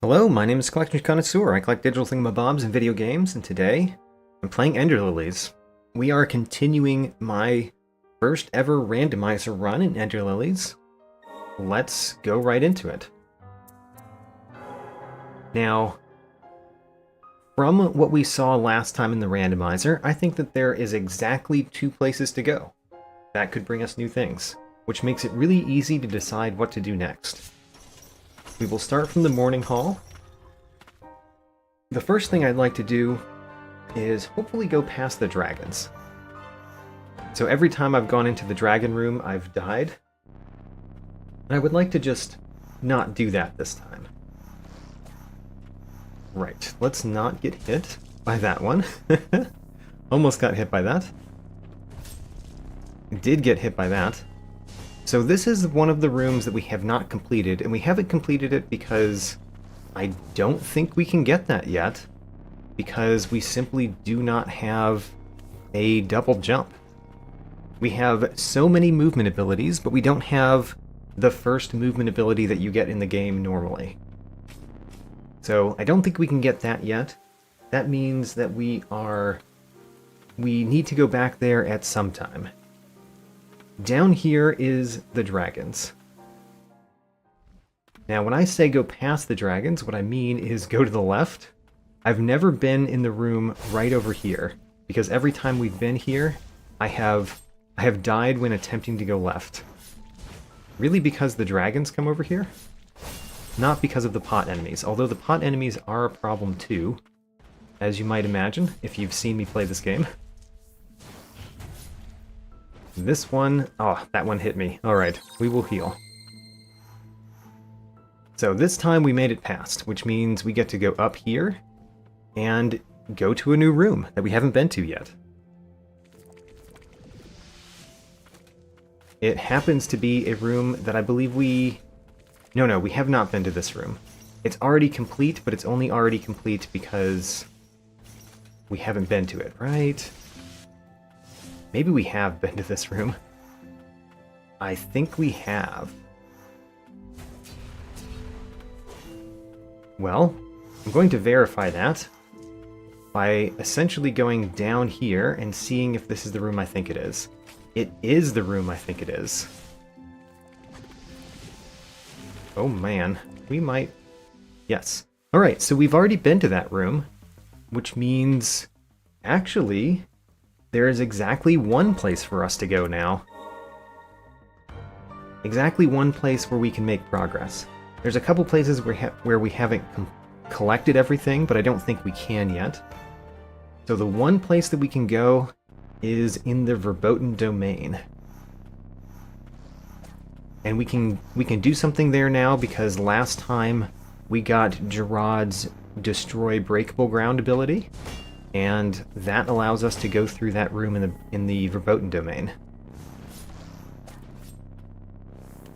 Hello, my name is Collections Connoisseur. I collect digital thingamabobs and video games, and today I'm playing Ender Lilies. We are continuing my first ever randomizer run in Ender Lilies. Let's go right into it. Now, from what we saw last time in the randomizer, I think that there is exactly 2 places to go. That could bring us new things, which makes it really easy to decide what to do next. We will start from the morning hall. The first thing I'd like to do is hopefully go past the dragons. So every time I've gone into the dragon room, I've died. And I would like to just not do that this time. Right, let's not get hit by that one. Almost got hit by that. Did get hit by that. So this is one of the rooms that we have not completed, and we haven't completed it because I don't think we can get that yet, because we simply do not have a double jump. We have so many movement abilities, but we don't have the first movement ability that you get in the game normally. So I don't think we can get that yet. That means that we need to go back there at some time. Down here is the dragons. Now, when I say go past the dragons, what I mean is go to the left. I've never been in the room right over here, because every time we've been here, I have died when attempting to go left. Really because the dragons come over here? Not because of the pot enemies, although the pot enemies are a problem too, as you might imagine, if you've seen me play this game. This one... oh, that one hit me. Alright, we will heal. So this time we made it past, which means we get to go up here and go to a new room that we haven't been to yet. It happens to be a room that I believe we... No, we have not been to this room. It's already complete, but it's only already complete because we haven't been to it, right? Maybe we have been to this room. I think we have. Well, I'm going to verify that by essentially going down here and seeing if this is the room I think it is. It is the room I think it is. Oh man, we might... yes. Alright, so we've already been to that room, which means... actually... there is exactly one place for us to go now. Exactly one place where we can make progress. There's a couple places where we haven't collected everything, but I don't think we can yet. So the one place that we can go is in the verboten domain. And we can do something there now because last time we got Gerard's Destroy Breakable Ground ability. And that allows us to go through that room in the verboten domain.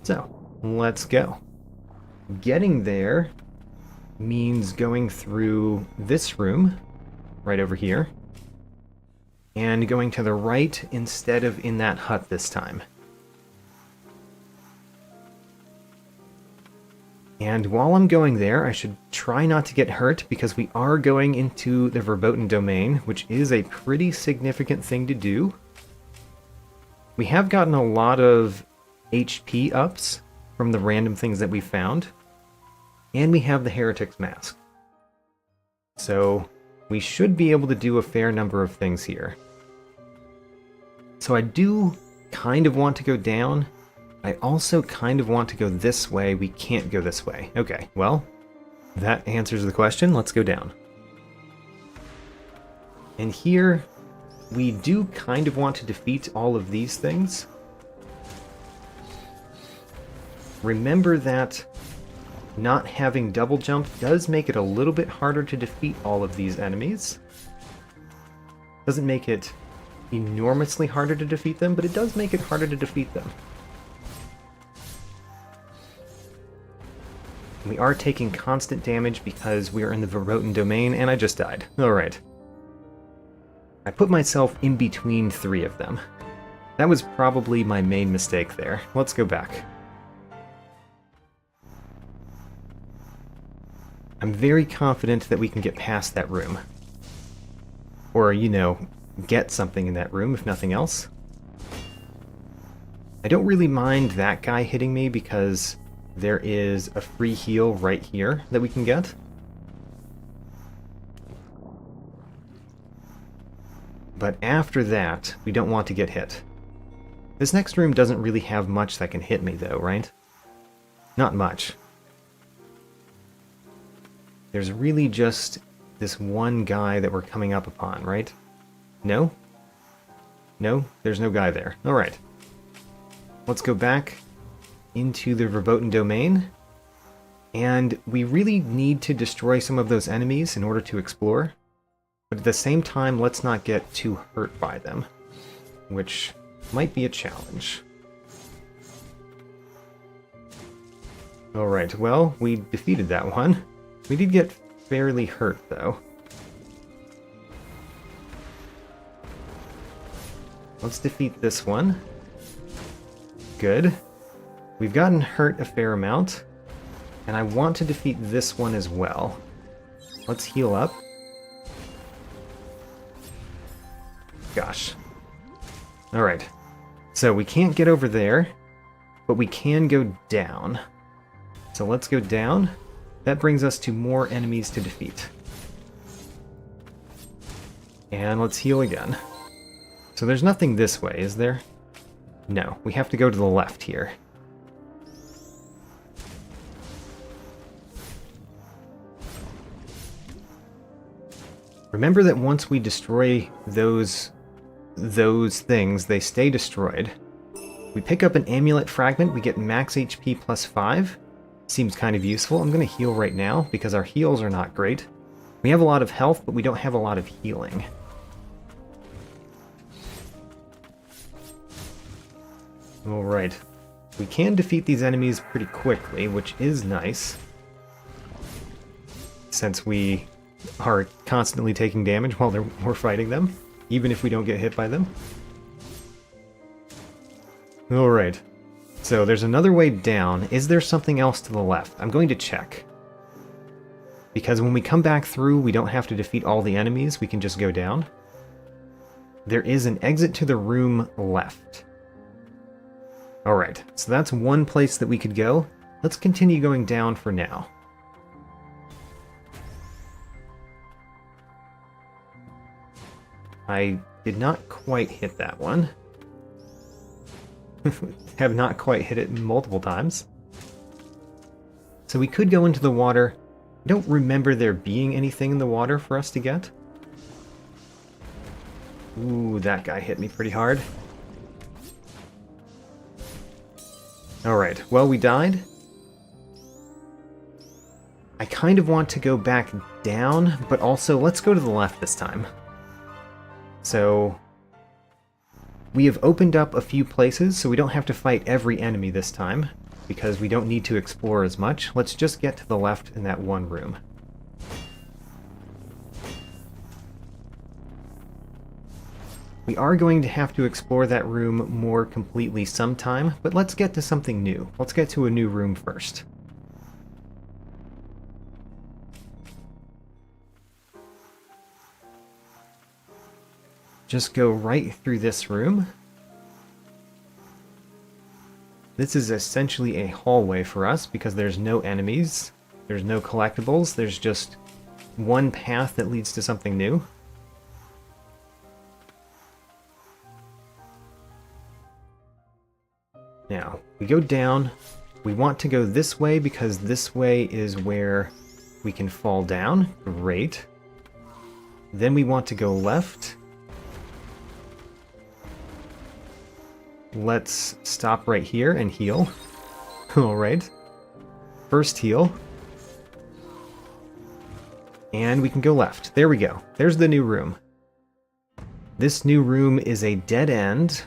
So, let's go. Getting there means going through this room, right over here, and going to the right instead of in that hut this time. And while I'm going there, I should try not to get hurt, because we are going into the verboten domain, which is a pretty significant thing to do. We have gotten a lot of HP ups from the random things that we found, and we have the Heretic's Mask. So we should be able to do a fair number of things here. So I do kind of want to go down. I also kind of want to go this way. We can't go this way. Okay, well, that answers the question. Let's go down. And here, we do kind of want to defeat all of these things. Remember that not having double jump does make it a little bit harder to defeat all of these enemies. Doesn't make it enormously harder to defeat them, but it does make it harder to defeat them. We are taking constant damage because we are in the verboten domain, and I just died. Alright. I put myself in between 3 of them. That was probably my main mistake there. Let's go back. I'm very confident that we can get past that room. Or, you know, get something in that room, if nothing else. I don't really mind that guy hitting me because there is a free heal right here that we can get. But after that, we don't want to get hit. This next room doesn't really have much that can hit me, though, right? Not much. There's really just this one guy that we're coming up upon, right? No? No? There's no guy there. Alright. Let's go back into the verboten domain. And we really need to destroy some of those enemies in order to explore. But at the same time, let's not get too hurt by them, which might be a challenge. Alright, well, we defeated that one. We did get fairly hurt, though. Let's defeat this one. Good. We've gotten hurt a fair amount, and I want to defeat this one as well. Let's heal up. Gosh. Alright. So we can't get over there, but we can go down. So let's go down. That brings us to more enemies to defeat. And let's heal again. So there's nothing this way, is there? No, we have to go to the left here. Remember that once we destroy those things, they stay destroyed. We pick up an amulet fragment, we get max HP plus 5. Seems kind of useful. I'm going to heal right now because our heals are not great. We have a lot of health, but we don't have a lot of healing. Alright. We can defeat these enemies pretty quickly, which is nice. Since we are constantly taking damage while we're fighting them, even if we don't get hit by them. Alright. So there's another way down. Is there something else to the left? I'm going to check. Because when we come back through, we don't have to defeat all the enemies. We can just go down. There is an exit to the room left. Alright, so that's one place that we could go. Let's continue going down for now. I did not quite hit that one. Have not quite hit it multiple times. So we could go into the water. I don't remember there being anything in the water for us to get. Ooh, that guy hit me pretty hard. Alright, well, we died. I kind of want to go back down, but also let's go to the left this time. So we have opened up a few places, so we don't have to fight every enemy this time, because we don't need to explore as much. Let's just get to the left in that one room. We are going to have to explore that room more completely sometime, but let's get to something new. Let's get to a new room first. Just go right through this room. This is essentially a hallway for us because there's no enemies, there's no collectibles, there's just one path that leads to something new. Now, we go down. We want to go this way because this way is where we can fall down. Great. Then we want to go left. Let's stop right here and heal. Alright. First heal. And we can go left. There we go. There's the new room. This new room is a dead end,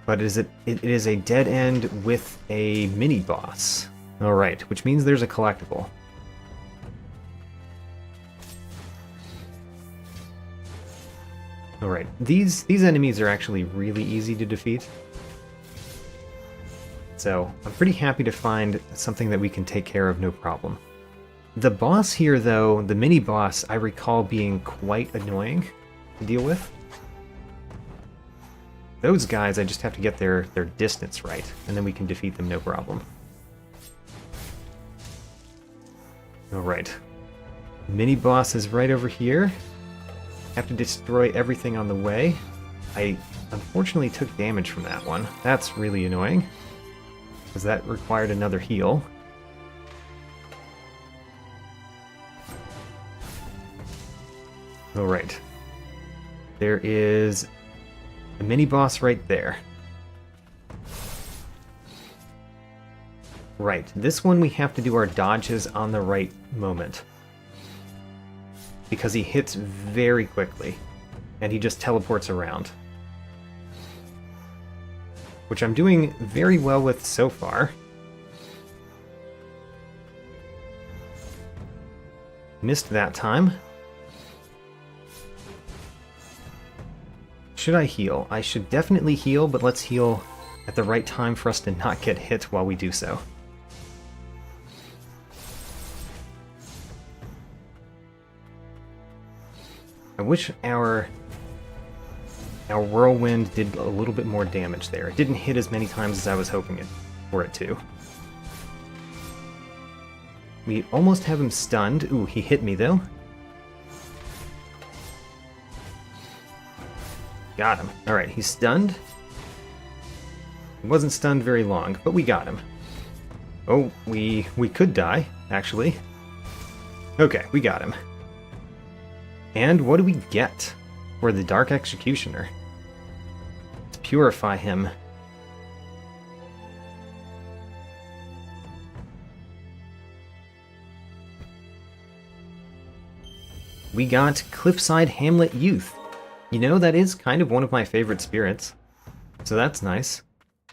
but it is a dead end with a mini-boss. Alright, which means there's a collectible. Alright, these enemies are actually really easy to defeat. So, I'm pretty happy to find something that we can take care of no problem. The boss here, though, the mini-boss, I recall being quite annoying to deal with. Those guys, I just have to get their distance right, and then we can defeat them no problem. Alright. Mini-boss is right over here. Have to destroy everything on the way. I unfortunately took damage from that one. That's really annoying, because that required another heal. Alright. There is a mini-boss right there. Right, this one we have to do our dodges on the right moment. Because he hits very quickly, and he just teleports around. Which I'm doing very well with so far. Missed that time. Should I heal? I should definitely heal, but let's heal at the right time for us to not get hit while we do so. I wish our whirlwind did a little bit more damage there. It didn't hit as many times as I was hoping for it to. We almost have him stunned. Ooh, he hit me though. Got him. Alright, he's stunned. He wasn't stunned very long, but we got him. Oh, we could die, actually. Okay, we got him. And what do we get for the Dark Executioner? Let's purify him. We got Cliffside Hamlet Youth. You know, that is kind of one of my favorite spirits, so that's nice.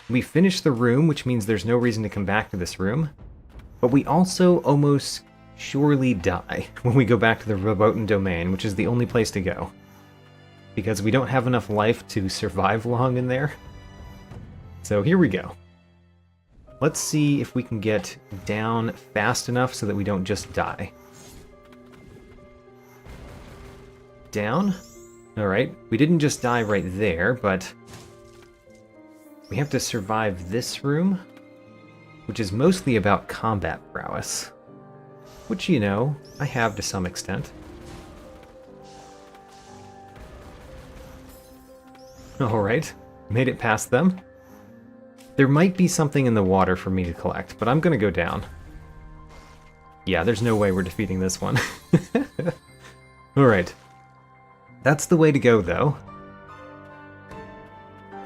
We finished the room, which means there's no reason to come back to this room, but we also almost surely die when we go back to the Verboten Domain, which is the only place to go, because we don't have enough life to survive long in there. So here we go. Let's see if we can get down fast enough so that we don't just die. Down. Alright, we didn't just die right there, but we have to survive this room, which is mostly about combat prowess. Which, you know, I have to some extent. Alright, made it past them. There might be something in the water for me to collect, but I'm gonna go down. Yeah, there's no way we're defeating this one. Alright. That's the way to go, though.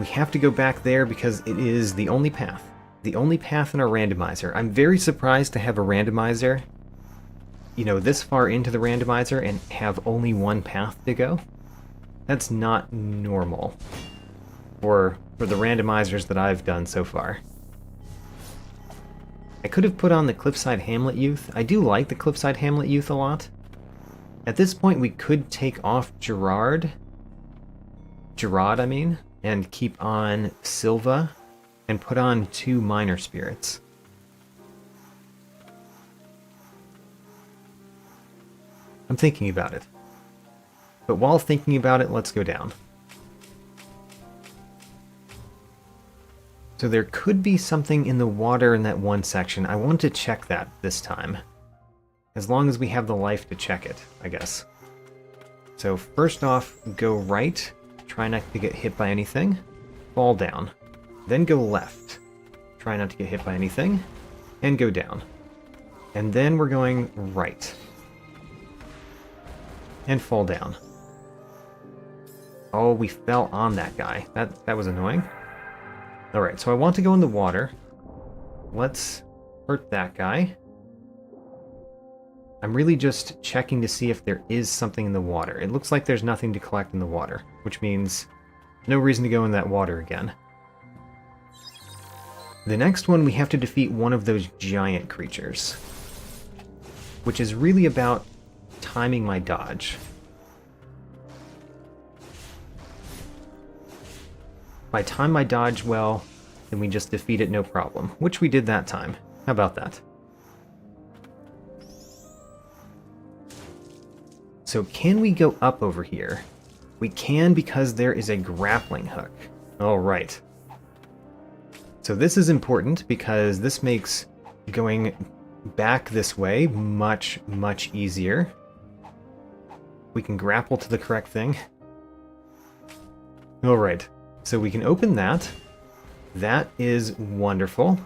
We have to go back there because it is the only path. The only path in our randomizer. I'm very surprised to have a randomizer, you know, this far into the randomizer and have only one path to go. That's not normal for the randomizers that I've done so far. I could have put on the Cliffside Hamlet Youth. I do like the Cliffside Hamlet Youth a lot. At this point, we could take off Gerard, I mean, and keep on Silva, and put on 2 minor spirits. I'm thinking about it. But while thinking about it, let's go down. So there could be something in the water in that one section. I want to check that this time. As long as we have the life to check it, I guess. So first off, go right. Try not to get hit by anything. Fall down. Then go left. Try not to get hit by anything. And go down. And then we're going right. And fall down. Oh, we fell on that guy. That was annoying. Alright, so I want to go in the water. Let's hurt that guy. I'm really just checking to see if there is something in the water. It looks like there's nothing to collect in the water, which means no reason to go in that water again. The next one, we have to defeat one of those giant creatures, which is really about timing my dodge. If I time my dodge well, then we just defeat it no problem, which we did that time. How about that? So can we go up over here? We can because there is a grappling hook. All right. So this is important because this makes going back this way much, much easier. We can grapple to the correct thing. All right. So we can open that. That is wonderful.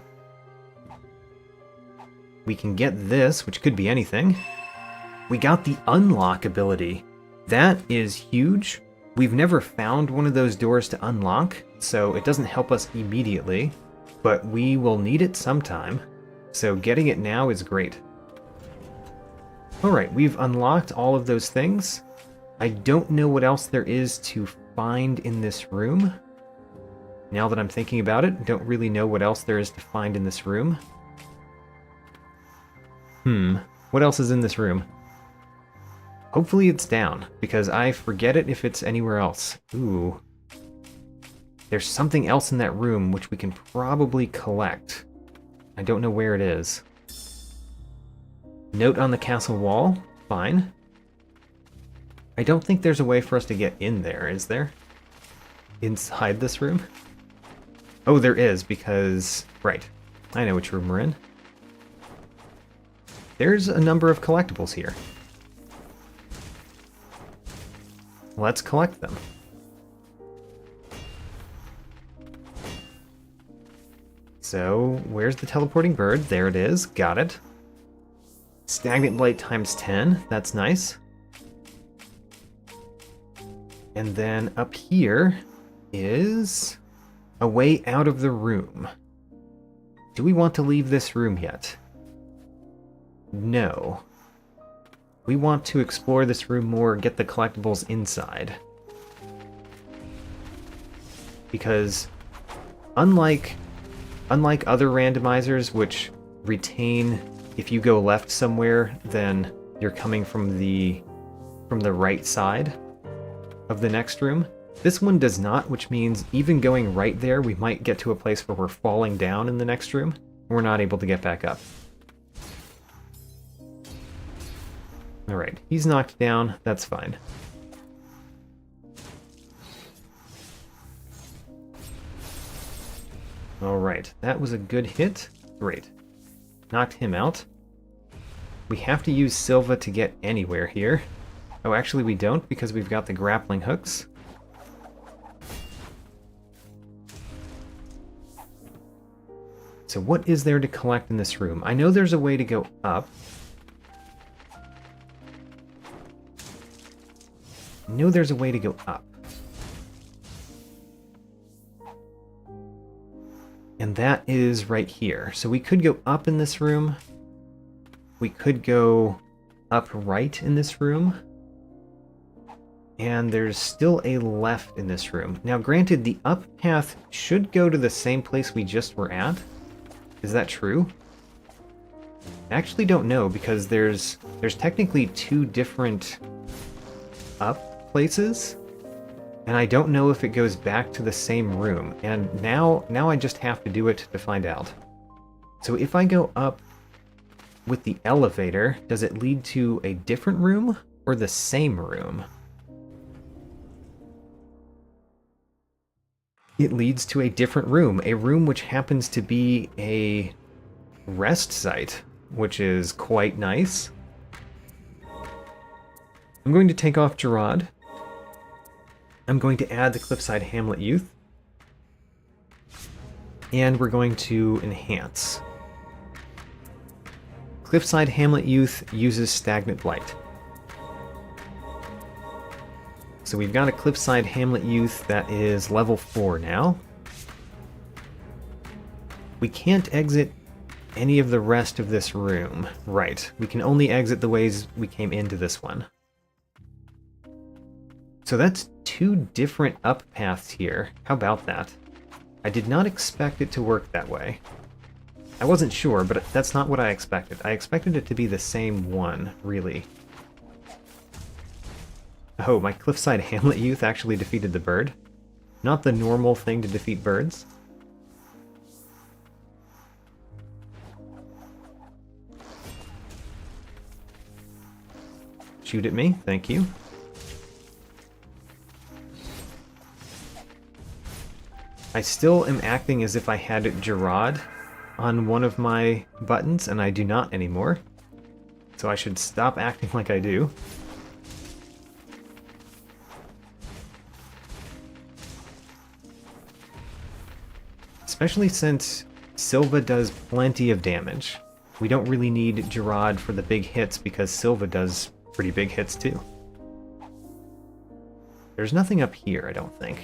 We can get this, which could be anything. We got the unlock ability. That is huge. We've never found one of those doors to unlock, so it doesn't help us immediately, but we will need it sometime, so getting it now is great. Alright, we've unlocked all of those things. I don't know what else there is to find in this room. Now that I'm thinking about it, don't really know what else there is to find in this room. What else is in this room? Hopefully it's down, because I forget it if it's anywhere else. Ooh. There's something else in that room which we can probably collect. I don't know where it is. Note on the castle wall. Fine. I don't think there's a way for us to get in there, is there? Inside this room? Oh, there is, because... Right. I know which room we're in. There's a number of collectibles here. Let's collect them. So, where's the teleporting bird? There it is. Got it. Stagnant blight times 10. That's nice. And then up here is a way out of the room. Do we want to leave this room yet? No. We want to explore this room more, get the collectibles inside. Because unlike other randomizers, which retain if you go left somewhere, then you're coming from the right side of the next room, this one does not, which means even going right there, we might get to a place where we're falling down in the next room, and we're not able to get back up. Alright, he's knocked down, that's fine. Alright, that was a good hit. Great. Knocked him out. We have to use Silva to get anywhere here. Oh, actually we don't, because we've got the grappling hooks. So what is there to collect in this room? I know there's a way to go up. I know there's a way to go up. And that is right here. So we could go up in this room. We could go up right in this room. And there's still a left in this room. Now granted, the up path should go to the same place we just were at. Is that true? I actually don't know, because there's technically two different up places. And I don't know if it goes back to the same room. And now I just have to do it to find out. So if I go up with the elevator, does it lead to a different room or the same room? It leads to a different room, a room which happens to be a rest site, which is quite nice. I'm going to take off Gerard. I'm going to add the Cliffside Hamlet Youth. And we're going to enhance. Cliffside Hamlet Youth uses Stagnant Blight. So we've got a Cliffside Hamlet Youth that is level 4 now. We can't exit any of the rest of this room. Right, we can only exit the ways we came into this one. So that's two different up paths here. How about that? I did not expect it to work that way. I wasn't sure, but that's not what I expected. I expected it to be the same one, really. Oh, my Cliffside Hamlet Youth actually defeated the bird. Not the normal thing to defeat birds. shoot at me. Thank you. I still am acting as if I had Gerard on one of my buttons, and I do not anymore. So I should stop acting like I do. Especially since Silva does plenty of damage. We don't really need Gerard for the big hits because Silva does pretty big hits too. There's nothing up here, I don't think.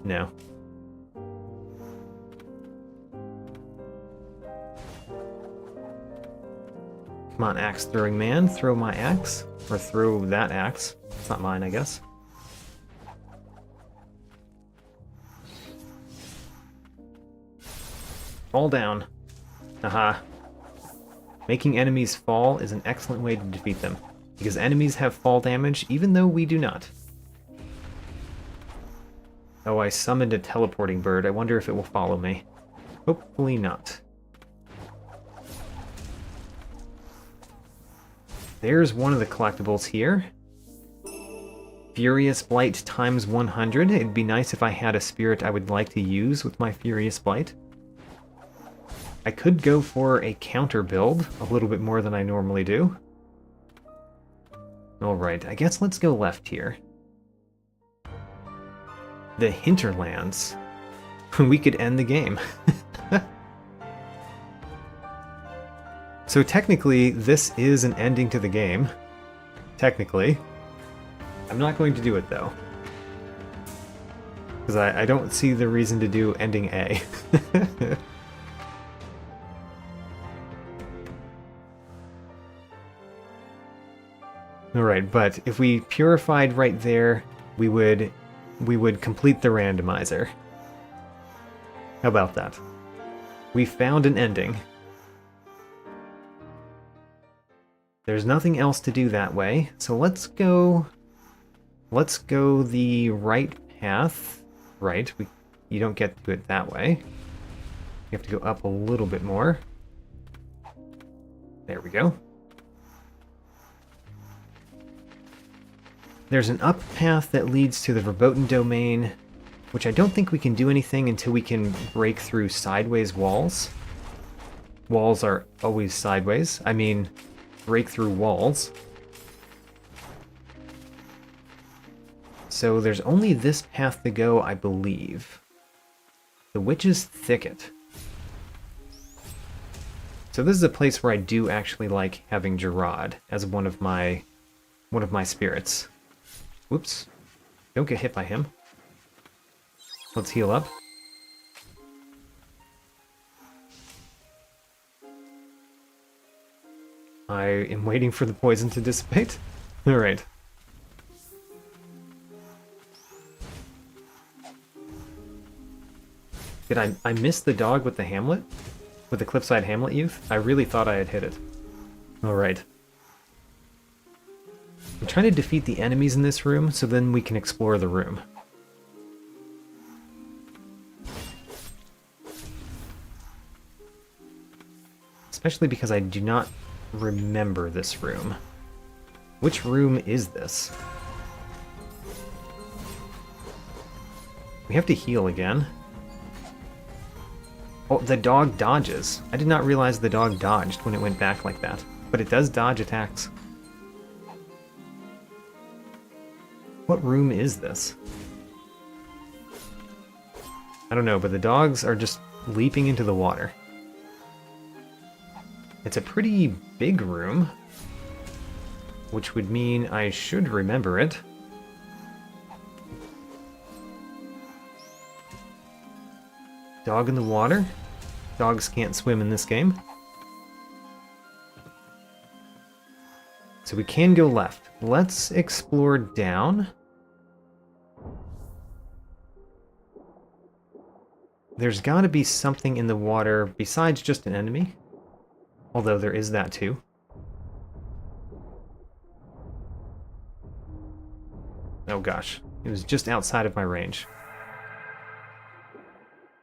No. Come on, axe throwing man, throw my axe. Or throw that axe. It's not mine, I guess. Fall down. Haha. Making enemies fall is an excellent way to defeat them, because enemies have fall damage even though we do not. Oh, I summoned a teleporting bird. I wonder if it will follow me. Hopefully not. There's one of the collectibles here. Furious Blight times 100. It'd be nice if I had a spirit I would like to use with my Furious Blight. I could go for a counter build, a little bit more than I normally do. Alright, I guess let's go left here. The Hinterlands. We could end the game. So technically, this is an ending to the game. Technically. I'm not going to do it, though. Because I don't see the reason to do ending A. Alright, but if we purified right there, we would complete the randomizer. How about that? We found an ending. There's nothing else to do that way, so let's go the right path. Right, you don't get to do it that way. You have to go up a little bit more. There we go. There's an up path that leads to the verboten domain, which I don't think we can do anything until we can break through sideways walls. Walls are always sideways. I mean, break through walls. So there's only this path to go, I believe. The Witch's Thicket. So this is a place where I do actually like having Gerard as one of my spirits. Whoops. Don't get hit by him. Let's heal up. I am waiting for the poison to dissipate. Alright. Did I miss the dog with the Hamlet? With the Cliffside Hamlet youth? I really thought I had hit it. Alright. I'm trying to defeat the enemies in this room, so then we can explore the room. Especially because I do not remember this room. Which room is this? We have to heal again. Oh, the dog dodges. I did not realize the dog dodged when it went back like that. But it does dodge attacks. What room is this? I don't know, but the dogs are just leaping into the water. It's a pretty big room, which would mean I should remember it. Dog in the water? Dogs can't swim in this game. So we can go left. Let's explore down. There's got to be something in the water besides just an enemy. Although there is that too. Oh gosh, it was just outside of my range.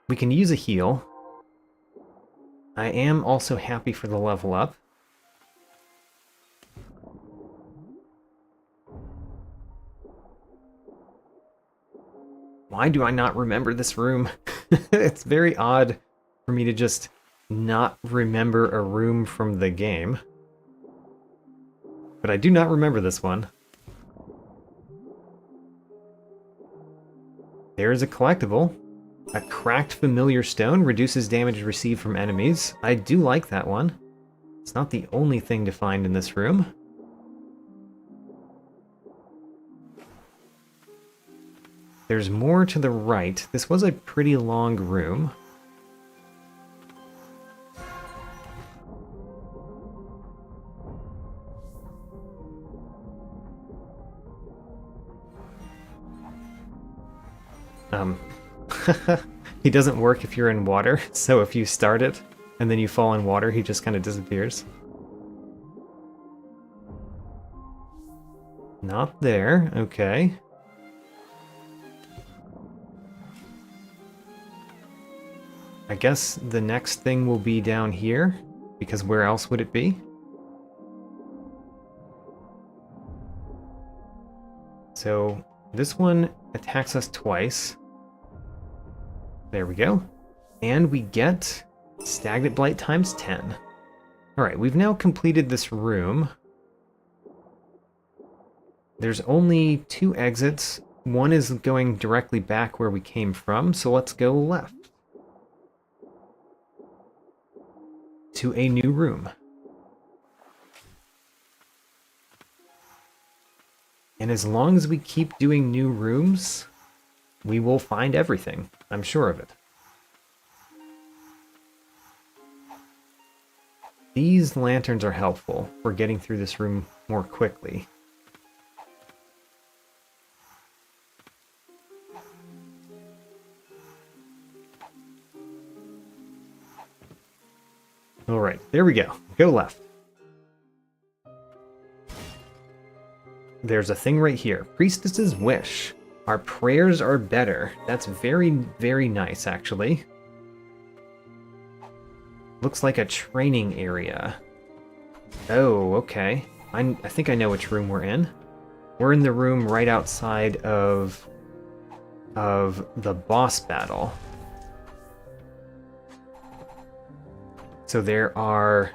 We can use a heal. I am also happy for the level up. Why do I not remember this room? It's very odd for me to just not remember a room from the game. But I do not remember this one. There is a collectible. A cracked familiar stone reduces damage received from enemies. I do like that one. It's not the only thing to find in this room. There's more to the right. This was a pretty long room. He doesn't work if you're in water, so if you start it and then you fall in water, he just kind of disappears. Not there, okay. I guess the next thing will be down here, because where else would it be? So this one attacks us twice. There we go. And we get Stagnant Blight times 10. Alright, we've now completed this room. There's only 2 exits. One is going directly back where we came from, so let's go left. To a new room. And as long as we keep doing new rooms, we will find everything. I'm sure of it. These lanterns are helpful for getting through this room more quickly. Alright, there we go. Go left. There's a thing right here. Priestess's Wish. Our prayers are better. That's very, very nice, actually. Looks like a training area. Oh, okay. I think I know which room we're in. We're in the room right outside of the boss battle. So there are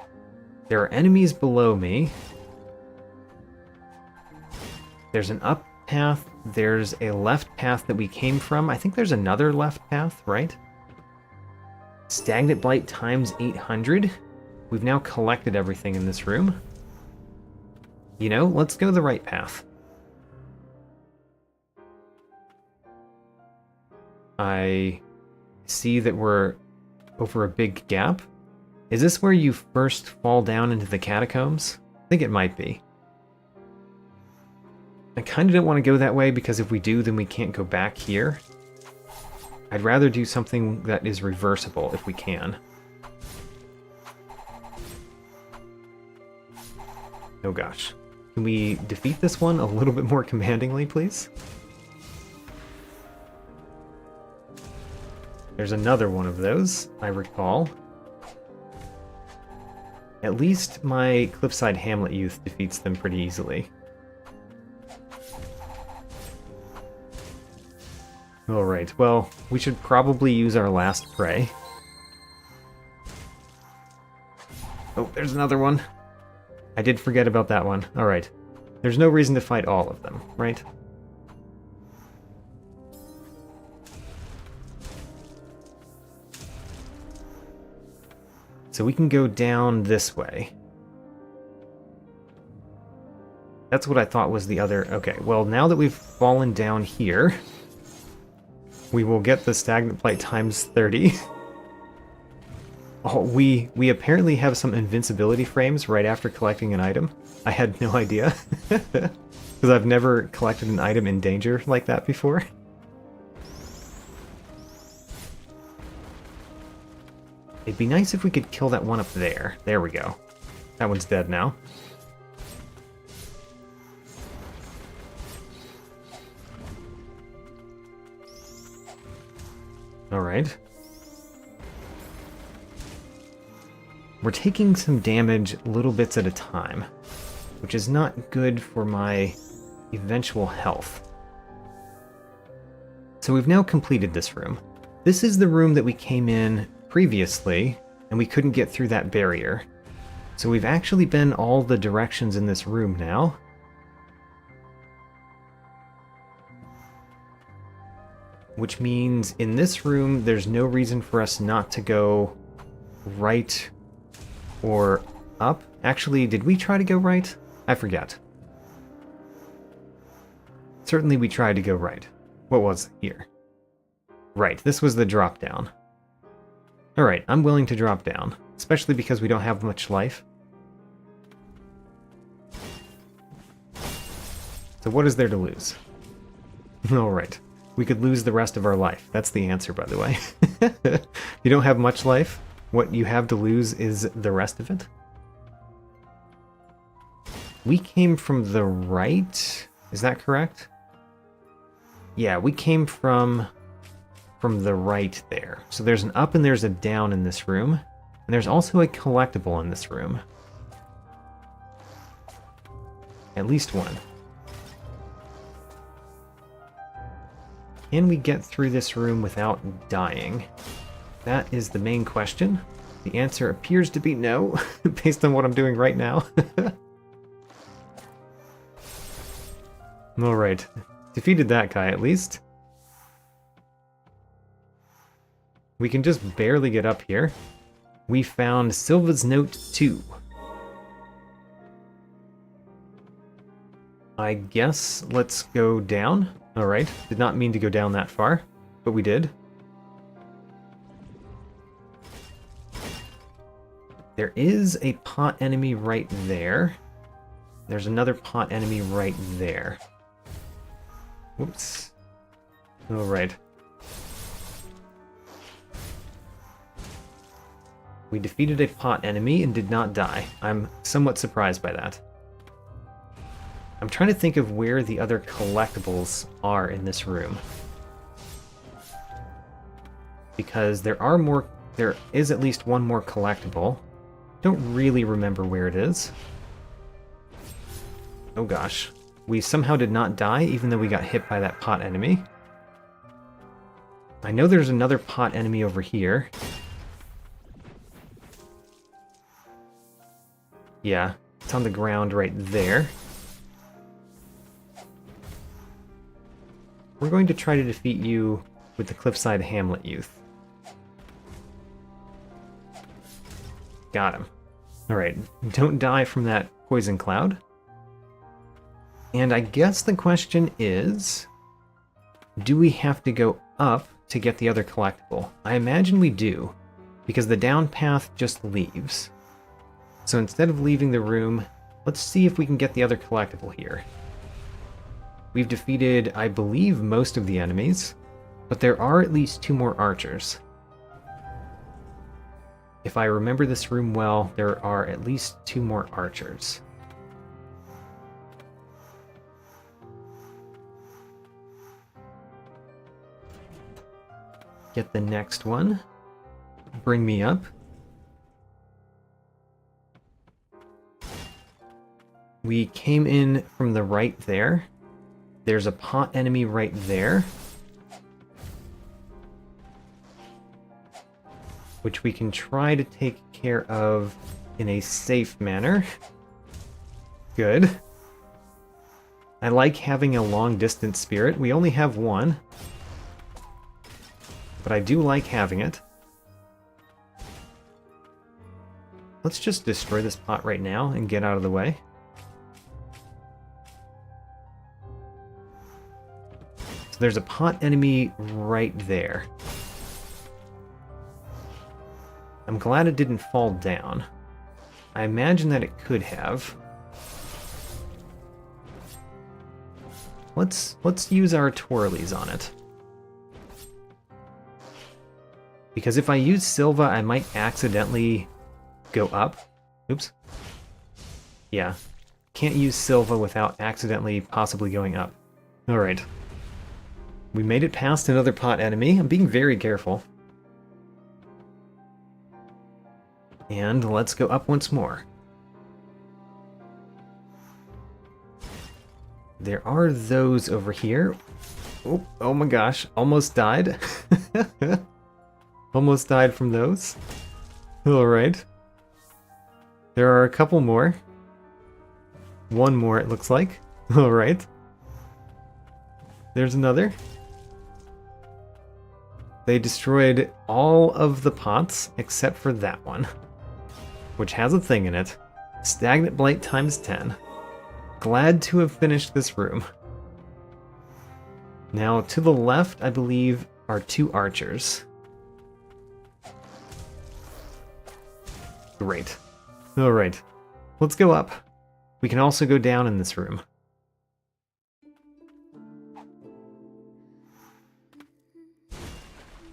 enemies below me. There's an up path. There's a left path that we came from. I think there's another left path, right? Stagnant Blight times 800. We've now collected everything in this room. You know, let's go the right path. I see that we're over a big gap. Is this where you first fall down into the catacombs? I think it might be. I kind of don't want to go that way because if we do, then we can't go back here. I'd rather do something that is reversible if we can. Oh gosh. Can we defeat this one a little bit more commandingly, please? There's another one of those, I recall. At least my Cliffside Hamlet youth defeats them pretty easily. Alright, well, we should probably use our last prey. Oh, there's another one. I did forget about that one. Alright. There's no reason to fight all of them, right? So we can go down this way. That's what I thought was the other... Okay, well, now that we've fallen down here, we will get the Stagnant Blight times 30. Oh, we apparently have some invincibility frames right after collecting an item. I had no idea. Because I've never collected an item in danger like that before. It'd be nice if we could kill that one up there. There we go. That one's dead now. Alright. We're taking some damage little bits at a time, which is not good for my eventual health. So we've now completed this room. This is the room that we came in previously, and we couldn't get through that barrier. So we've actually been all the directions in this room now. Which means in this room, there's no reason for us not to go right or up. Actually, did we try to go right? I forget. Certainly we tried to go right. What was it here? Right, this was the drop down. Alright, I'm willing to drop down, especially because we don't have much life. So what is there to lose? Alright, we could lose the rest of our life. That's the answer, by the way. You don't have much life. What you have to lose is the rest of it. We came from the right. Is that correct? Yeah, we came from the right there. So there's an up and there's a down in this room. And there's also a collectible in this room. At least one. Can we get through this room without dying? That is the main question. The answer appears to be no, based on what I'm doing right now. Alright. Defeated that guy, at least. We can just barely get up here. We found Silva's Note 2. I guess let's go down. Alright, did not mean to go down that far, but we did. There is a pot enemy right there. There's another pot enemy right there. Whoops. Alright. We defeated a pot enemy and did not die. I'm somewhat surprised by that. I'm trying to think of where the other collectibles are in this room. Because there is at least one more collectible. Don't really remember where it is. Oh gosh. We somehow did not die, even though we got hit by that pot enemy. I know there's another pot enemy over here. Yeah, it's on the ground right there. We're going to try to defeat you with the Cliffside Hamlet Youth. Got him. Alright, don't die from that poison cloud. And I guess the question is, do we have to go up to get the other collectible? I imagine we do, because the down path just leaves. So instead of leaving the room, let's see if we can get the other collectible here. We've defeated, I believe, most of the enemies, but there are at least 2 more archers. If I remember this room well, there are at least 2 more archers. Get the next one. Bring me up. We came in from the right there. There's a pot enemy right there. Which we can try to take care of in a safe manner. Good. I like having a long-distance spirit. We only have one. But I do like having it. Let's just destroy this pot right now and get out of the way. So there's a pot enemy right there. I'm glad it didn't fall down. I imagine that it could have. Let's use our twirlies on it. Because if I use Silva, I might accidentally go up. Oops. Yeah. Can't use Silva without accidentally possibly going up. Alright. We made it past another pot enemy. I'm being very careful. And let's go up once more. There are those over here. Oh, oh my gosh, almost died. Almost died from those. Alright. There are a couple more. One more, it looks like. Alright. There's another. They destroyed all of the pots except for that one, which has a thing in it. Stagnant Blight times 10. Glad to have finished this room. Now, to the left, I believe, are 2 archers. Great. Alright. Let's go up. We can also go down in this room.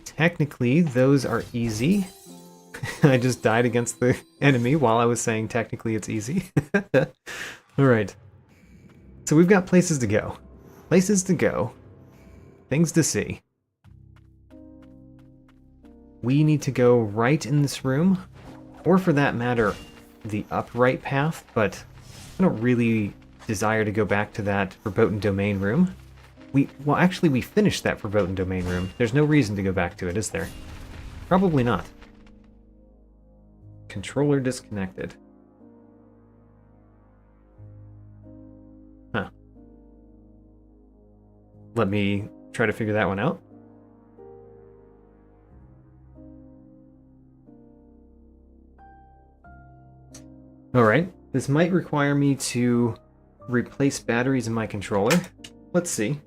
Technically, those are easy. I just died against the enemy while I was saying technically it's easy. Alright. So we've got places to go. Places to go. Things to see. We need to go right in this room, or for that matter, the upright path, but I don't really desire to go back to that Verboten Domain room. Well, actually, we finished that Verboten Domain room. There's no reason to go back to it, is there? Probably not. Controller disconnected. Huh. Let me try to figure that one out. Alright, this might require me to replace batteries in my controller. Let's see.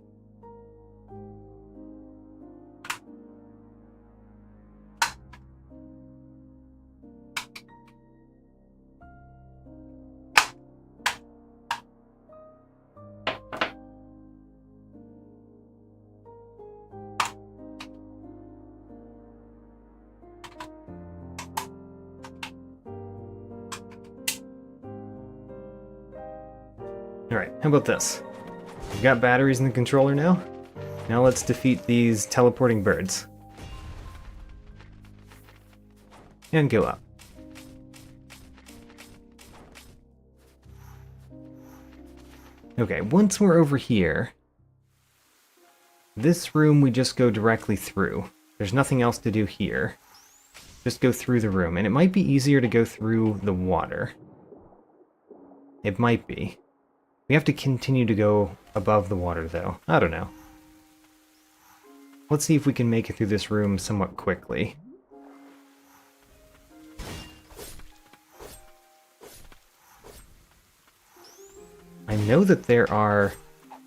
Alright, how about this? We've got batteries in the controller now. Now let's defeat these teleporting birds. And go up. Okay, once we're over here, this room we just go directly through. There's nothing else to do here. Just go through the room, and it might be easier to go through the water. It might be. We have to continue to go above the water, though. I don't know. Let's see if we can make it through this room somewhat quickly. I know that there are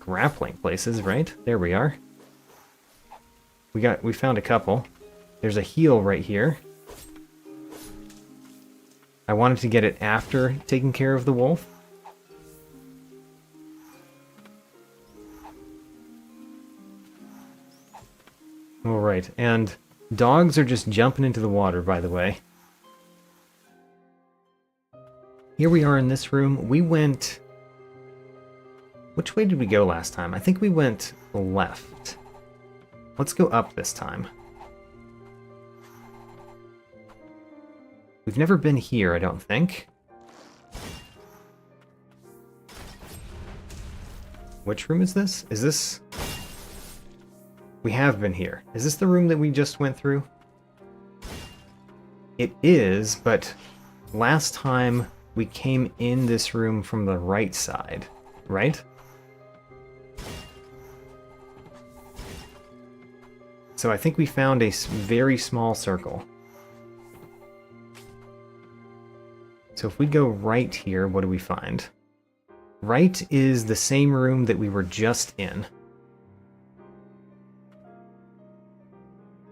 grappling places, right? There we are. We found a couple. There's a heal right here. I wanted to get it after taking care of the wolf. Alright, and dogs are just jumping into the water, by the way. Here we are in this room. We went... Which way did we go last time? I think we went left. Let's go up this time. We've never been here, I don't think. Which room is this? Is this... We have been here. Is this the room that we just went through? It is, but last time we came in this room from the right side, right? So I think we found a very small circle. So if we go right here, what do we find? Right is the same room that we were just in.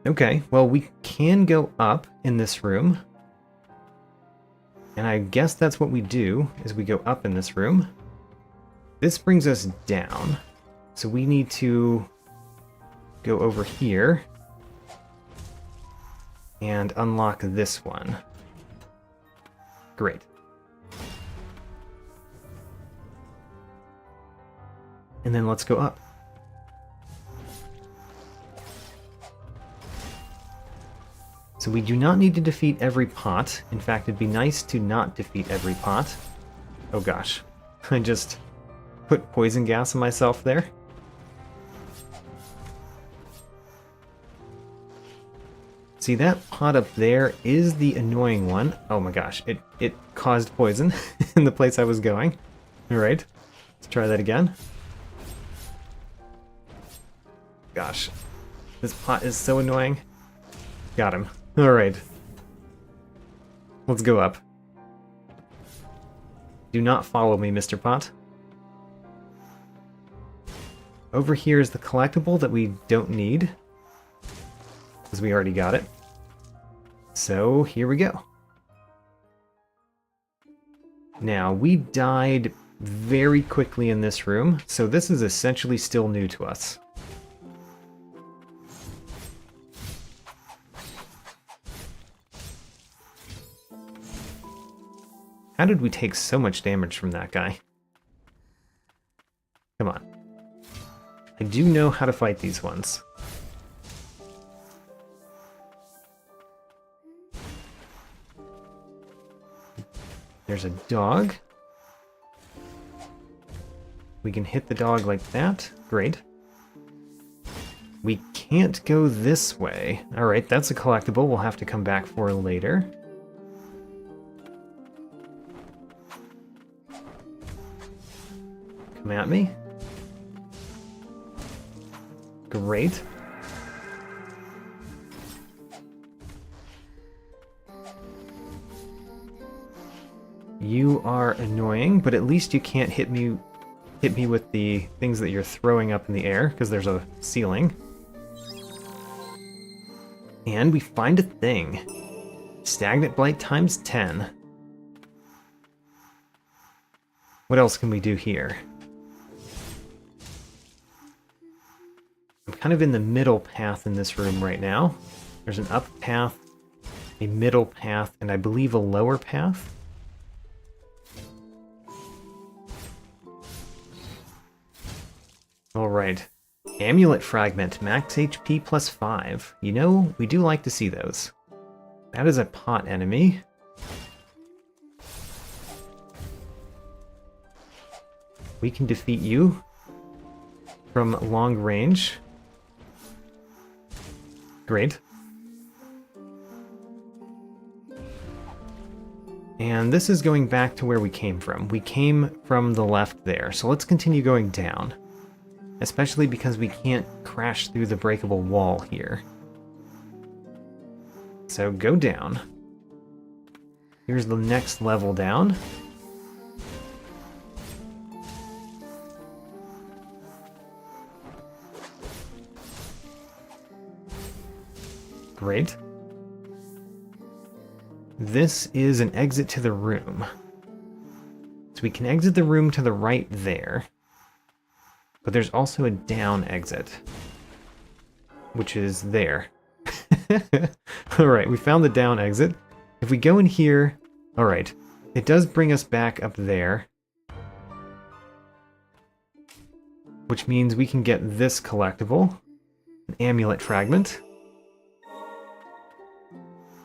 Okay, well, we can go up in this room. And I guess that's what we do, is we go up in this room. This brings us down. So we need to go over here and unlock this one. Great. And then let's go up. So we do not need to defeat every pot. In fact, it'd be nice to not defeat every pot. Oh gosh, I just put poison gas on myself there. See, that pot up there is the annoying one. Oh my gosh, it caused poison in the place I was going. Alright, let's try that again. Gosh, this pot is so annoying. Got him. Alright. Let's go up. Do not follow me, Mr. Pot. Over here is the collectible that we don't need, because we already got it. So here we go. Now, we died very quickly in this room, so this is essentially still new to us. How did we take so much damage from that guy? Come on. I do know how to fight these ones. There's a dog. We can hit the dog like that. Great. We can't go this way. Alright, that's a collectible we'll have to come back for later. Come at me. Great. You are annoying, but at least you can't hit me with the things that you're throwing up in the air, because there's a ceiling. And we find a thing. Stagnant Blight times 10. What else can we do here? I'm kind of in the middle path in this room right now. There's an up path, a middle path, and I believe a lower path. Alright. Amulet Fragment, max HP plus 5. You know, we do like to see those. That is a pot enemy. We can defeat you from long range. Great. And this is going back to where we came from. We came from the left there, so let's continue going down. Especially because we can't crash through the breakable wall here. So go down. Here's the next level down. Great. This is an exit to the room. So we can exit the room to the right there. But there's also a down exit, which is there. Alright, we found the down exit. If we go in here... Alright, it does bring us back up there. Which means we can get this collectible. An amulet fragment.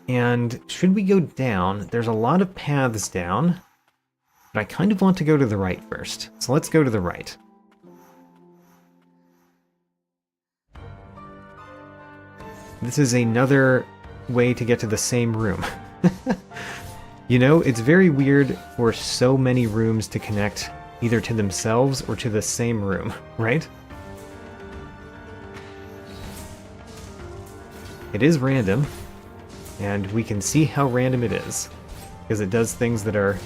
And should we go down, there's a lot of paths down. But I kind of want to go to the right first. So let's go to the right. This is another way to get to the same room. You know, it's very weird for so many rooms to connect either to themselves or to the same room, right? It is random, and we can see how random it is, because it does things that are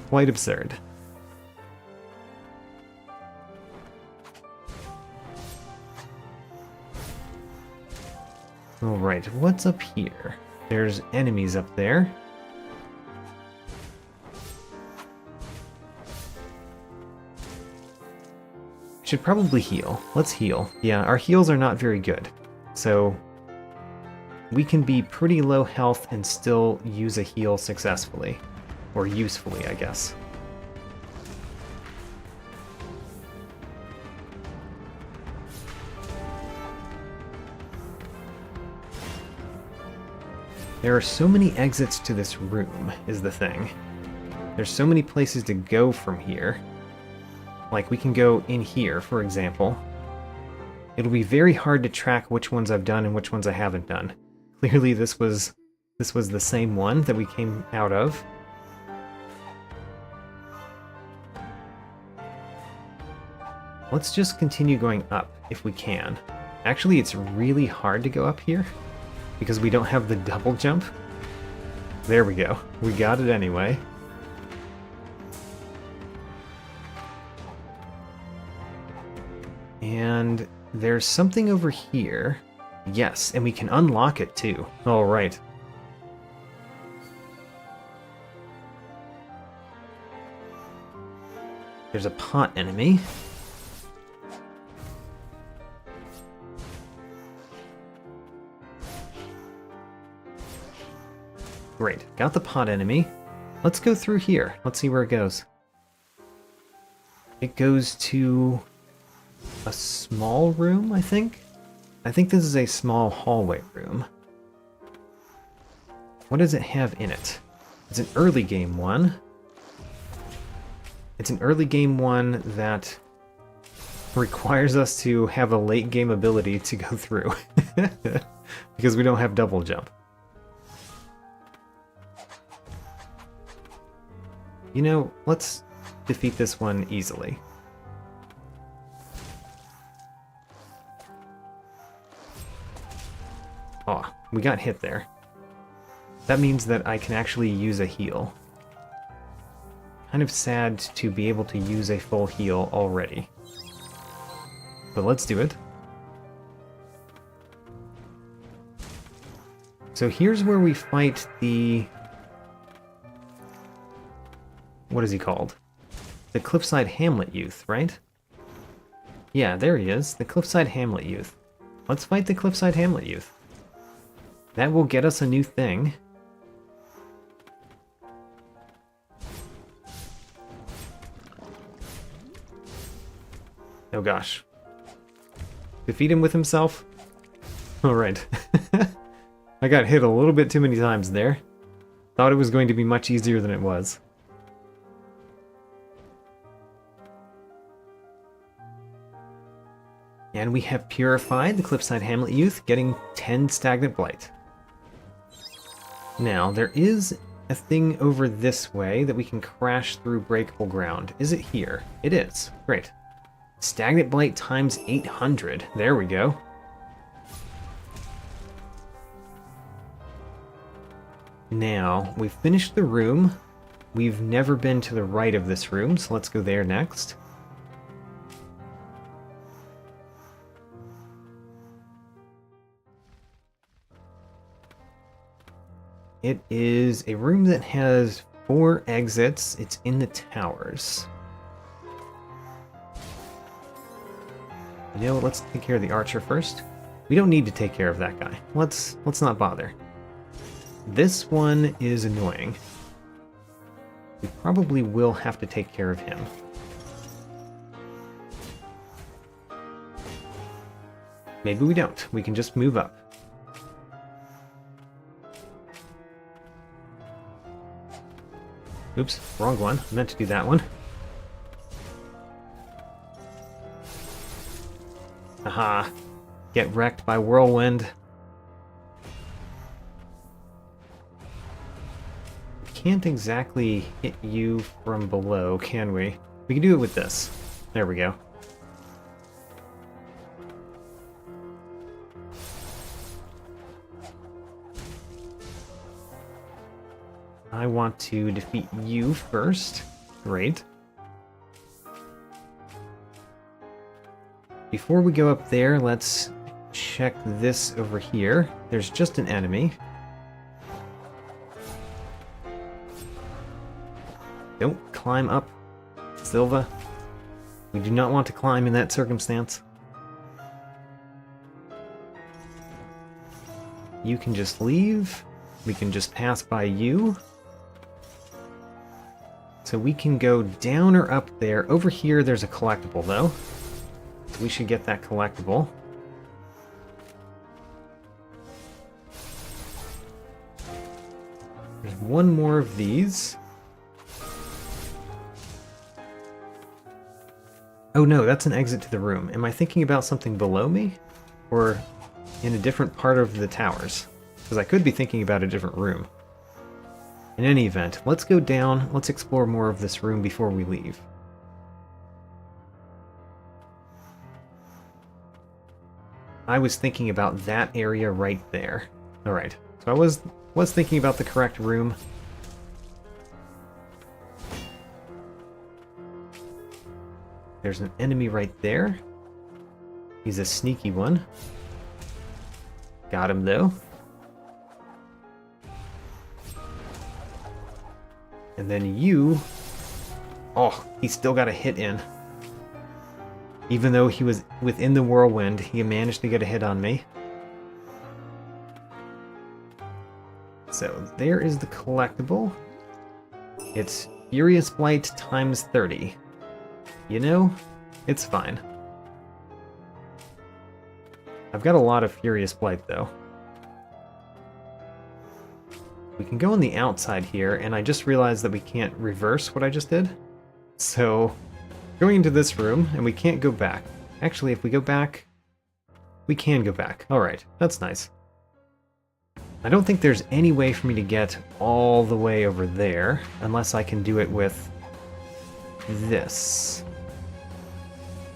quite absurd. Alright, what's up here? There's enemies up there. Should probably heal. Let's heal. Yeah, our heals are not very good. So we can be pretty low health and still use a heal successfully. Or usefully, I guess. There are so many exits to this room, is the thing. There's so many places to go from here. Like, we can go in here, for example. It'll be very hard to track which ones I've done and which ones I haven't done. Clearly this was the same one that we came out of. Let's just continue going up if we can. Actually, it's really hard to go up here because we don't have the double jump. There we go. We got it anyway. And there's something over here. Yes, and we can unlock it too. All right. There's a pot enemy. Great, got the pot enemy. Let's go through here. Let's see where it goes. It goes to a small room, I think? I think this is a small hallway room. What does it have in it? It's an early game one. It's an early game one that requires us to have a late game ability to go through. Because we don't have double jump. You know, let's defeat this one easily. Oh, we got hit there. That means that I can actually use a heal. Kind of sad to be able to use a full heal already. But let's do it. So here's where we fight the... What is he called? The Cliffside Hamlet Youth, right? Yeah, there he is. The Cliffside Hamlet Youth. Let's fight the Cliffside Hamlet Youth. That will get us a new thing. Oh gosh. Defeat him with himself? Alright. I got hit a little bit too many times there. Thought it was going to be much easier than it was. And we have purified the Cliffside Hamlet Youth, getting 10 Stagnant Blight. Now, there is a thing over this way that we can crash through breakable ground. Is it here? It is. Great. Stagnant Blight times 800. There we go. Now, we've finished the room. We've never been to the right of this room, so let's go there next. It is a room that has 4 exits. It's in the towers. You know what, let's take care of the archer first. We don't need to take care of that guy. Let's not bother. This one is annoying. We probably will have to take care of him. Maybe we don't. We can just move up. Oops, wrong one. I meant to do that one. Aha! Get wrecked by whirlwind. Can't exactly hit you from below, can we? We can do it with this. There we go. I want to defeat you first. Great. Before we go up there, let's check this over here. There's just an enemy. Don't climb up, Silva. We do not want to climb in that circumstance. You can just leave. We can just pass by you. So we can go down or up there. Over here, there's a collectible, though. So we should get that collectible. There's one more of these. Oh no, that's an exit to the room. Am I thinking about something below me? Or in a different part of the towers? because I could be thinking about a different room. In any event, let's go down, let's explore more of this room before we leave. I was thinking about that area right there. Alright, so I was thinking about the correct room. There's an enemy right there. He's a sneaky one. Got him though. And then you... Oh, he still got a hit in. Even though he was within the whirlwind, he managed to get a hit on me. So there is the collectible. It's Furious Blight times 30. You know, it's fine. I've got a lot of Furious Blight though. We can go on the outside here, and I just realized that we can't reverse what I just did. So, going into this room, and we can't go back. Actually, if we go back, we can go back. Alright, that's nice. I don't think there's any way for me to get all the way over there, unless I can do it with this.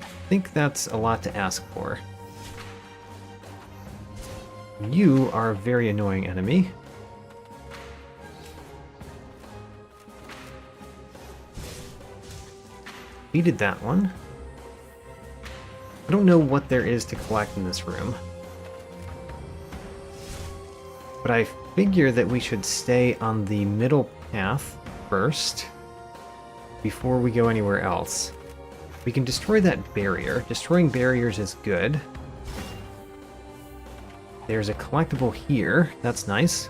I think that's a lot to ask for. You are a very annoying enemy. Defeated that one. I don't know what there is to collect in this room. But I figure that we should stay on the middle path first, before we go anywhere else. We can destroy that barrier. Destroying barriers is good. There's a collectible here. That's nice.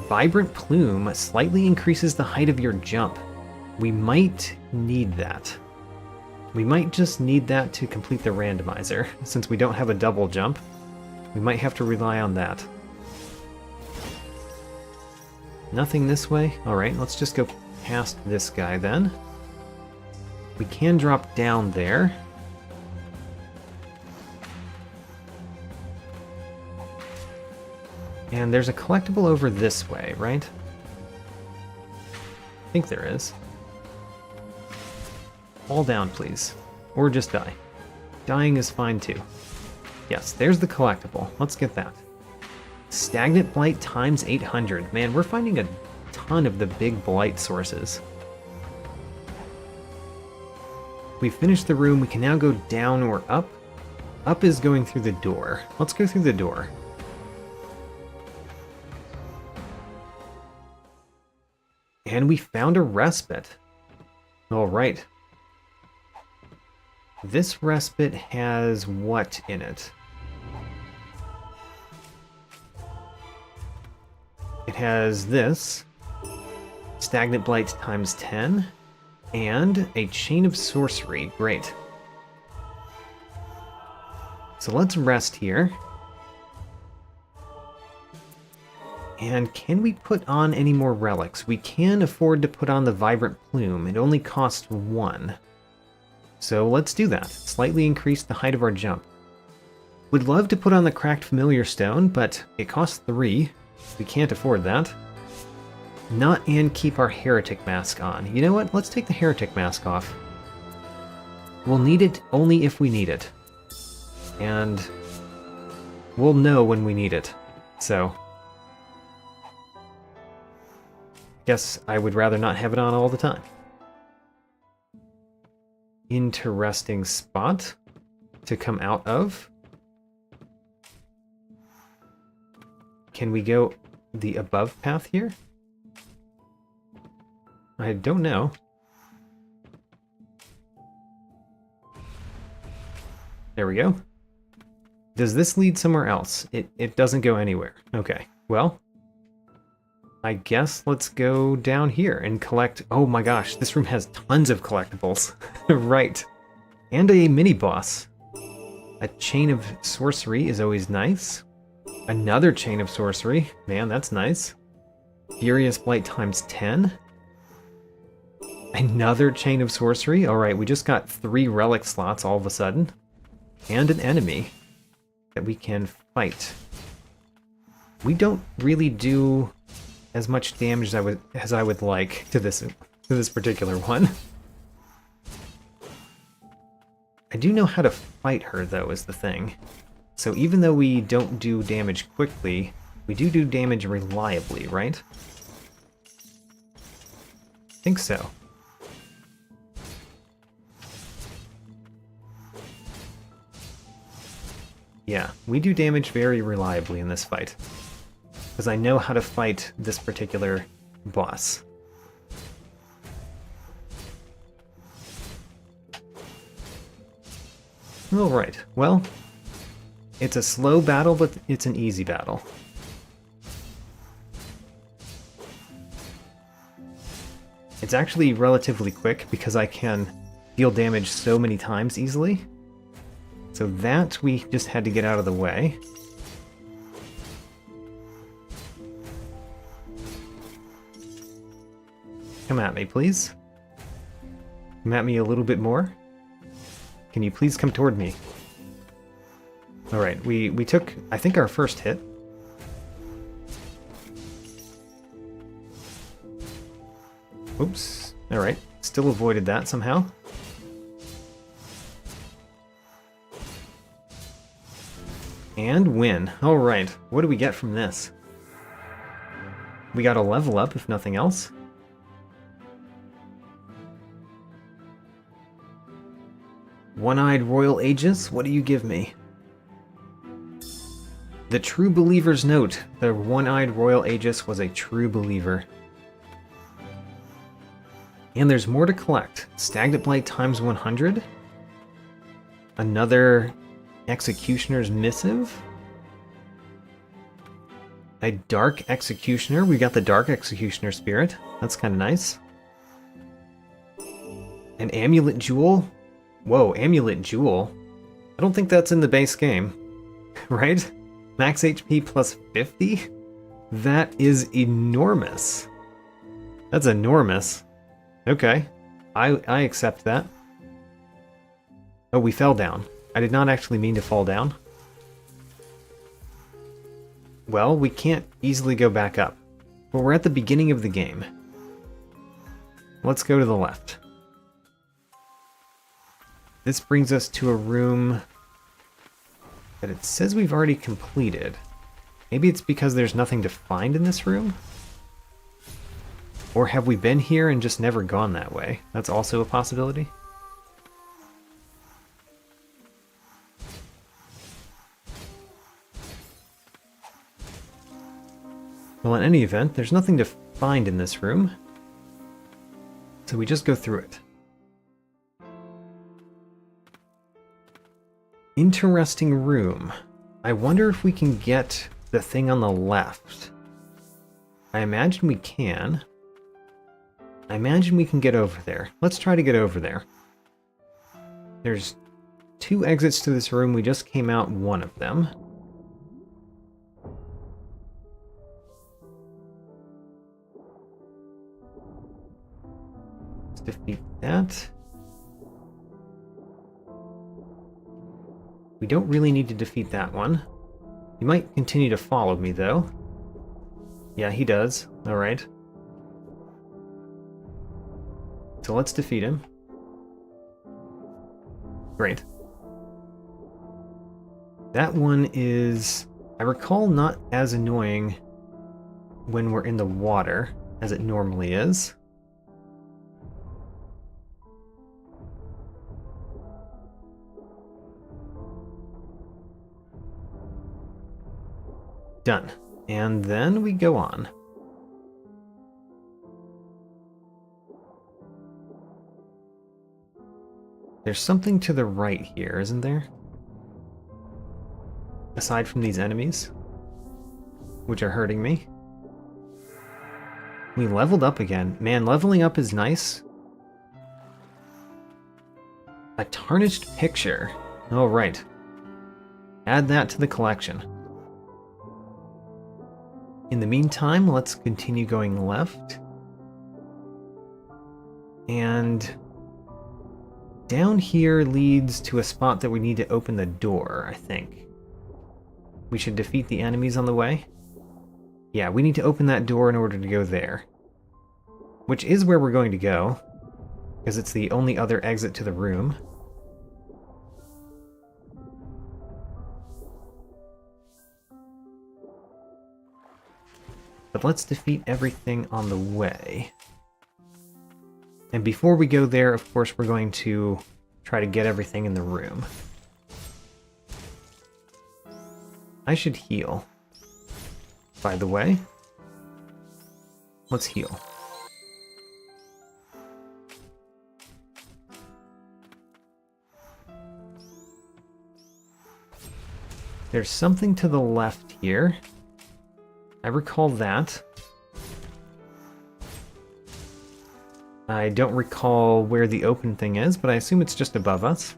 Vibrant Plume slightly increases the height of your jump. We might need that. We might just need that to complete the randomizer. Since we don't have a double jump, we might have to rely on that. Nothing this way? Alright, let's just go past this guy then. We can drop down there. And there's a collectible over this way, right? I think there is. Fall down, please. Or just die. Dying is fine too. Yes, there's the collectible. Let's get that. Stagnant Blight times 800. Man, we're finding a ton of the big blight sources. We finished the room. We can now go down or up. Up is going through the door. Let's go through the door. And we found a respite. Alright. This respite has what in it? It has this. Stagnant Blight times 10. And a Chain of Sorcery. Great. So let's rest here. And can we put on any more relics? We can afford to put on the Vibrant Plume. It only costs 1. So let's do that. Slightly increase the height of our jump. Would love to put on the Cracked Familiar Stone, but it costs 3. We can't afford that. Not and keep our Heretic Mask on. You know what? Let's take the Heretic Mask off. We'll need it only if we need it. And we'll know when we need it. So guess I would rather not have it on all the time. Interesting spot to come out of. Can we go the above path here? I don't know. There we go. Does this lead somewhere else? It doesn't go anywhere. Okay, well, I guess let's go down here and collect... Oh my gosh, this room has tons of collectibles. Right. And a mini-boss. A Chain of Sorcery is always nice. Another Chain of Sorcery. Man, that's nice. Furious Blight times 10. Another Chain of Sorcery. Alright, we just got 3 relic slots all of a sudden. And an enemy that we can fight. we don't really do as much damage as I would like to this particular one. I do know how to fight her, though, is the thing. So even though we don't do damage quickly, we do damage reliably, right? I think so. Yeah, we do damage very reliably in this fight. Because I know how to fight this particular boss. Alright, well, it's a slow battle, but it's an easy battle. It's actually relatively quick because I can deal damage so many times easily. So that we just had to get out of the way. Come at me, please. Come at me a little bit more. Can you please come toward me? Alright, we took, I think, our first hit. Oops. Alright, still avoided that somehow. And win. Alright, what do we get from this? We got a level up, if nothing else. One-eyed Royal Aegis, what do you give me? The True Believer's Note. The one-eyed Royal Aegis was a true believer. And there's more to collect. Stagnant Blight times 100. Another Executioner's Missive. A Dark Executioner. We got the Dark Executioner Spirit. That's kind of nice. An Amulet Jewel. Whoa, Amulet Jewel. I don't think that's in the base game. Right? Max HP plus 50? That is enormous. That's enormous. Okay. I accept that. Oh, we fell down. I did not actually mean to fall down. Well, we can't easily go back up. But we're at the beginning of the game. Let's go to the left. This brings us to a room that it says we've already completed. Maybe it's because there's nothing to find in this room? Or have we been here and just never gone that way? That's also a possibility. Well, in any event, there's nothing to find in this room. So we just go through it. Interesting room. I wonder if we can get the thing on the left. I imagine we can. I imagine we can get over there. Let's try to get over there. There's 2 exits to this room. We just came out one of them. Let's defeat that. We don't really need to defeat that one. He might continue to follow me, though. Yeah, he does. Alright. So let's defeat him. Great. That one is, I recall, not as annoying when we're in the water as it normally is. Done. And then we go on. There's something to the right here, isn't there? Aside from these enemies, which are hurting me. We leveled up again. Man, leveling up is nice. A tarnished picture. Oh, right. Add that to the collection. In the meantime, let's continue going left. And down here leads to a spot that we need to open the door, I think. We should defeat the enemies on the way. Yeah, we need to open that door in order to go there. Which is where we're going to go, because it's the only other exit to the room. But let's defeat everything on the way. And before we go there, of course, we're going to try to get everything in the room. I should heal. By the way, let's heal. There's something to the left here. I recall that. I don't recall where the open thing is, but I assume it's just above us.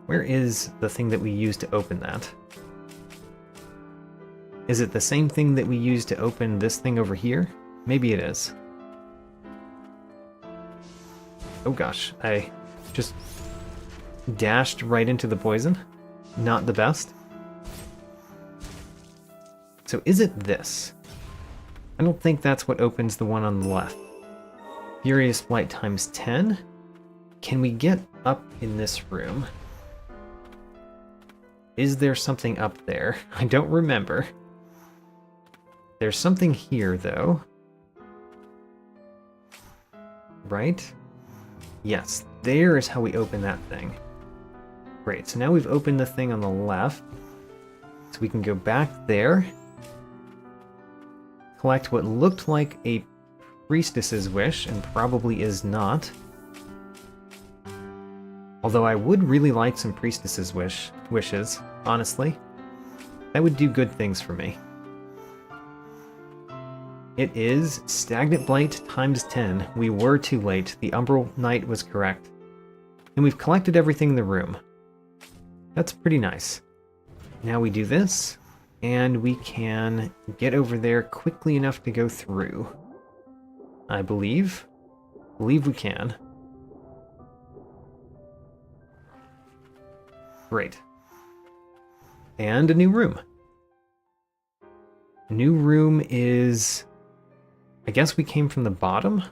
Where is the thing that we used to open that? Is it the same thing that we used to open this thing over here? Maybe it is. Oh gosh, I just dashed right into the poison. Not the best. So is it this? I don't think that's what opens the one on the left. Furious Blight times 10? Can we get up in this room? Is there something up there? I don't remember. There's something here, though. Right? Yes, there is how we open that thing. Great, so now we've opened the thing on the left. So we can go back there. Collect what looked like a priestess's wish, and probably is not. Although I would really like some priestess's wishes, honestly. That would do good things for me. It is Stagnant Blight times 10. We were too late. The Umbral Knight was correct. And we've collected everything in the room. That's pretty nice. Now we do this, and we can get over there quickly enough to go through. I believe. Believe we can. Great. And a new room. New room is... I guess we came from the bottom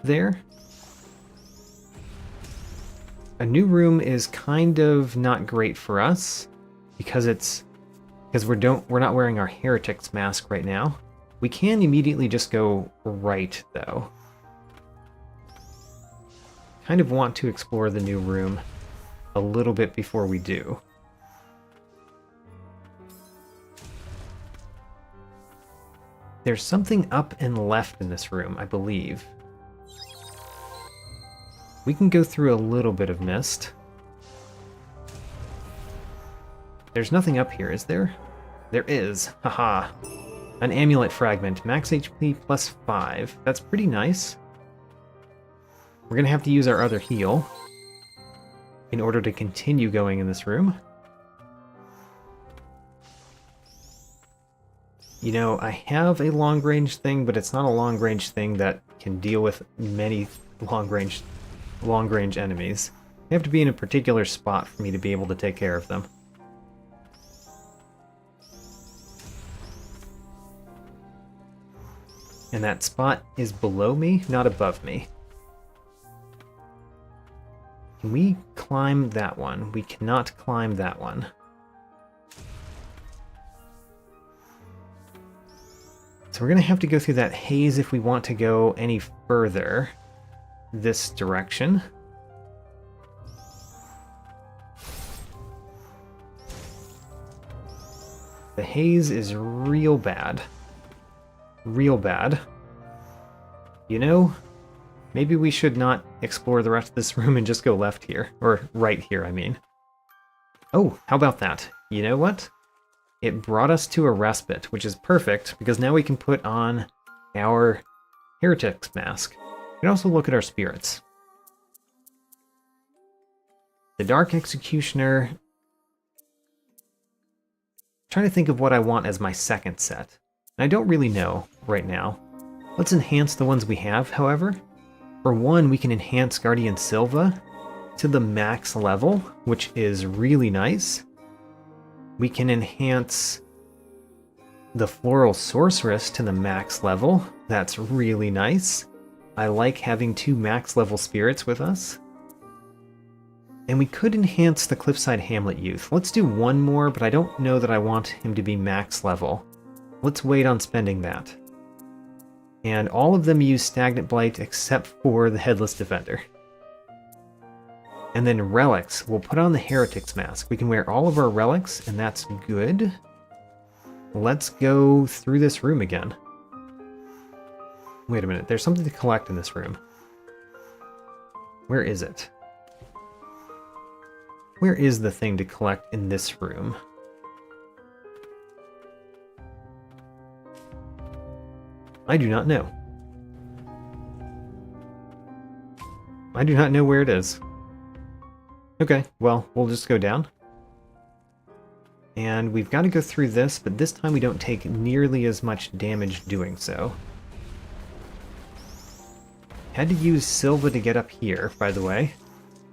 there. A new room is kind of not great for us because we're not wearing our heretic's mask right now. We can immediately just go right though. Kind of want to explore the new room a little bit before we do. There's something up and left in this room, I believe. We can go through a little bit of mist. There's nothing up here, is there? There is. Haha. An amulet fragment. Max HP plus 5. That's pretty nice. We're gonna have to use our other heal in order to continue going in this room. You know, I have a long-range thing, but it's not a long-range thing that can deal with many long-range enemies. They have to be in a particular spot for me to be able to take care of them. And that spot is below me, not above me. Can we climb that one? We cannot climb that one. So we're going to have to go through that haze if we want to go any further this direction. The haze is real bad. Real bad. You know, maybe we should not explore the rest of this room and just go left here. Or right here, I mean. Oh, how about that? You know what? It brought us to a respite, which is perfect, because now we can put on our heretic's mask. We can also look at our spirits. The Dark Executioner... I'm trying to think of what I want as my second set. And I don't really know right now. Let's enhance the ones we have, however. For one, we can enhance Guardian Silva. to the max level, which is really nice. We can enhance the Floral Sorceress to the max level. That's really nice. I like having 2 max level spirits with us. And we could enhance the Cliffside Hamlet Youth. Let's do one more, but I don't know that I want him to be max level. Let's wait on spending that. And all of them use Stagnant Blight except for the Headless Defender. And then relics. We'll put on the Heretic's Mask. We can wear all of our relics, and that's good. Let's go through this room again. Wait a minute, there's something to collect in this room. Where is it? Where is the thing to collect in this room? I do not know. I do not know where it is. Okay, well, we'll just go down. And we've got to go through this, but this time we don't take nearly as much damage doing so. Had to use Silva to get up here, by the way,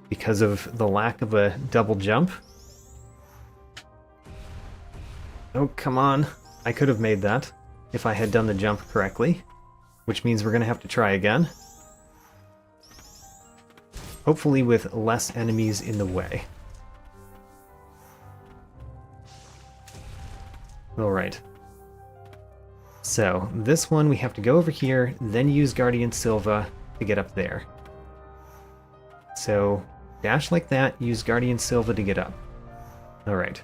because of the lack of a double jump. Oh, come on. I could have made that if I had done the jump correctly, which means we're going to have to try again. Hopefully with less enemies in the way. Alright. So, this one we have to go over here, then use Guardian Silva to get up there. So, dash like that, use Guardian Silva to get up. Alright.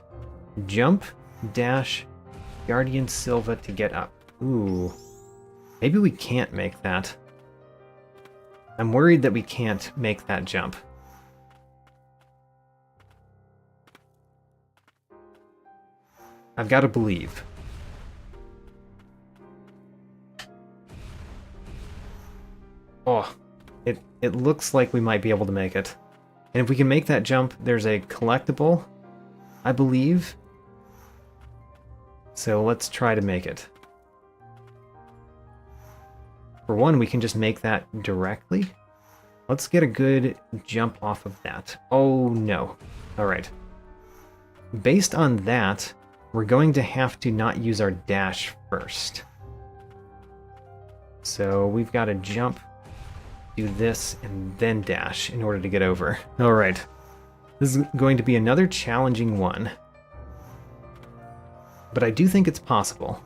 Jump, dash, Guardian Silva to get up. Ooh. Maybe we can't make that. I'm worried that we can't make that jump. I've got to believe. Oh, it looks like we might be able to make it. And if we can make that jump, there's a collectible, I believe. So let's try to make it. For one, we can just make that directly. Let's get a good jump off of that. Oh no. Alright. Based on that, we're going to have to not use our dash first. So we've got to jump, do this, and then dash in order to get over. Alright. This is going to be another challenging one. But I do think it's possible.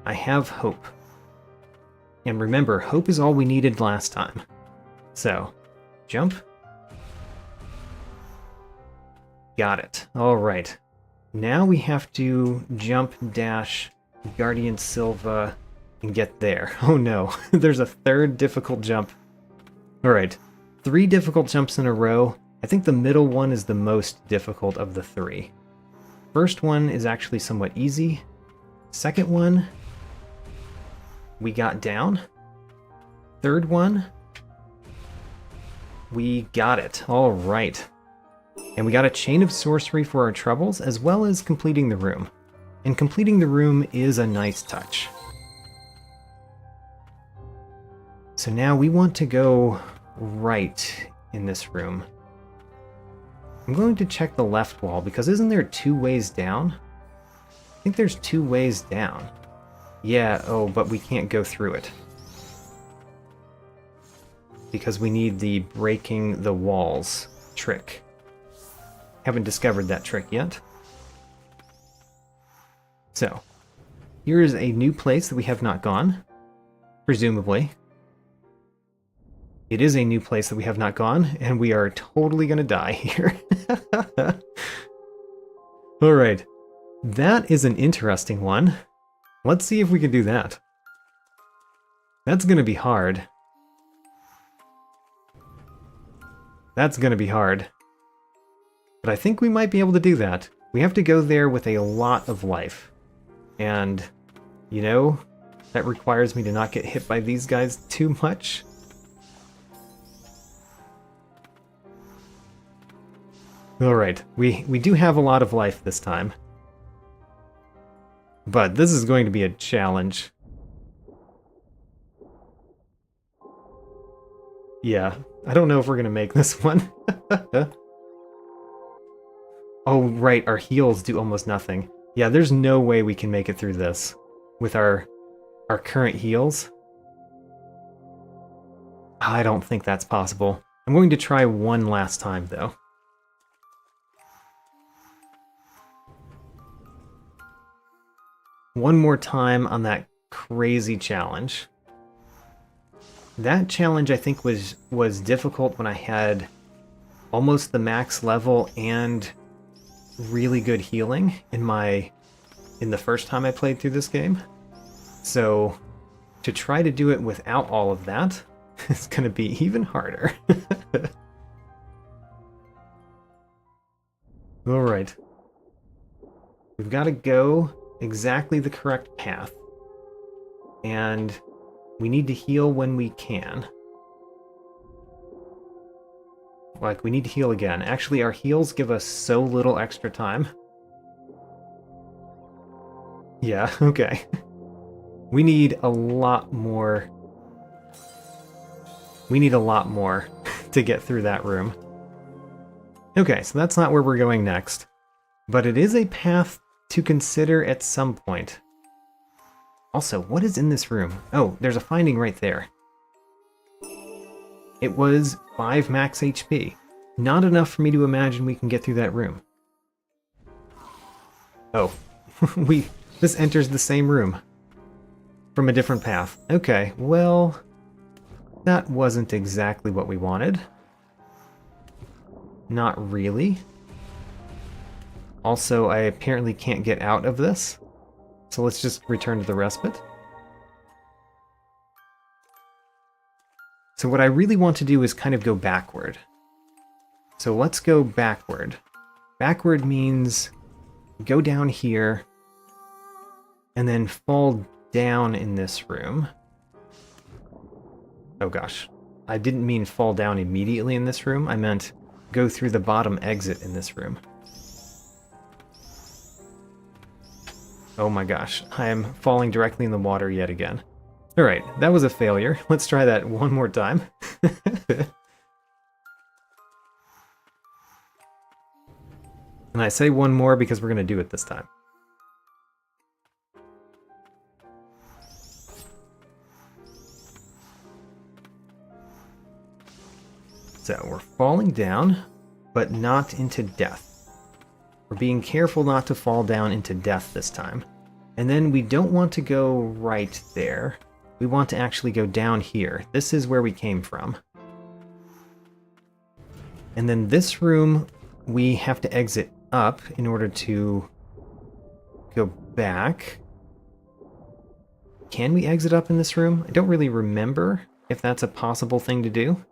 I have hope. And remember, hope is all we needed last time. So, jump. Got it. Alright. Now we have to jump, dash, Guardian Silva, and get there. Oh no, there's a third difficult jump. Alright, 3 difficult jumps in a row. I think the middle one is the most difficult of the 3. First one is actually somewhat easy. Second one, we got down. Third one, we got it. Alright. And we got a Chain of Sorcery for our troubles, as well as completing the room. And completing the room is a nice touch. So now we want to go right in this room. I'm going to check the left wall, because isn't there 2 ways down? I think there's 2 ways down. Yeah, oh, but we can't go through it. Because we need the breaking the walls trick. Haven't discovered that trick yet. So, here is a new place that we have not gone. Presumably. It is a new place that we have not gone, and we are totally gonna die here. Alright. That is an interesting one. Let's see if we can do that. That's gonna be hard. That's gonna be hard. But I think we might be able to do that. We have to go there with a lot of life. And, you know, that requires me to not get hit by these guys too much. Alright, we do have a lot of life this time. But this is going to be a challenge. Yeah, I don't know if we're gonna make this one. Oh, right, our heals do almost nothing. Yeah, there's no way we can make it through this with our current heals. I don't think that's possible. I'm going to try one last time, though. One more time on that crazy challenge. That challenge, I think, was difficult when I had almost the max level and really good healing in the first time I played through this game. So to try to do it without all of that is going to be even harder. All right. We've got to go exactly the correct path. And we need to heal when we can. Like, we need to heal again. Actually, our heals give us so little extra time. Yeah, okay. We need a lot more. We need a lot more to get through that room. Okay, so that's not where we're going next. But it is a path to consider at some point. Also, what is in this room? Oh, there's a finding right there. It was 5 max HP. Not enough for me to imagine we can get through that room. Oh, this enters the same room. From a different path. Okay, well, that wasn't exactly what we wanted. Not really. Also, I apparently can't get out of this. So let's just return to the respite. So what I really want to do is kind of go backward. So let's go backward. Backward means go down here and then fall down in this room. Oh gosh. I didn't mean fall down immediately in this room. I meant go through the bottom exit in this room. Oh my gosh. I am falling directly in the water yet again. Alright, that was a failure. Let's try that one more time. And I say one more because we're going to do it this time. So we're falling down, but not into death. We're being careful not to fall down into death this time. And then we don't want to go right there. We want to actually go down here. This is where we came from. And then this room, we have to exit up in order to go back. Can we exit up in this room? I don't really remember if that's a possible thing to do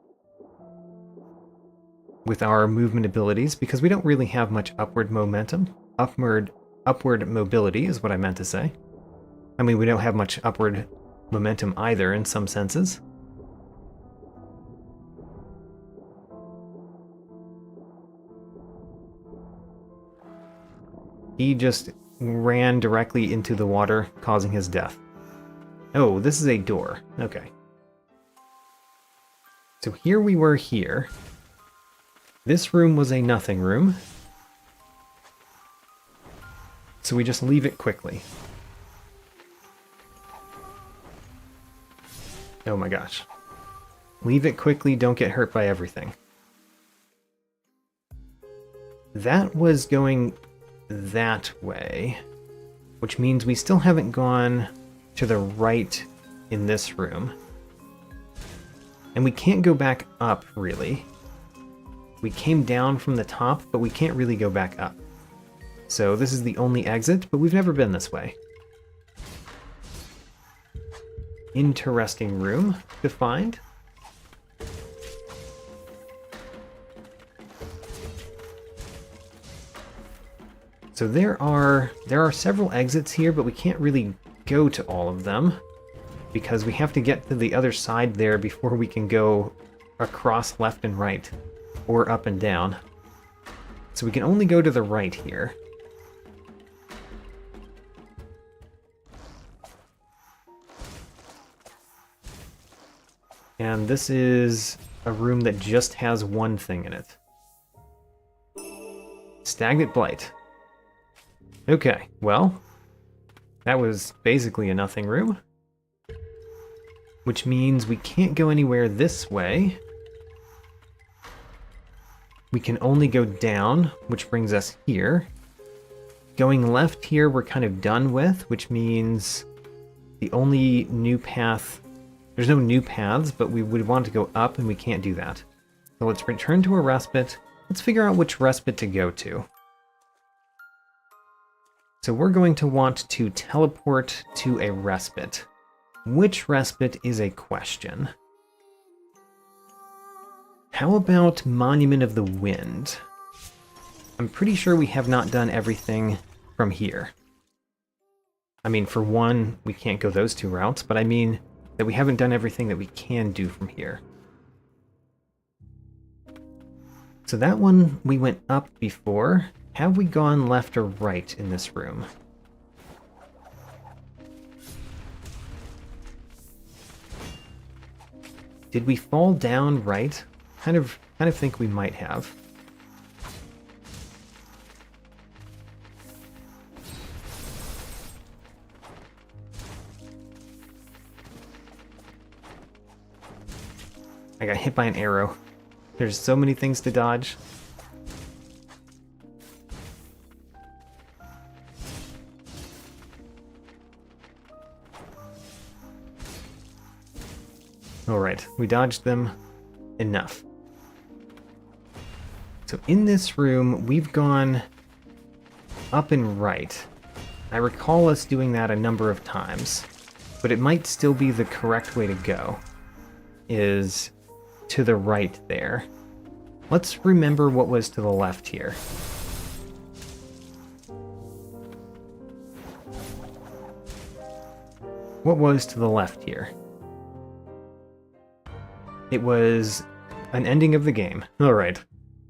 with our movement abilities, because we don't really have much upward momentum. Upward mobility is what I meant to say. I mean, we don't have much upward momentum either in some senses. He just ran directly into the water, causing his death. Oh, this is a door. Okay. So here we were here. This room was a nothing room. So we just leave it quickly. Oh my gosh. Leave it quickly, don't get hurt by everything. That was going that way, which means we still haven't gone to the right in this room. And we can't go back up, really. We came down from the top, but we can't really go back up. So this is the only exit, but we've never been this way. Interesting room to find. So there are several exits here, but we can't really go to all of them because we have to get to the other side there before we can go across left and right or up and down. So we can only go to the right here. And this is a room that just has one thing in it. Stagnant Blight. Okay, well, that was basically a nothing room. Which means we can't go anywhere this way. We can only go down, which brings us here. Going left here we're kind of done with, which means the only new path... There's no new paths, but we would want to go up, and we can't do that. So let's return to a respite. Let's figure out which respite to go to. So we're going to want to teleport to a respite. Which respite is a question. How about Monument of the Wind? I'm pretty sure we have not done everything from here. I mean, for one, we can't go those two routes, but I mean that we haven't done everything that we can do from here. So that one we went up before. Have we gone left or right in this room? Did we fall down right? Kind of think we might have. I got hit by an arrow. There's so many things to dodge. Alright, we dodged them enough. So in this room, we've gone up and right. I recall us doing that a number of times, but it might still be the correct way to go, is to the right there. Let's remember what was to the left here. What was to the left here? It was an ending of the game. Alright.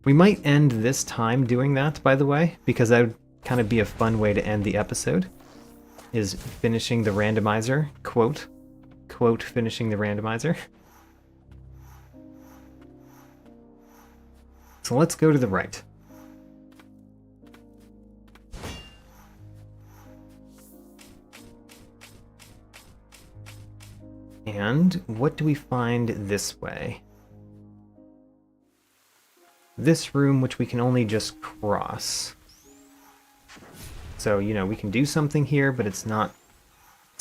We might end this time doing that, by the way, because that would kind of be a fun way to end the episode, is finishing the randomizer. Quote, finishing the randomizer. So let's go to the right. And what do we find this way? This room, which we can only just cross. So, you know, we can do something here, but it's not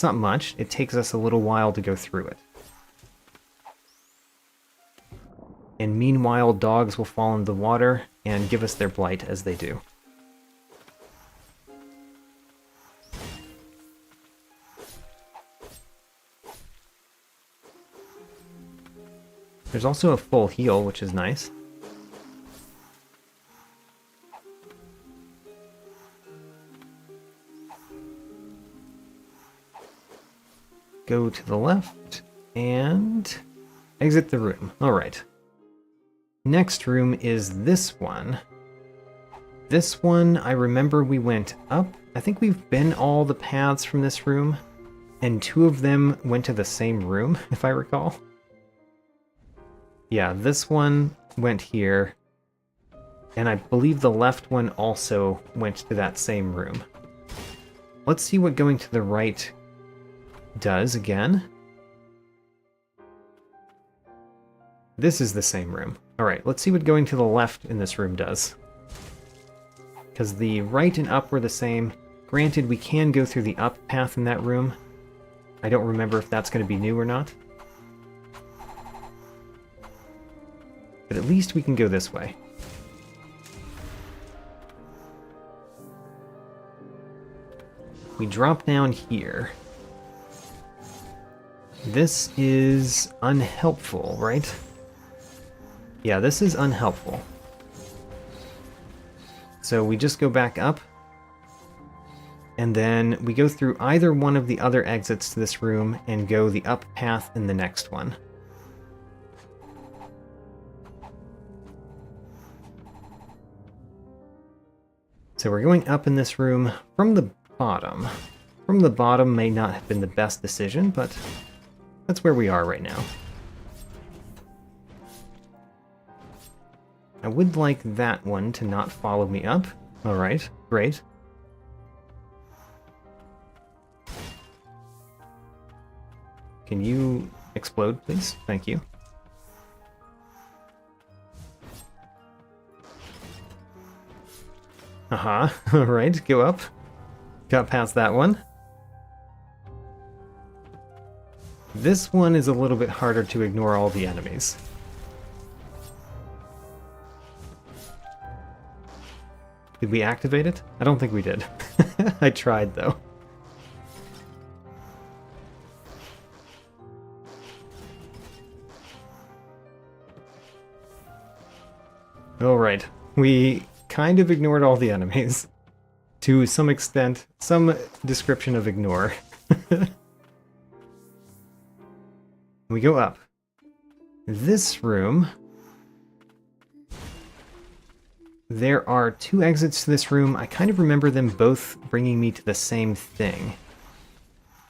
much. It takes us a little while to go through it. And meanwhile, dogs will fall into the water and give us their blight as they do. There's also a full heal, which is nice. Go to the left and exit the room. Alright. Next room is this one. This one, I remember we went up. I think we've been all the paths from this room, and two of them went to the same room, if I recall. Yeah, this one went here, and I believe the left one also went to that same room. Let's see what going to the right does again. This is the same room. Alright, let's see what going to the left in this room does. Because the right and up were the same. Granted, we can go through the up path in that room. I don't remember if that's going to be new or not. But at least we can go this way. We drop down here. This is unhelpful, right? Yeah, this is unhelpful. So we just go back up, and then we go through either one of the other exits to this room and go the up path in the next one. So we're going up in this room from the bottom. From the bottom may not have been the best decision, but that's where we are right now. would like that one to not follow me up. Alright, great. Can you explode, please? Thank you. Aha, alright, go up. Got past that one. This one is a little bit harder to ignore all the enemies. Did we activate it? I don't think we did. I tried, though. Alright, we kind of ignored all the enemies. To some extent, some description of ignore. We go up. This room... There are 2 exits to this room. I kind of remember them both bringing me to the same thing.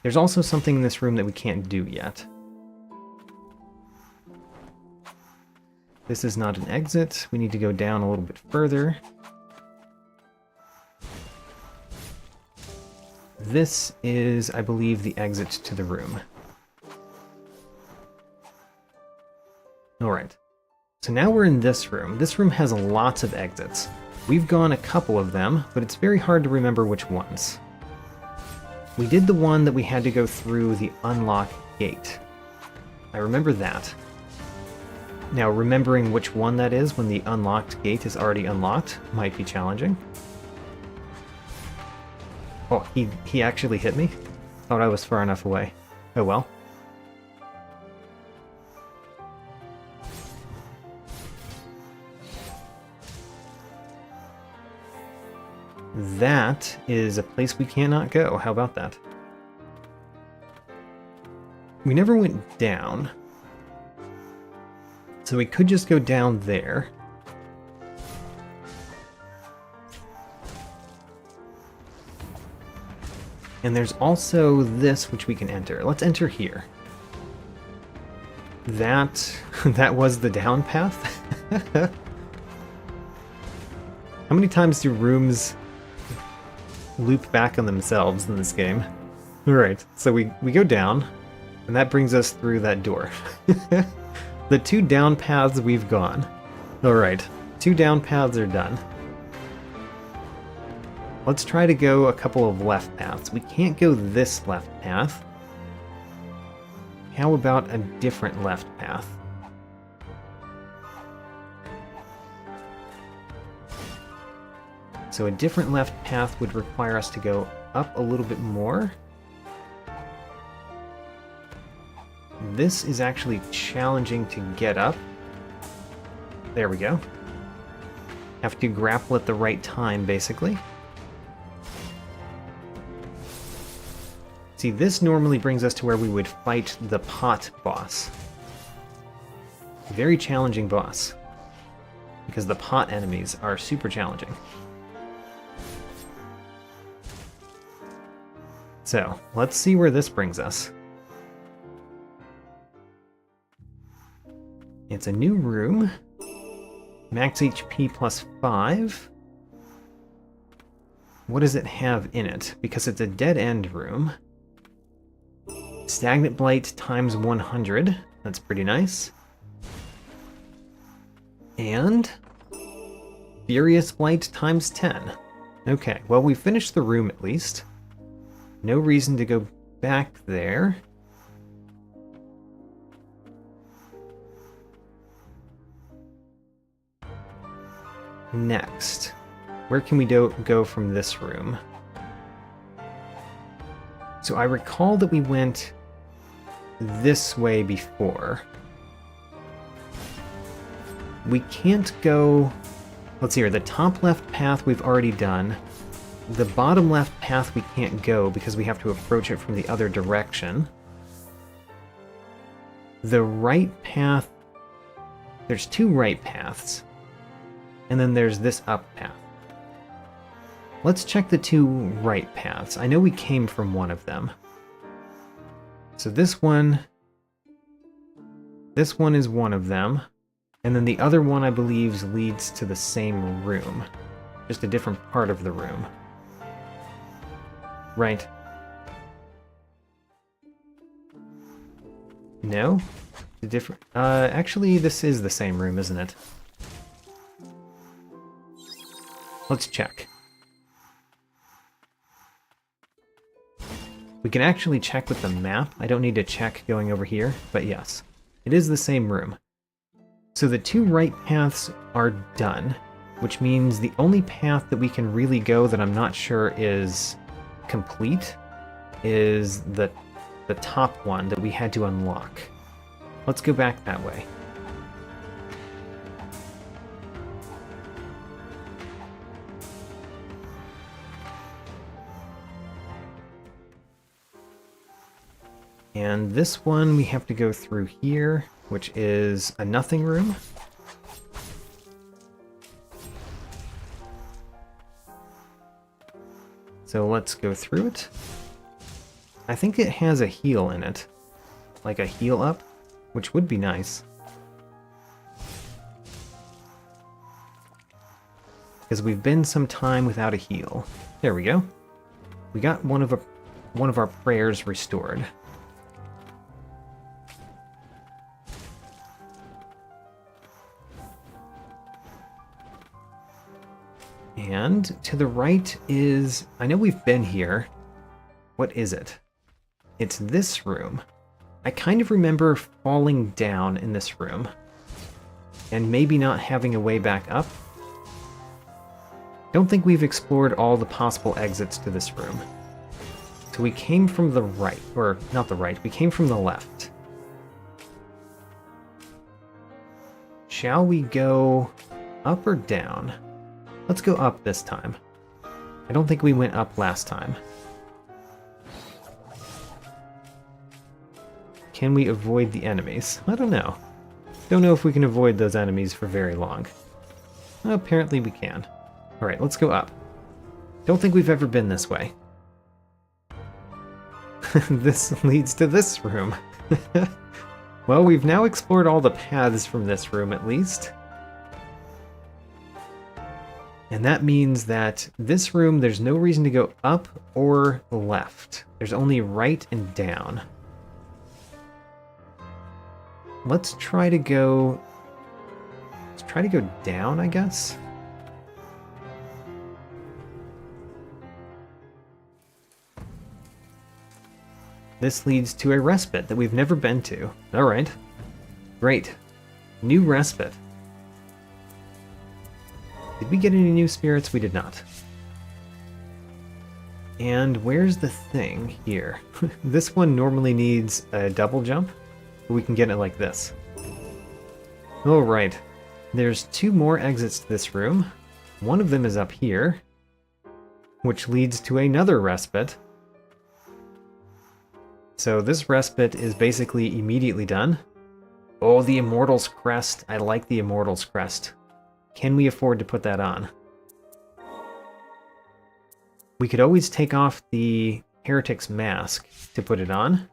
There's also something in this room that we can't do yet. This is not an exit. We need to go down a little bit further. This is, I believe, the exit to the room. Alright. So now we're in this room. This room has lots of exits. We've gone a couple of them, but it's very hard to remember which ones. We did the one that we had to go through the unlock gate. I remember that. Now, remembering which one that is when the unlocked gate is already unlocked might be challenging. Oh, he actually hit me? Thought I was far enough away. Oh well. That is a place we cannot go. How about that? We never went down. So we could just go down there. And there's also this which we can enter. Let's enter here. That was the down path? How many times do rooms loop back on themselves in this game? Alright, so we go down, and that brings us through that door. The 2 down paths we've gone. Alright, 2 down paths are done. Let's try to go a couple of left paths. We can't go this left path. How about a different left path? So a different left path would require us to go up a little bit more. This is actually challenging to get up. There we go. Have to grapple at the right time, basically. See, this normally brings us to where we would fight the pot boss. Very challenging boss. Because the pot enemies are super challenging. So, let's see where this brings us. It's a new room. Max HP plus 5. What does it have in it? Because it's a dead-end room. Stagnant Blight times 100. That's pretty nice. And Furious Blight times 10. Okay, well, we finished the room at least. No reason to go back there. Next, where can we go from this room? So I recall that we went this way before. We can't go... Let's see here, the top left path we've already done. The bottom left path we can't go because we have to approach it from the other direction. The right path... There's 2 right paths. And then there's this up path. Let's check the 2 right paths. I know we came from one of them. So this one is one of them. And then the other one, I believe, leads to the same room. Just a different part of the room. Right. No? The different... actually, this is the same room, isn't it? Let's check. We can actually check with the map. I don't need to check going over here, but yes. It is the same room. So the two right paths are done, which means the only path that we can really go that I'm not sure is complete is the top one that we had to unlock. Let's go back that way. And this one we have to go through here, which is a nothing room. So let's go through it. I think it has a heal in it, like a heal up, which would be nice. Because we've been some time without a heal. There we go. We got one of our prayers restored. And to the right is... I know we've been here. What is it? It's this room. I kind of remember falling down in this room. And maybe not having a way back up. Don't think we've explored all the possible exits to this room. So we came from the right. Or, not the right. We came from the left. Shall we go up or down? Let's go up this time. I don't think we went up last time. Can we avoid the enemies? I don't know. Don't know if we can avoid those enemies for very long. Apparently we can. Alright, let's go up. Don't think we've ever been this way. This leads to this room. Well, we've now explored all the paths from this room at least. And that means that this room, there's no reason to go up or left. There's only right and down. Let's try to go down, I guess. This leads to a respite that we've never been to. All right. Great. New respite. Did we get any new spirits? We did not. And where's the thing here? This one normally needs a double jump, but we can get it like this. All right. There's two more exits to this room. One of them is up here, which leads to another respite. So this respite is basically immediately done. Oh, the Immortal's Crest. I like the Immortal's Crest. Can we afford to put that on? We could always take off the Heretic's Mask to put it on.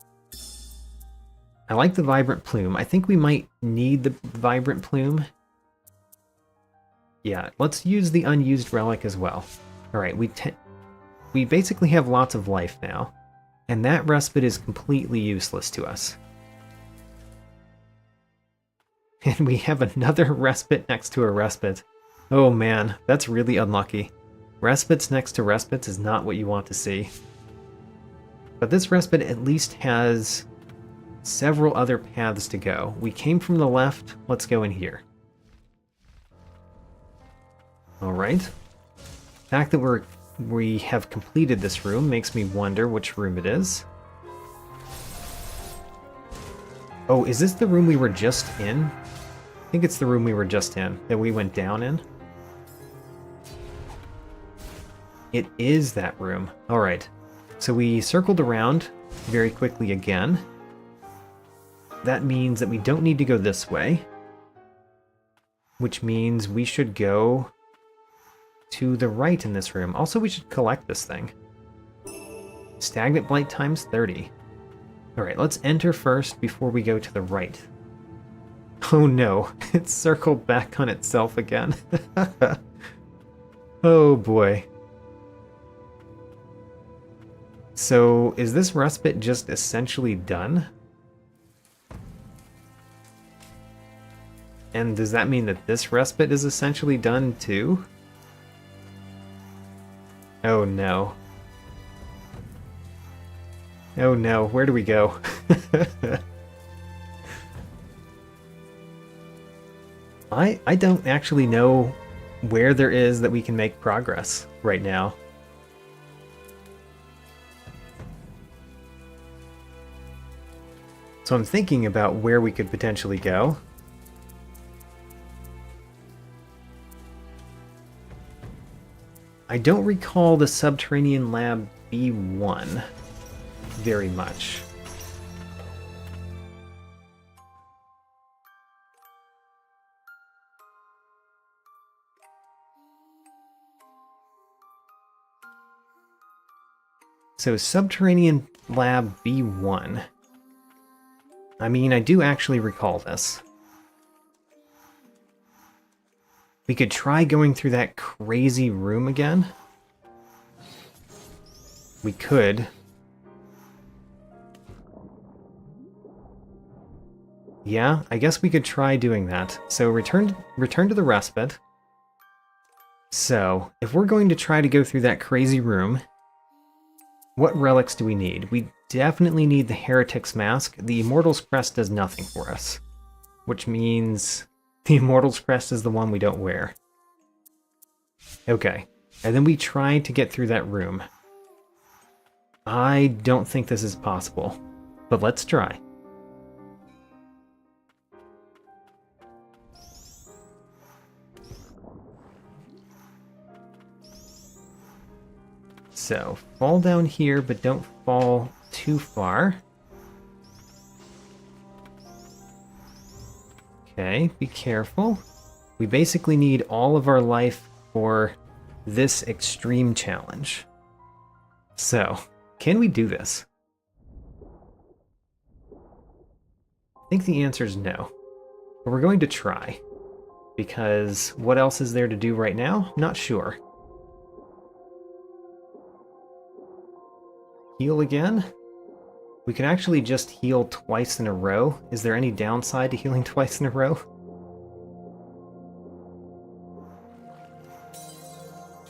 I like the Vibrant Plume. I think we might need the Vibrant Plume. Yeah, let's use the Unused Relic as well. Alright, we basically have lots of life now. And that respite is completely useless to us. And we have another respite next to a respite. Oh man, that's really unlucky. Respites next to respites is not what you want to see. But this respite at least has several other paths to go. We came from the left, let's go in here. Alright. The fact that we have completed this room makes me wonder which room it is. Oh, is this the room we were just in? I think it's the room we were just in, that we went down in. It is that room. Alright. So we circled around very quickly again. That means that we don't need to go this way. Which means we should go to the right in this room. Also, we should collect this thing. Stagnant Blight times 30. Alright, let's enter first before we go to the right. Oh no, it's circled back on itself again. Oh boy. So, is this respite just essentially done? And does that mean that this respite is essentially done too? Oh no. Oh no, where do we go? I don't actually know where there is that we can make progress right now. So I'm thinking about where we could potentially go. I don't recall the Subterranean Lab B1 very much. So Subterranean Lab B1. I mean, I do actually recall this. We could try going through that crazy room again. We could. Yeah, I guess we could try doing that. So return to the respite. So, if we're going to try to go through that crazy room, what relics do we need? We definitely need the Heretic's Mask. The Immortal's Crest does nothing for us, which means the Immortal's Crest is the one we don't wear. Okay, and then we try to get through that room. I don't think this is possible, but let's try. So, fall down here, but don't fall too far. Okay, be careful. We basically need all of our life for this extreme challenge. So, can we do this? I think the answer is no. But we're going to try. Because what else is there to do right now? Not sure. Heal again? We can actually just heal twice in a row. Is there any downside to healing twice in a row?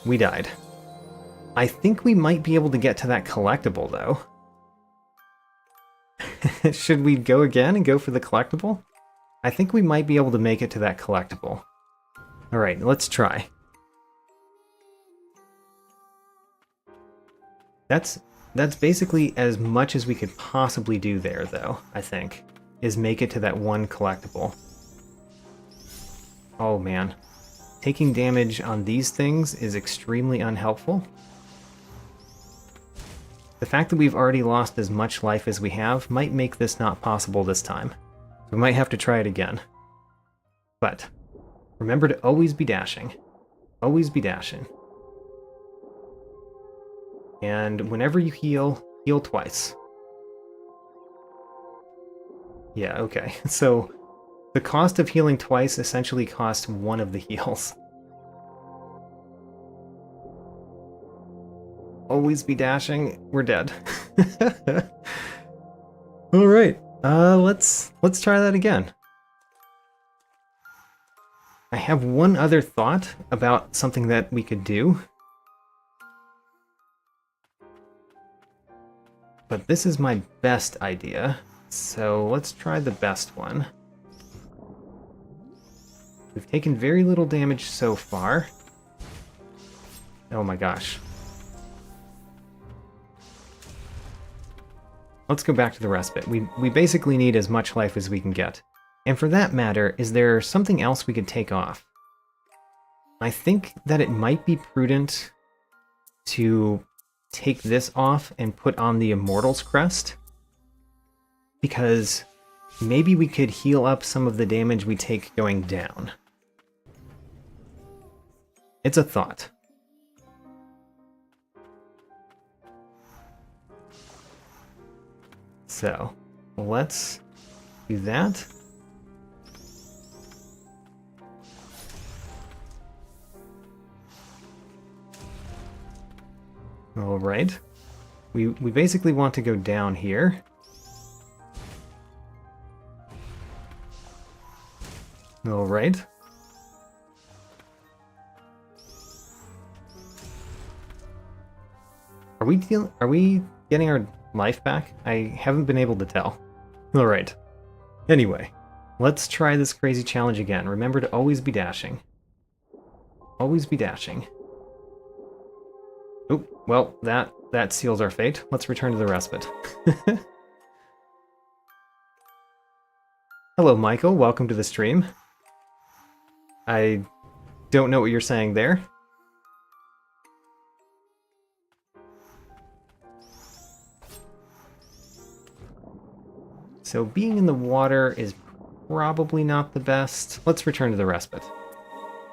We died. I think we might be able to get to that collectible, though. Should we go again and go for the collectible? I think we might be able to make it to that collectible. Alright, let's try. That's basically as much as we could possibly do there, though, I think, is make it to that one collectible. Oh man. Taking damage on these things is extremely unhelpful. The fact that we've already lost as much life as we have might make this not possible this time. We might have to try it again. But remember to always be dashing. Always be dashing. And whenever you heal, heal twice. Yeah, okay. So the cost of healing twice essentially costs one of the heals. Always be dashing. We're dead. All right. Let's try that again. I have one other thought about something that we could do. But this is my best idea, so let's try the best one. We've taken very little damage so far. Oh my gosh. Let's go back to the respite. We basically need as much life as we can get. And for that matter, is there something else we could take off? I think that it might be prudent to take this off and put on the Immortal's Crest, because maybe we could heal up some of the damage we take going down. It's a thought. So, let's do that. Alright. We basically want to go down here. Alright. Are we getting our life back? I haven't been able to tell. Alright. Anyway, let's try this crazy challenge again. Remember to always be dashing. Always be dashing. Oh, well, that seals our fate. Let's return to the respite. Hello, Michael. Welcome to the stream. I don't know what you're saying there. So being in the water is probably not the best. Let's return to the respite.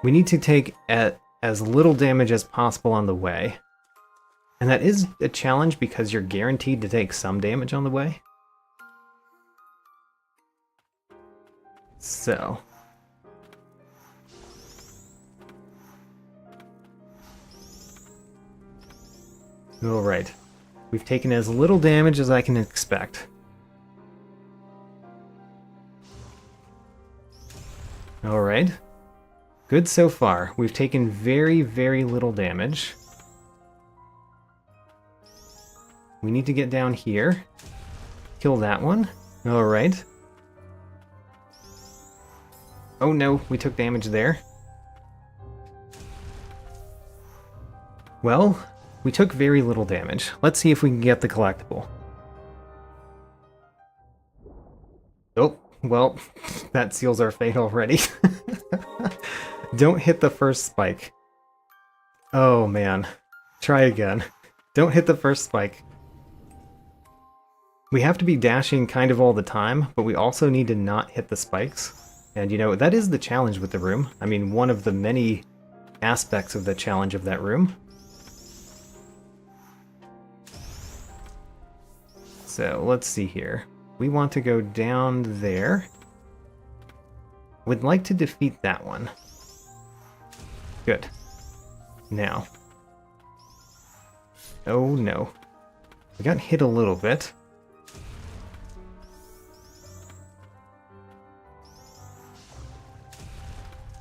We need to take as little damage as possible on the way. And that is a challenge because you're guaranteed to take some damage on the way. So. Alright. We've taken as little damage as I can expect. Alright. Good so far. We've taken very, very little damage. We need to get down here. Kill that one. Alright. Oh no, we took damage there. Well, we took very little damage. Let's see if we can get the collectible. Oh, well, that seals our fate already. Don't hit the first spike. Oh man. Try again. Don't hit the first spike. We have to be dashing kind of all the time, but we also need to not hit the spikes. And you know, that is the challenge with the room. I mean, one of the many aspects of the challenge of that room. So, let's see here. We want to go down there. Would like to defeat that one. Good. Now. Oh no. We got hit a little bit.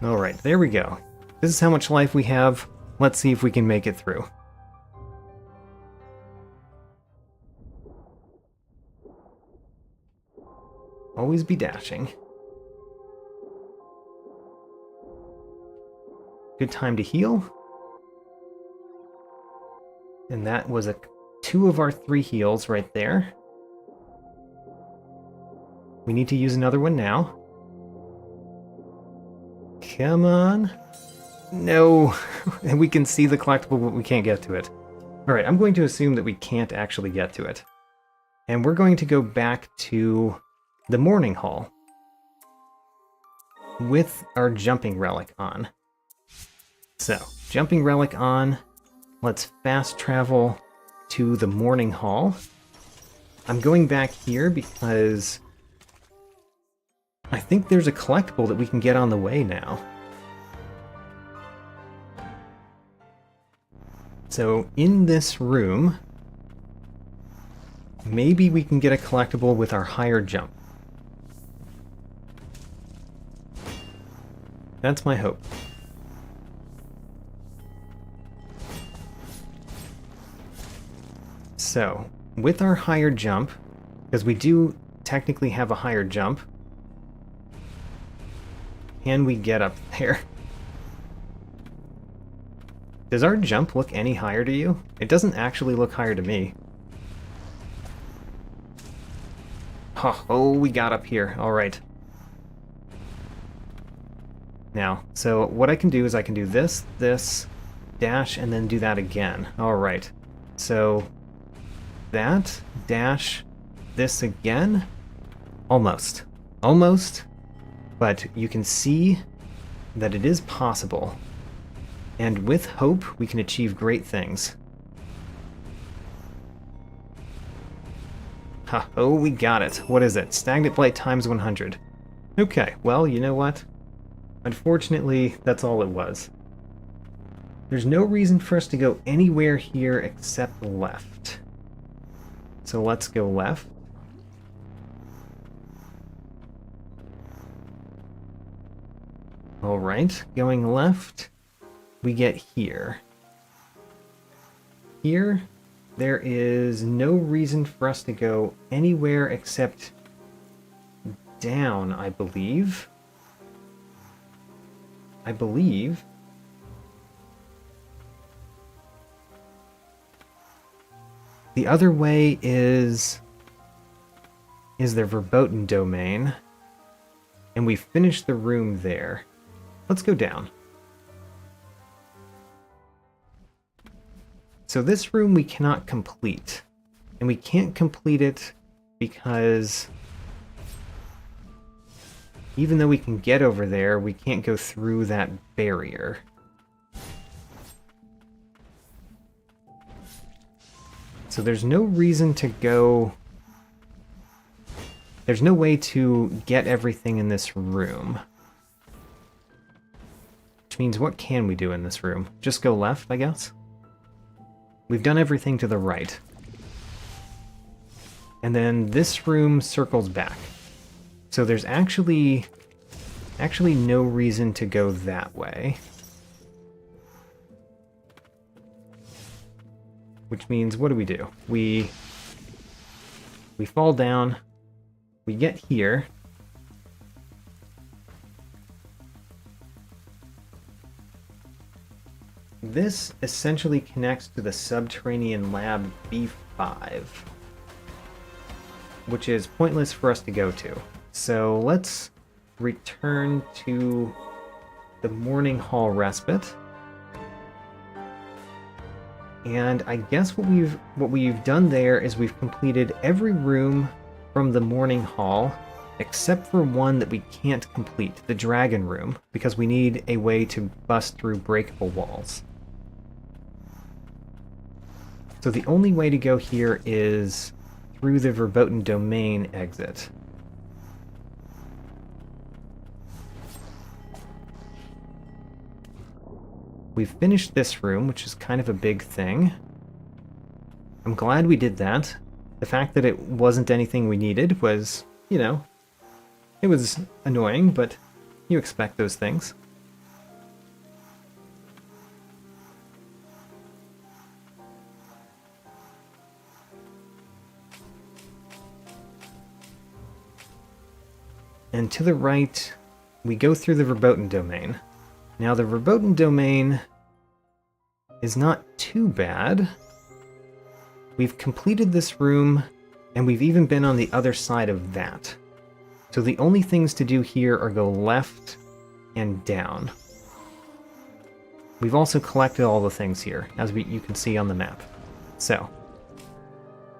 Alright, there we go. This is how much life we have. Let's see if we can make it through. Always be dashing. Good time to heal. And that was 2 of our 3 heals right there. We need to use another one now. Come on. No. And we can see the collectible, but we can't get to it. Alright, I'm going to assume that we can't actually get to it. And we're going to go back to the Morning Hall with our Jumping Relic on. So, Jumping Relic on. Let's fast travel to the Morning Hall. I'm going back here because I think there's a collectible that we can get on the way now. So in this room, maybe we can get a collectible with our higher jump. That's my hope. So, with our higher jump, because we do technically have a higher jump, can we get up there? Does our jump look any higher to you? It doesn't actually look higher to me. Oh, we got up here. Alright. Now, so what I can do is I can do this, dash, and then do that again. Alright. So, that, dash, this again. Almost. Almost. But you can see that it is possible. And with hope, we can achieve great things. Ha, oh, we got it. What is it? Stagnant Blight times 100. Okay, well, you know what? Unfortunately, that's all it was. There's no reason for us to go anywhere here except left. So let's go left. Alright, going left, we get here. Here, there is no reason for us to go anywhere except down, I believe. The other way is the verboten domain, and we finished the room there. Let's go down. So this room we cannot complete, and we can't complete it because even though we can get over there, we can't go through that barrier. So there's no reason to go... There's no way to get everything in this room. Which means, what can we do in this room? Just go left, I guess? We've done everything to the right. And then this room circles back. So there's actually no reason to go that way. Which means, what do? We fall down, we get here. This essentially connects to the subterranean lab B5, which is pointless for us to go to. So let's return to the morning hall respite. And I guess what we've done there is we've completed every room from the morning hall except for one that we can't complete, the dragon room, because we need a way to bust through breakable walls. So the only way to go here is through the verboten domain exit. We've finished this room, which is kind of a big thing. I'm glad we did that. The fact that it wasn't anything we needed was, you know, it was annoying, but you expect those things. And to the right, we go through the verboten domain. Now, the verboten domain is not too bad. We've completed this room, and we've even been on the other side of that. So the only things to do here are go left and down. We've also collected all the things here, as you can see on the map. So,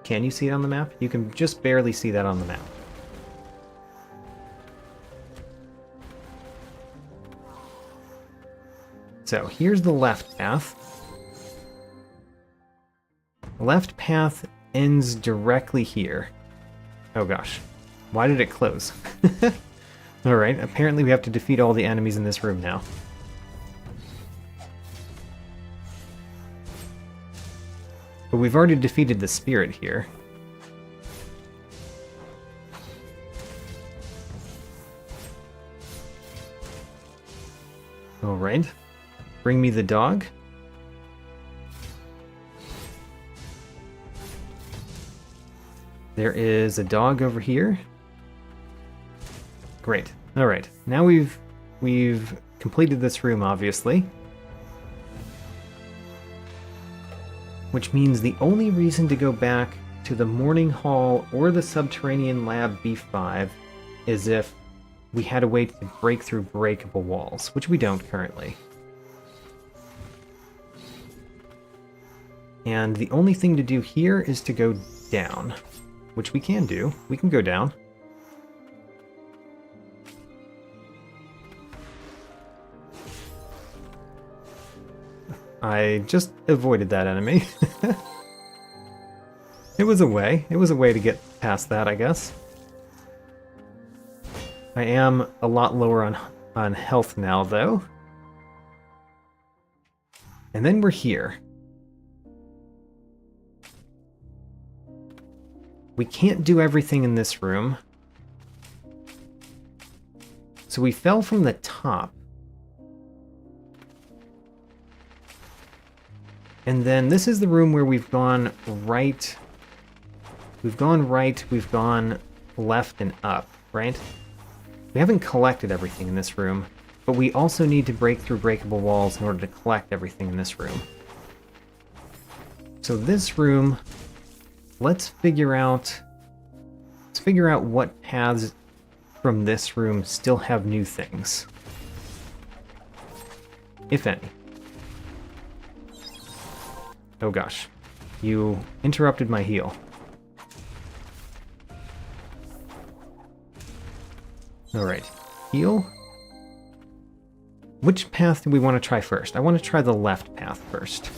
can you see it on the map? You can just barely see that on the map. So here's the left path. The left path ends directly here. Oh gosh, why did it close? Alright, apparently we have to defeat all the enemies in this room now. But we've already defeated the spirit here. Alright. Bring me the dog. There is a dog over here. Great. All right. Now we've completed this room, obviously. Which means the only reason to go back to the morning hall or the subterranean lab B5 is if we had a way to break through breakable walls, which we don't currently. And the only thing to do here is to go down, which we can do. We can go down. I just avoided that enemy. It was a way. It was a way to get past that, I guess. I am a lot lower on health now, though. And then we're here. We can't do everything in this room. So we fell from the top. And then this is the room where we've gone right. We've gone right, we've gone left and up, right? We haven't collected everything in this room, but we also need to break through breakable walls in order to collect everything in this room. So this room, let's figure out what paths from this room still have new things. If any. Oh gosh, you interrupted my heal. Alright, heal. Which path do we want to try first? I want to try the left path first.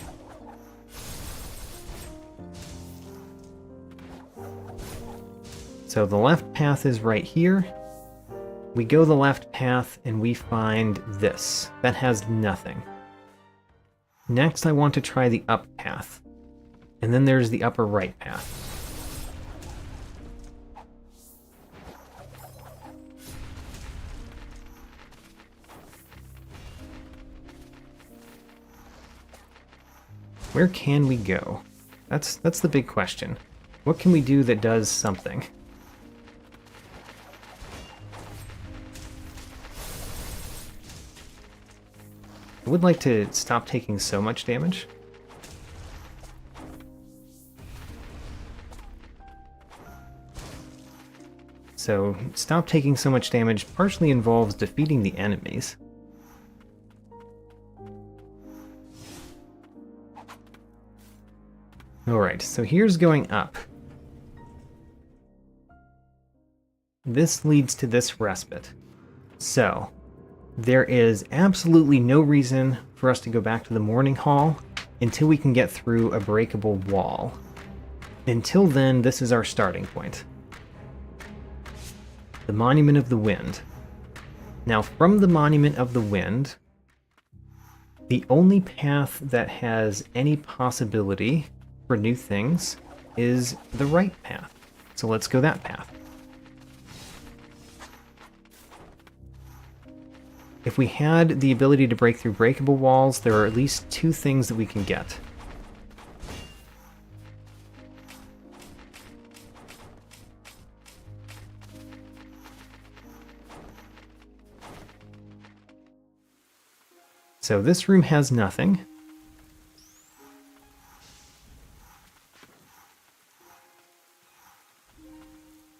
So the left path is right here. We go the left path and we find this. That has nothing. Next I want to try the up path. And then there's the upper right path. Where can we go? That's the big question. What can we do that does something? I would like to stop taking so much damage. So, stop taking so much damage partially involves defeating the enemies. Alright, so here's going up. This leads to this respite. So, there is absolutely no reason for us to go back to the morning hall until we can get through a breakable wall. Until then, this is our starting point. The Monument of the Wind. Now, from the Monument of the Wind, the only path that has any possibility for new things is the right path. So let's go that path. If we had the ability to break through breakable walls, there are at least two things that we can get. So this room has nothing.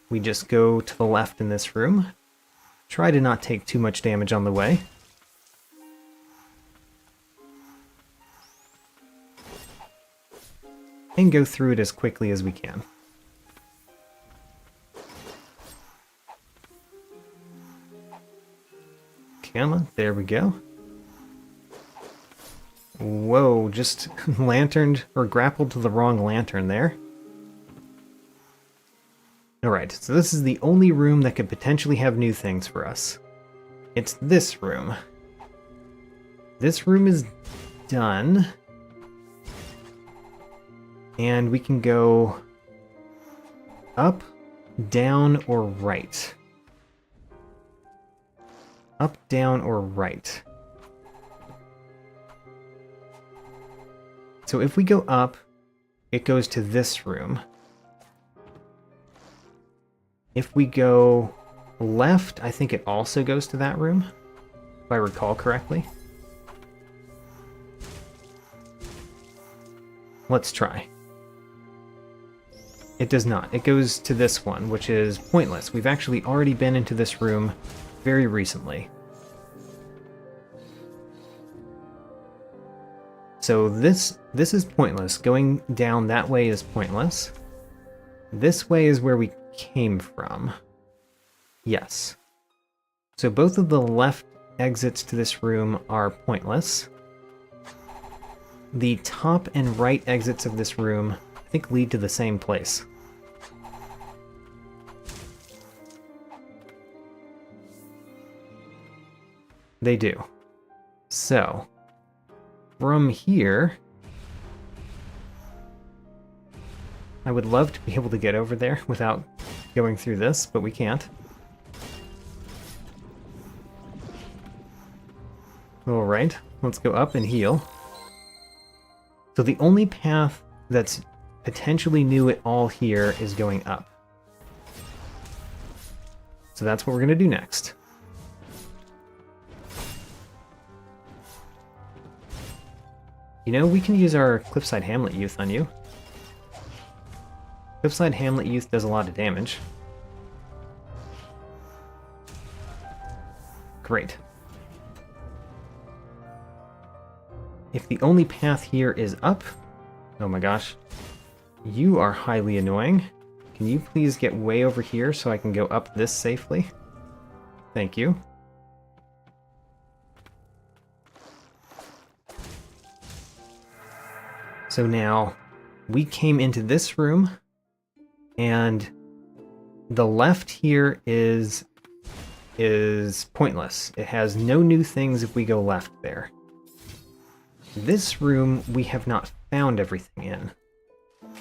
We just go to the left in this room. Try to not take too much damage on the way. And go through it as quickly as we can. Come on, there we go. Whoa, just lanterned or grappled to the wrong lantern there. Alright, so this is the only room that could potentially have new things for us. It's this room. This room is done. And we can go up, down, or right. Up, down, or right. So if we go up, it goes to this room. If we go left, I think it also goes to that room, if I recall correctly. Let's try. It does not. It goes to this one, which is pointless. We've actually already been into this room very recently. So this is pointless. Going down that way is pointless. This way is where we came from. Yes. So both of the left exits to this room are pointless. The top and right exits of this room, I think, lead to the same place. They do. So, from here, I would love to be able to get over there without going through this, but we can't. Alright, let's go up and heal. So the only path that's potentially new at all here is going up. So that's what we're going to do next. You know, we can use our Cliffside Hamlet Youth on you. Cliffside Hamlet Youth does a lot of damage. Great. If the only path here is up... Oh my gosh. You are highly annoying. Can you please get way over here so I can go up this safely? Thank you. So now, we came into this room, and the left here is pointless. It has no new things if we go left there. This room, we have not found everything in,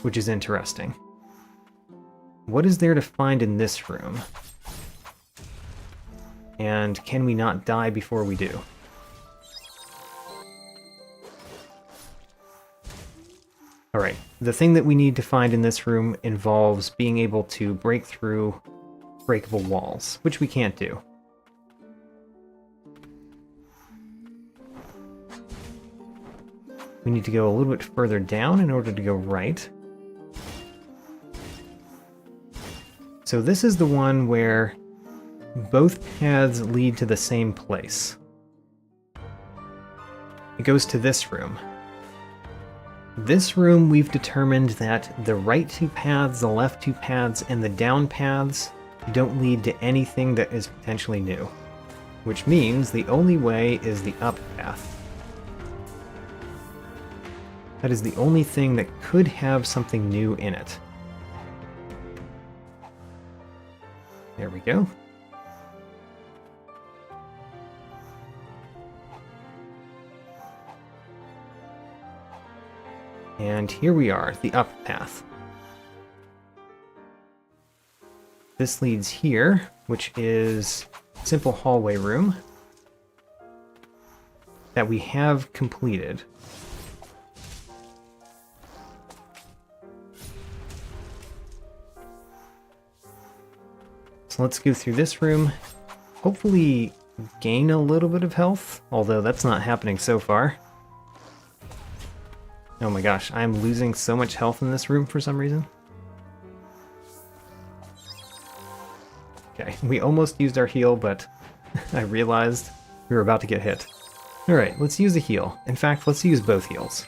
which is interesting. What is there to find in this room? And can we not die before we do? Alright, the thing that we need to find in this room involves being able to break through breakable walls, which we can't do. We need to go a little bit further down in order to go right. So this is the one where both paths lead to the same place. It goes to this room. This room, we've determined that the right two paths, the left two paths, and the down paths don't lead to anything that is potentially new. Which means the only way is the up path. That is the only thing that could have something new in it. There we go. And here we are, the up path. This leads here, which is a simple hallway room that we have completed. So let's go through this room, hopefully gain a little bit of health, although that's not happening so far. Oh my gosh, I'm losing so much health in this room for some reason. Okay, we almost used our heal, but I realized we were about to get hit. Alright, let's use a heal. In fact, let's use both heals.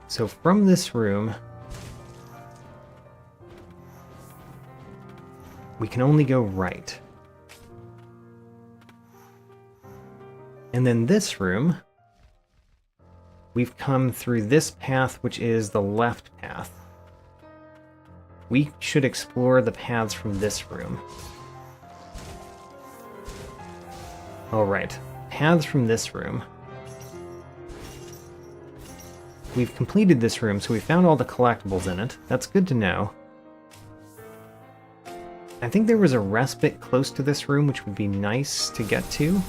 So from this room, we can only go right. And then this room, we've come through this path, which is the left path. We should explore the paths from this room. Alright, paths from this room. We've completed this room, so we found all the collectibles in it. That's good to know. I think there was a respite close to this room, which would be nice to get to.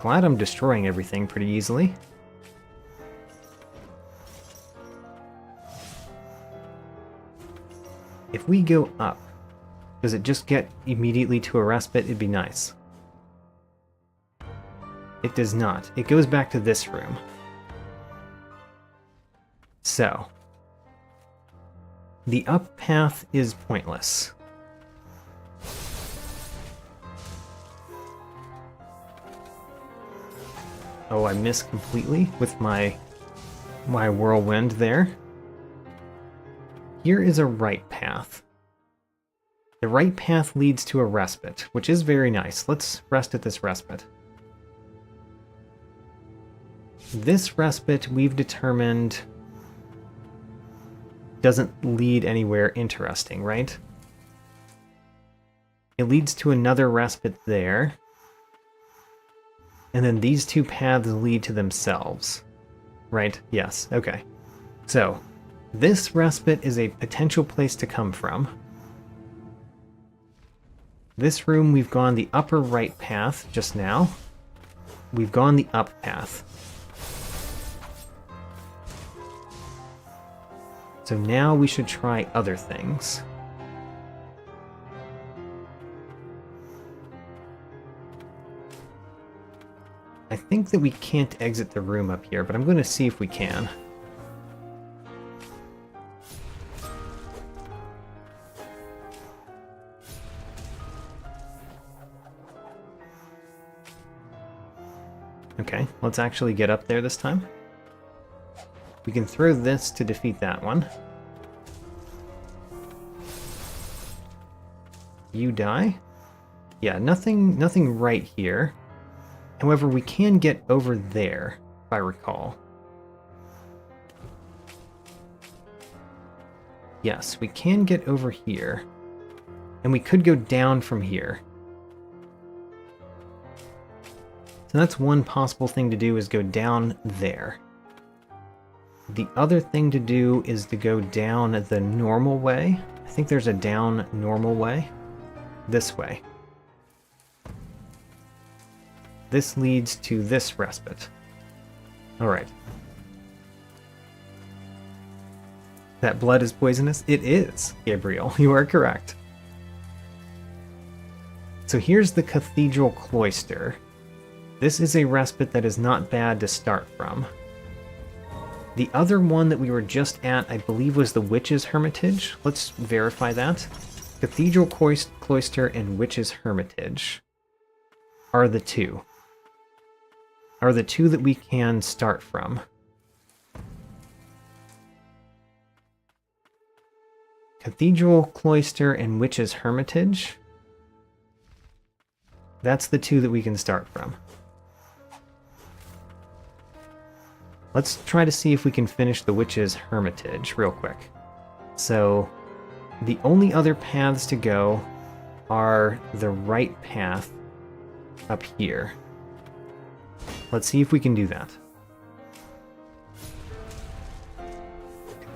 Glad I'm destroying everything pretty easily. If we go up, does it just get immediately to a respite? It'd be nice. It does not. It goes back to this room. So, the up path is pointless. Oh, I missed completely with my whirlwind there. Here is a right path. The right path leads to a respite, which is very nice. Let's rest at this respite. This respite, we've determined... doesn't lead anywhere interesting, right? It leads to another respite there. And then these two paths lead to themselves. Right? Yes. Okay. So, this respite is a potential place to come from. This room, we've gone the upper right path just now. We've gone the up path. So now we should try other things. I think that we can't exit the room up here, but I'm going to see if we can. Okay, let's actually get up there this time. We can throw this to defeat that one. You die? Yeah, nothing right here. However, we can get over there, if I recall. Yes, we can get over here. And we could go down from here. So that's one possible thing to do, is go down there. The other thing to do is to go down the normal way. I think there's a down normal way. This way. This leads to this respite. Alright. That blood is poisonous? It is, Gabriel. You are correct. So here's the Cathedral Cloister. This is a respite that is not bad to start from. The other one that we were just at, I believe, was the Witch's Hermitage. Let's verify that. Cathedral Cloister and Witch's Hermitage are the two. Are the two that we can start from. Cathedral Cloister and Witch's Hermitage. That's the two that we can start from. Let's try to see if we can finish the Witch's Hermitage real quick. So, the only other paths to go are the right path up here. Let's see if we can do that.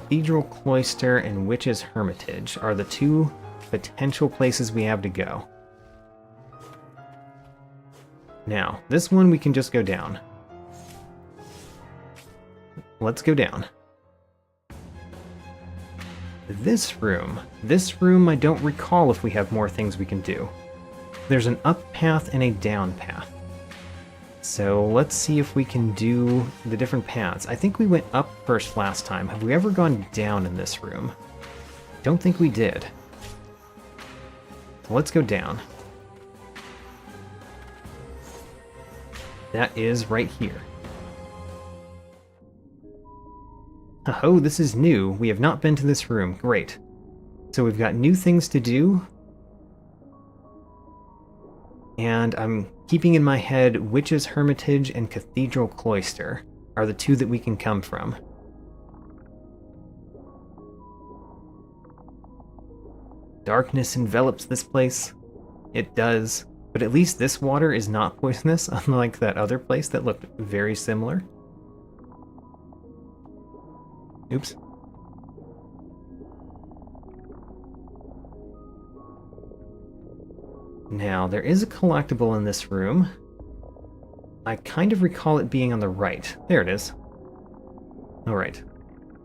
Cathedral Cloister and Witch's Hermitage are the two potential places we have to go. Now, this one we can just go down. Let's go down. This room I don't recall if we have more things we can do. There's an up path and a down path. So let's see if we can do the different paths. I think we went up first last time. Have we ever gone down in this room? Don't think we did. So let's go down. That is right here. Oh, this is new. We have not been to this room. Great. So we've got new things to do. And I'm keeping in my head Witch's Hermitage and Cathedral Cloister are the two that we can come from. Darkness envelops this place. It does. But at least this water is not poisonous, unlike that other place that looked very similar. Oops. Now, there is a collectible in this room. I kind of recall it being on the right. There it is. Alright.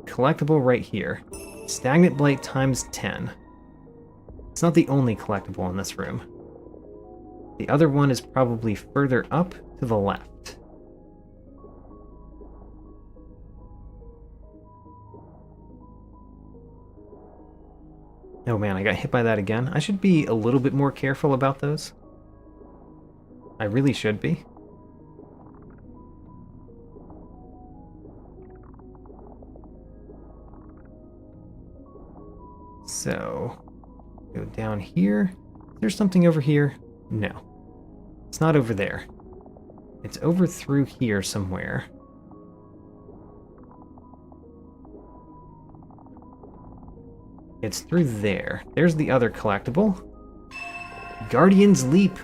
Collectible right here. Stagnant Blight times 10. It's not the only collectible in this room. The other one is probably further up to the left. Oh man, I got hit by that again. I should be a little bit more careful about those. I really should be. So, go down here. There's something over here. No. It's not over there. It's over through here somewhere. It's through there. There's the other collectible. Guardian's Leap.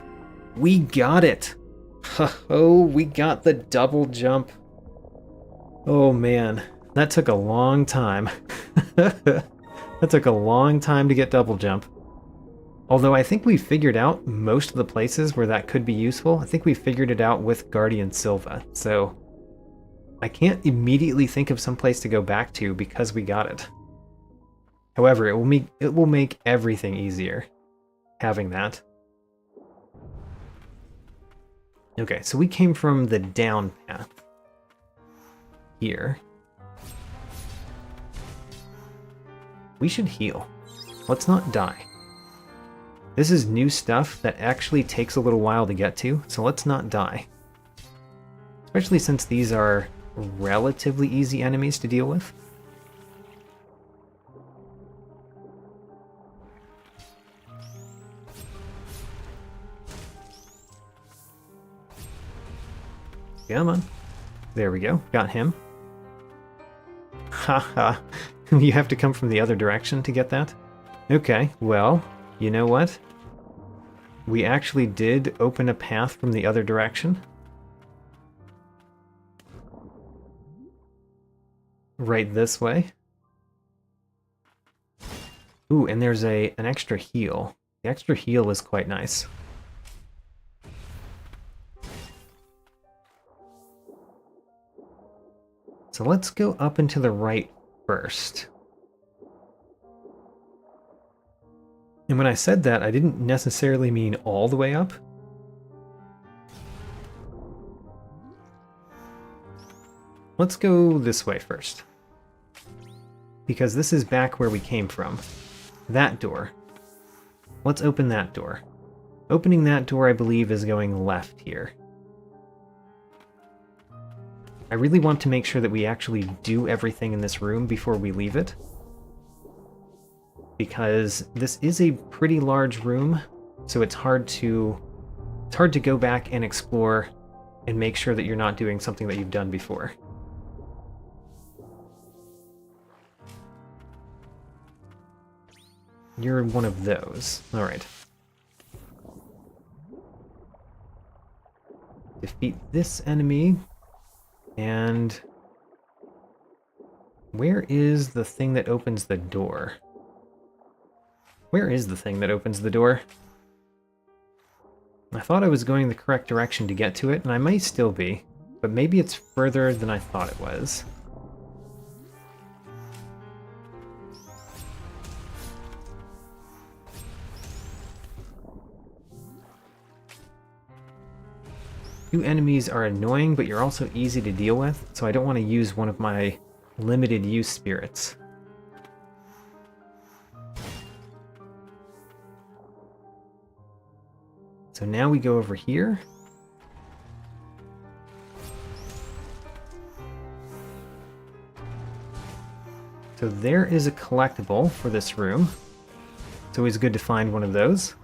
We got it. Oh, we got the double jump. Oh man, that took a long time. That took a long time to get double jump. Although I think we figured out most of the places where that could be useful. I think we figured it out with Guardian Silva. So I can't immediately think of some place to go back to because we got it. However, it will make everything easier having that. Okay, so we came from the down path here. We should heal. Let's not die. This is new stuff that actually takes a little while to get to, so let's not die. Especially since these are relatively easy enemies to deal with. Come on. There we go. Got him. Haha. You have to come from the other direction to get that? Okay, well, you know what? We actually did open a path from the other direction. Right this way. Ooh, and there's an extra heal. The extra heal is quite nice. So let's go up and to the right first. And when I said that, I didn't necessarily mean all the way up. Let's go this way first. Because this is back where we came from. That door. Let's open that door. Opening that door, I believe, is going left here. I really want to make sure that we actually do everything in this room before we leave it. Because this is a pretty large room, so it's hard to go back and explore and make sure that you're not doing something that you've done before. You're one of those. Alright. Defeat this enemy. And where is the thing that opens the door? Where is the thing that opens the door? I thought I was going the correct direction to get to it, and I may still be, but maybe it's further than I thought it was. Two enemies are annoying, but you're also easy to deal with, so I don't want to use one of my limited use spirits. So now we go over here. So there is a collectible for this room. It's always good to find one of those.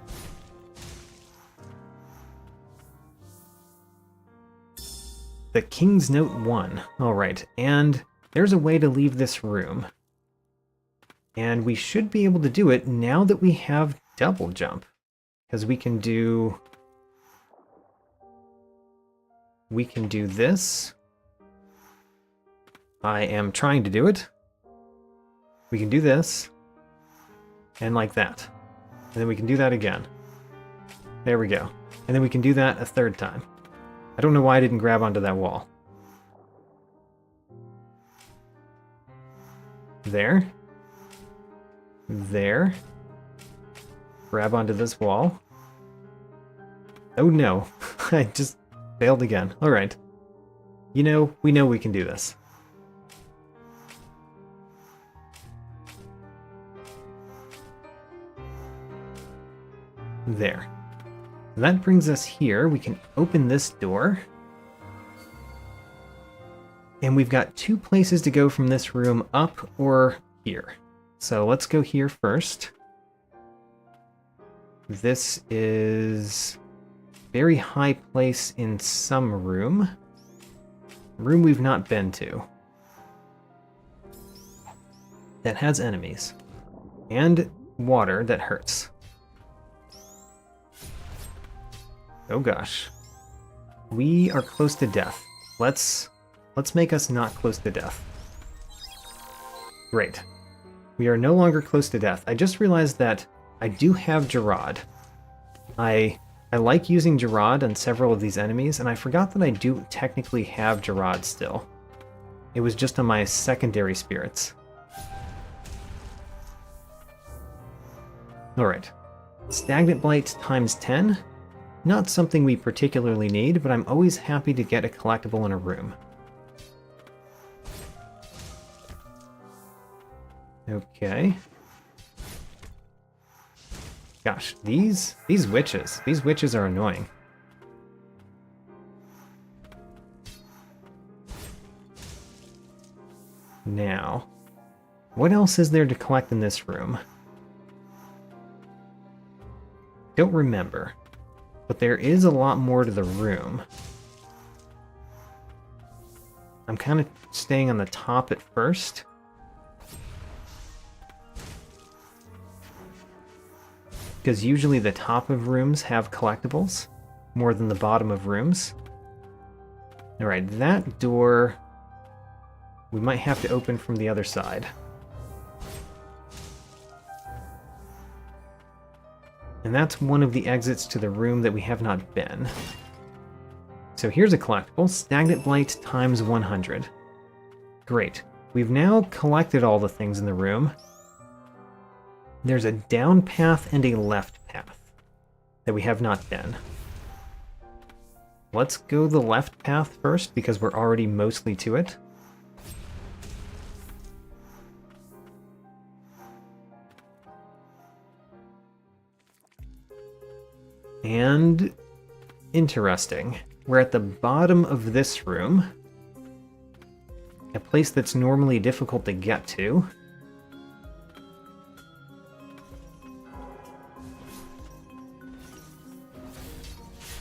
The King's Note 1. Alright, and there's a way to leave this room. And we should be able to do it now that we have double jump. Because we can do this. I am trying to do it. We can do this. And like that. And then we can do that again. There we go. And then we can do that a third time. I don't know why I didn't grab onto that wall. There. There. Grab onto this wall. Oh no, I just failed again. Alright. You know, we know we can do this. There. And that brings us here. We can open this door. And we've got two places to go from this room, up or here. So let's go here first. This is a very high place in some room. Room we've not been to. That has enemies. And water that hurts. Oh gosh. We are close to death. Let's make us not close to death. Great. We are no longer close to death. I just realized that I do have Gerard. I like using Gerard on several of these enemies, and I forgot that I do technically have Gerard still. It was just on my secondary spirits. Alright. Stagnant Blight times 10. Not something we particularly need, but I'm always happy to get a collectible in a room. Okay. Gosh, these witches are annoying. Now, what else is there to collect in this room? Don't remember, but there is a lot more to the room. I'm kind of staying on the top at first. Because usually the top of rooms have collectibles, more than the bottom of rooms. Alright, that door we might have to open from the other side. And that's one of the exits to the room that we have not been. So here's a collectible, Stagnant Blight times 100. Great. We've now collected all the things in the room. There's a down path and a left path that we have not been. Let's go the left path first because we're already mostly to it. And interesting, we're at the bottom of this room, a place that's normally difficult to get to.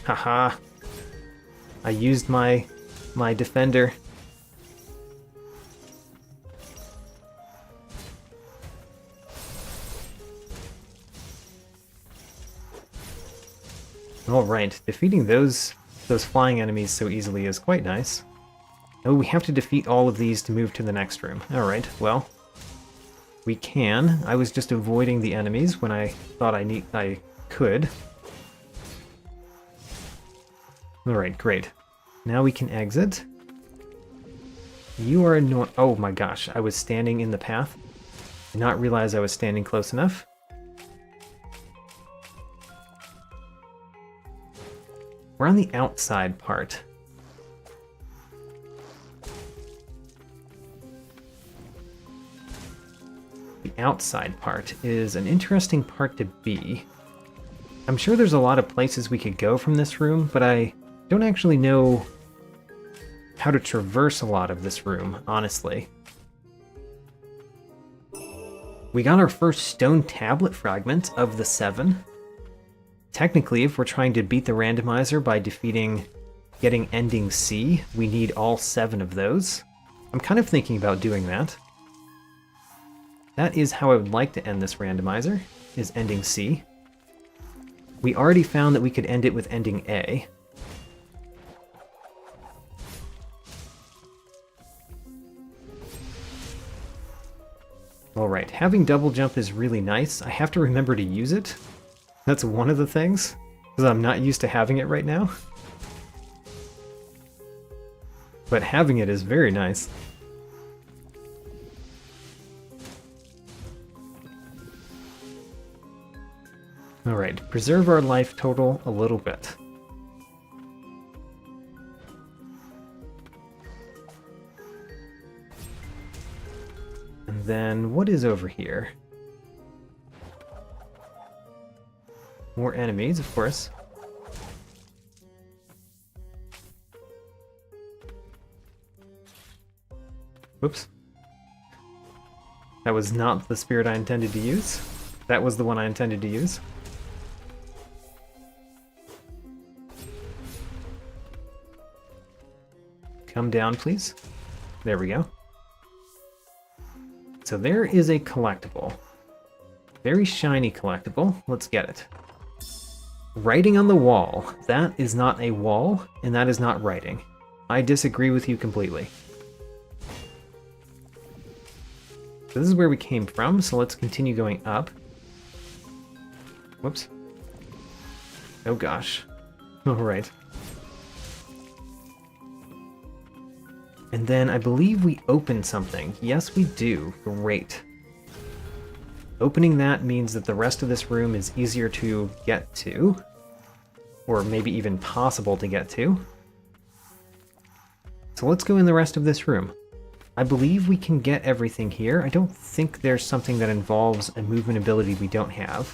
Haha, I used my defender. Alright, defeating those flying enemies so easily is quite nice. Oh, we have to defeat all of these to move to the next room. Alright, well, we can. I was just avoiding the enemies when I thought I could. Alright, great. Now we can exit. You are annoying. Oh my gosh, I was standing in the path. Did not realize I was standing close enough. We're on the outside part. The outside part is an interesting part to be. I'm sure there's a lot of places we could go from this room, but I don't actually know how to traverse a lot of this room, honestly. We got our first stone tablet fragment of the 7. Technically, if we're trying to beat the randomizer by getting ending C, we need all 7 of those. I'm kind of thinking about doing that. That is how I would like to end this randomizer, is ending C. We already found that we could end it with ending A. Alright, having double jump is really nice. I have to remember to use it. That's one of the things, because I'm not used to having it right now. But having it is very nice. Alright, preserve our life total a little bit. And then, what is over here? More enemies, of course. Whoops. That was not the spirit I intended to use. That was the one I intended to use. Come down, please. There we go. So there is a collectible. Very shiny collectible. Let's get it. Writing on the wall. That is not a wall, and that is not writing. I disagree with you completely. So this is where we came from, so let's continue going up. Whoops. Oh gosh. Alright. And then I believe we open something. Yes, we do. Great. Opening that means that the rest of this room is easier to get to. Or maybe even possible to get to. So let's go in the rest of this room. I believe we can get everything here. I don't think there's something that involves a movement ability we don't have.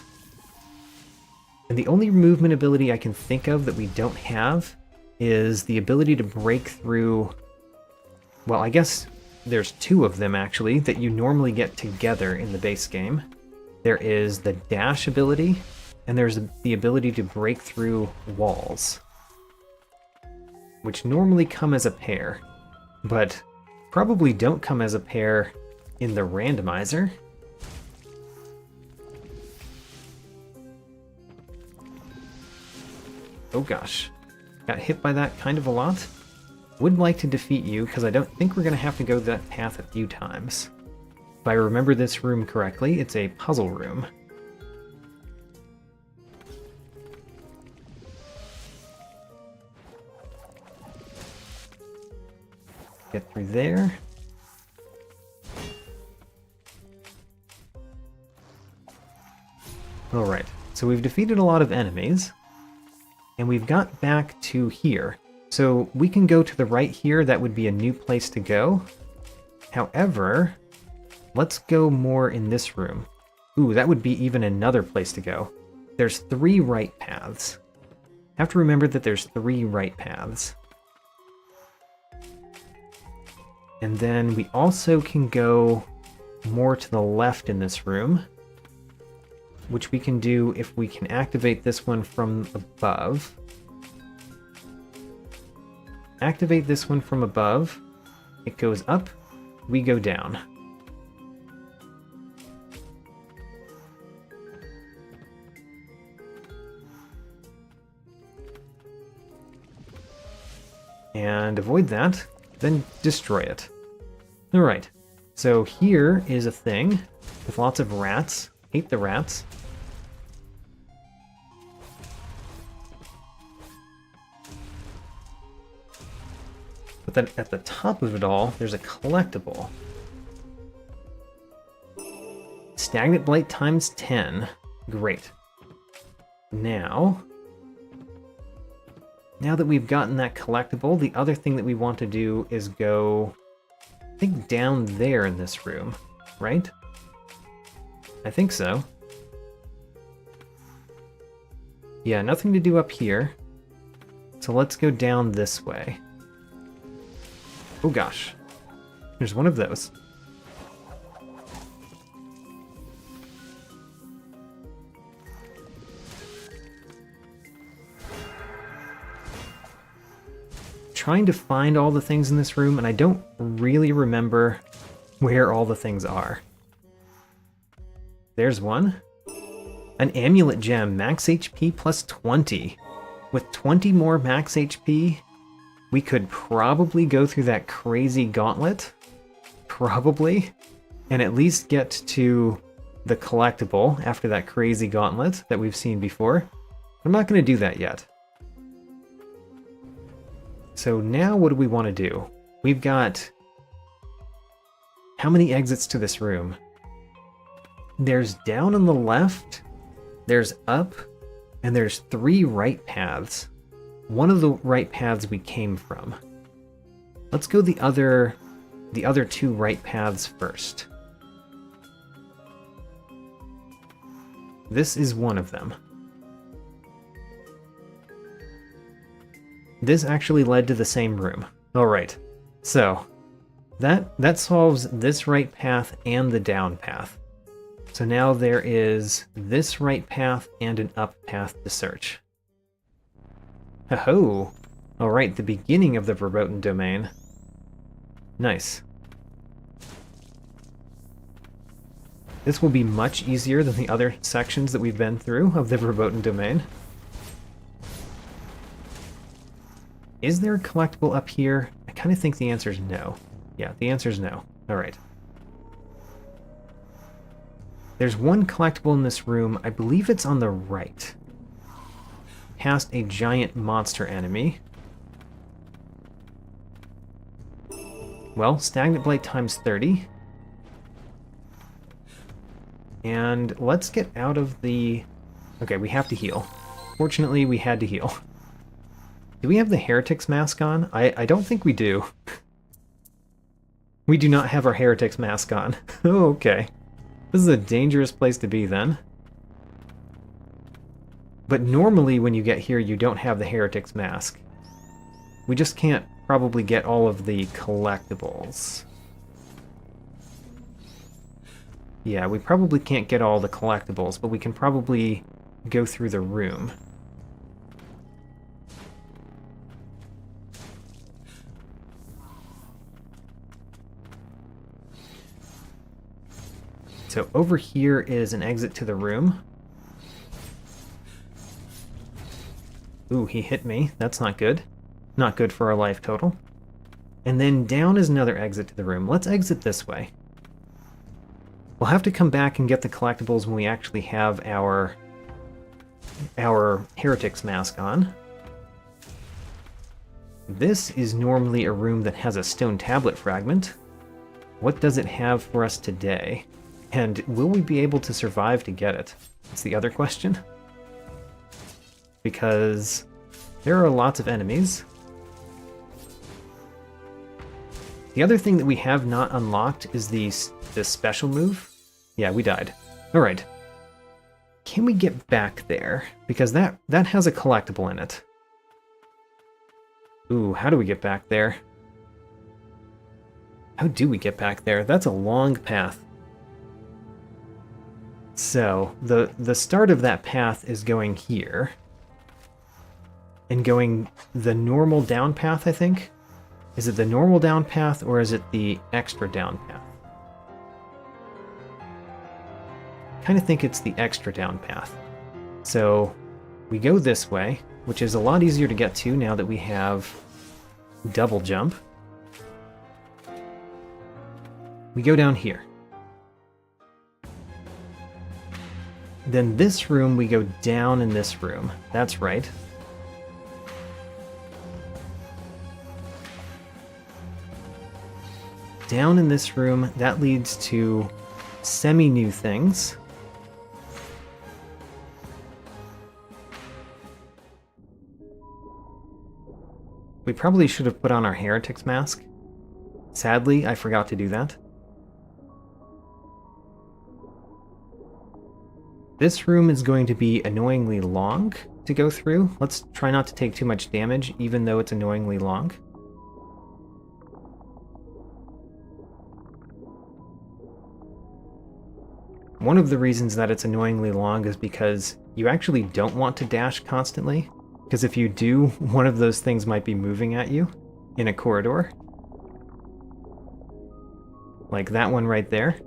And the only movement ability I can think of that we don't have is the ability to break through... Well, I guess there's two of them, actually, that you normally get together in the base game. There is the dash ability, and there's the ability to break through walls, which normally come as a pair, but probably don't come as a pair in the randomizer. Oh gosh, got hit by that kind of a lot. Would like to defeat you, because I don't think we're going to have to go that path a few times. If I remember this room correctly, it's a puzzle room. Get through there. Alright, so we've defeated a lot of enemies, and we've got back to here. So we can go to the right here, that would be a new place to go. However, let's go more in this room. Ooh, that would be even another place to go. There's 3 right paths. Have to remember that there's 3 right paths. And then we also can go more to the left in this room, which we can do if we can activate this one from above. Activate this one from above. It goes up, we go down. And avoid that, then destroy it. Alright, so here is a thing with lots of rats. Hate the rats. But then at the top of it all, there's a collectible. Stagnant Blight times 10. Great. Now that we've gotten that collectible, the other thing that we want to do is go, I think, down there in this room, right? I think so. Yeah, nothing to do up here. So let's go down this way. Oh gosh, there's one of those. Trying to find all the things in this room, and I don't really remember where all the things are. There's one. An amulet gem, max HP plus 20. With 20 more max HP, we could probably go through that crazy gauntlet. Probably. And at least get to the collectible after that crazy gauntlet that we've seen before. I'm not going to do that yet. So now what do we want to do? We've got... How many exits to this room? There's down on the left, there's up, and there's 3 right paths. One of the right paths we came from. Let's go the other 2 right paths first. This is one of them. This actually led to the same room. Alright, so that solves this right path and the down path. So now there is this right path and an up path to search. Ho-ho! Alright, the beginning of the verboten domain. This will be much easier than the other sections that we've been through of the verboten domain. Is there a collectible up here? I kind of think the answer is no. Yeah, the answer is no. Alright. There's one collectible in this room. I believe it's on the right. Past a giant monster enemy. Well, Stagnant Blight times 30. And let's get out of the... Okay, we have to heal. Fortunately, we had to heal. Do we have the Heretic's mask on? I don't think we do. We do not have our Heretic's mask on. Oh, okay. This is a dangerous place to be, then. But normally when you get here, you don't have the Heretic's mask. We just can't probably get all of the collectibles. Yeah, we probably can't get all the collectibles, but we can probably go through the room. So over here is an exit to the room. Ooh, he hit me. That's not good. Not good for our life total. And then down is another exit to the room. Let's exit this way. We'll have to come back and get the collectibles when we actually have our Heretic's mask on. This is normally a room that has a stone tablet fragment. What does it have for us today? And will we be able to survive to get it? That's the other question. Because there are lots of enemies. The other thing that we have not unlocked is this special move. Yeah, we died. Alright. Can we get back there? Because that has a collectible in it. Ooh, how do we get back there? How do we get back there? That's a long path. So, the start of that path is going here. And going the normal down path, I think? Is it the normal down path, or is it the extra down path? I kind of think it's the extra down path. So, we go this way, which is a lot easier to get to now that we have double jump. We go down here. Then this room, we go down in this room. That's right. Down in this room, that leads to semi-new things. We probably should have put on our Heretic's mask. Sadly, I forgot to do that. This room is going to be annoyingly long to go through. Let's try not to take too much damage, even though it's annoyingly long. One of the reasons that it's annoyingly long is because you actually don't want to dash constantly, because if you do, one of those things might be moving at you in a corridor. Like that one right there.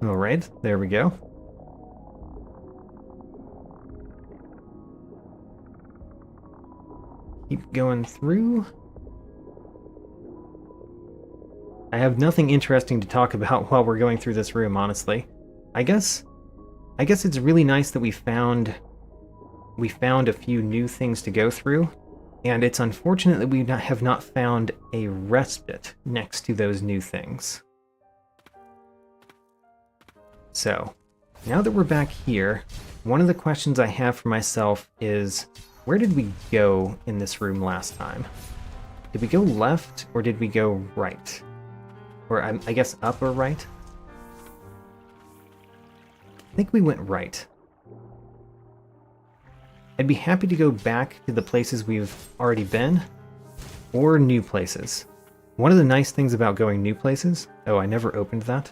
Alright, there we go. Keep going through. I have nothing interesting to talk about while we're going through this room, honestly. I guess it's really nice that we found a few new things to go through, and it's unfortunate that we have not found a respite next to those new things. So, now that we're back here, one of the questions I have for myself is, where did we go in this room last time? Did we go left, or did we go right? Or I guess up or right? I think we went right. I'd be happy to go back to the places we've already been, or new places. One of the nice things about going new places... Oh, I never opened that.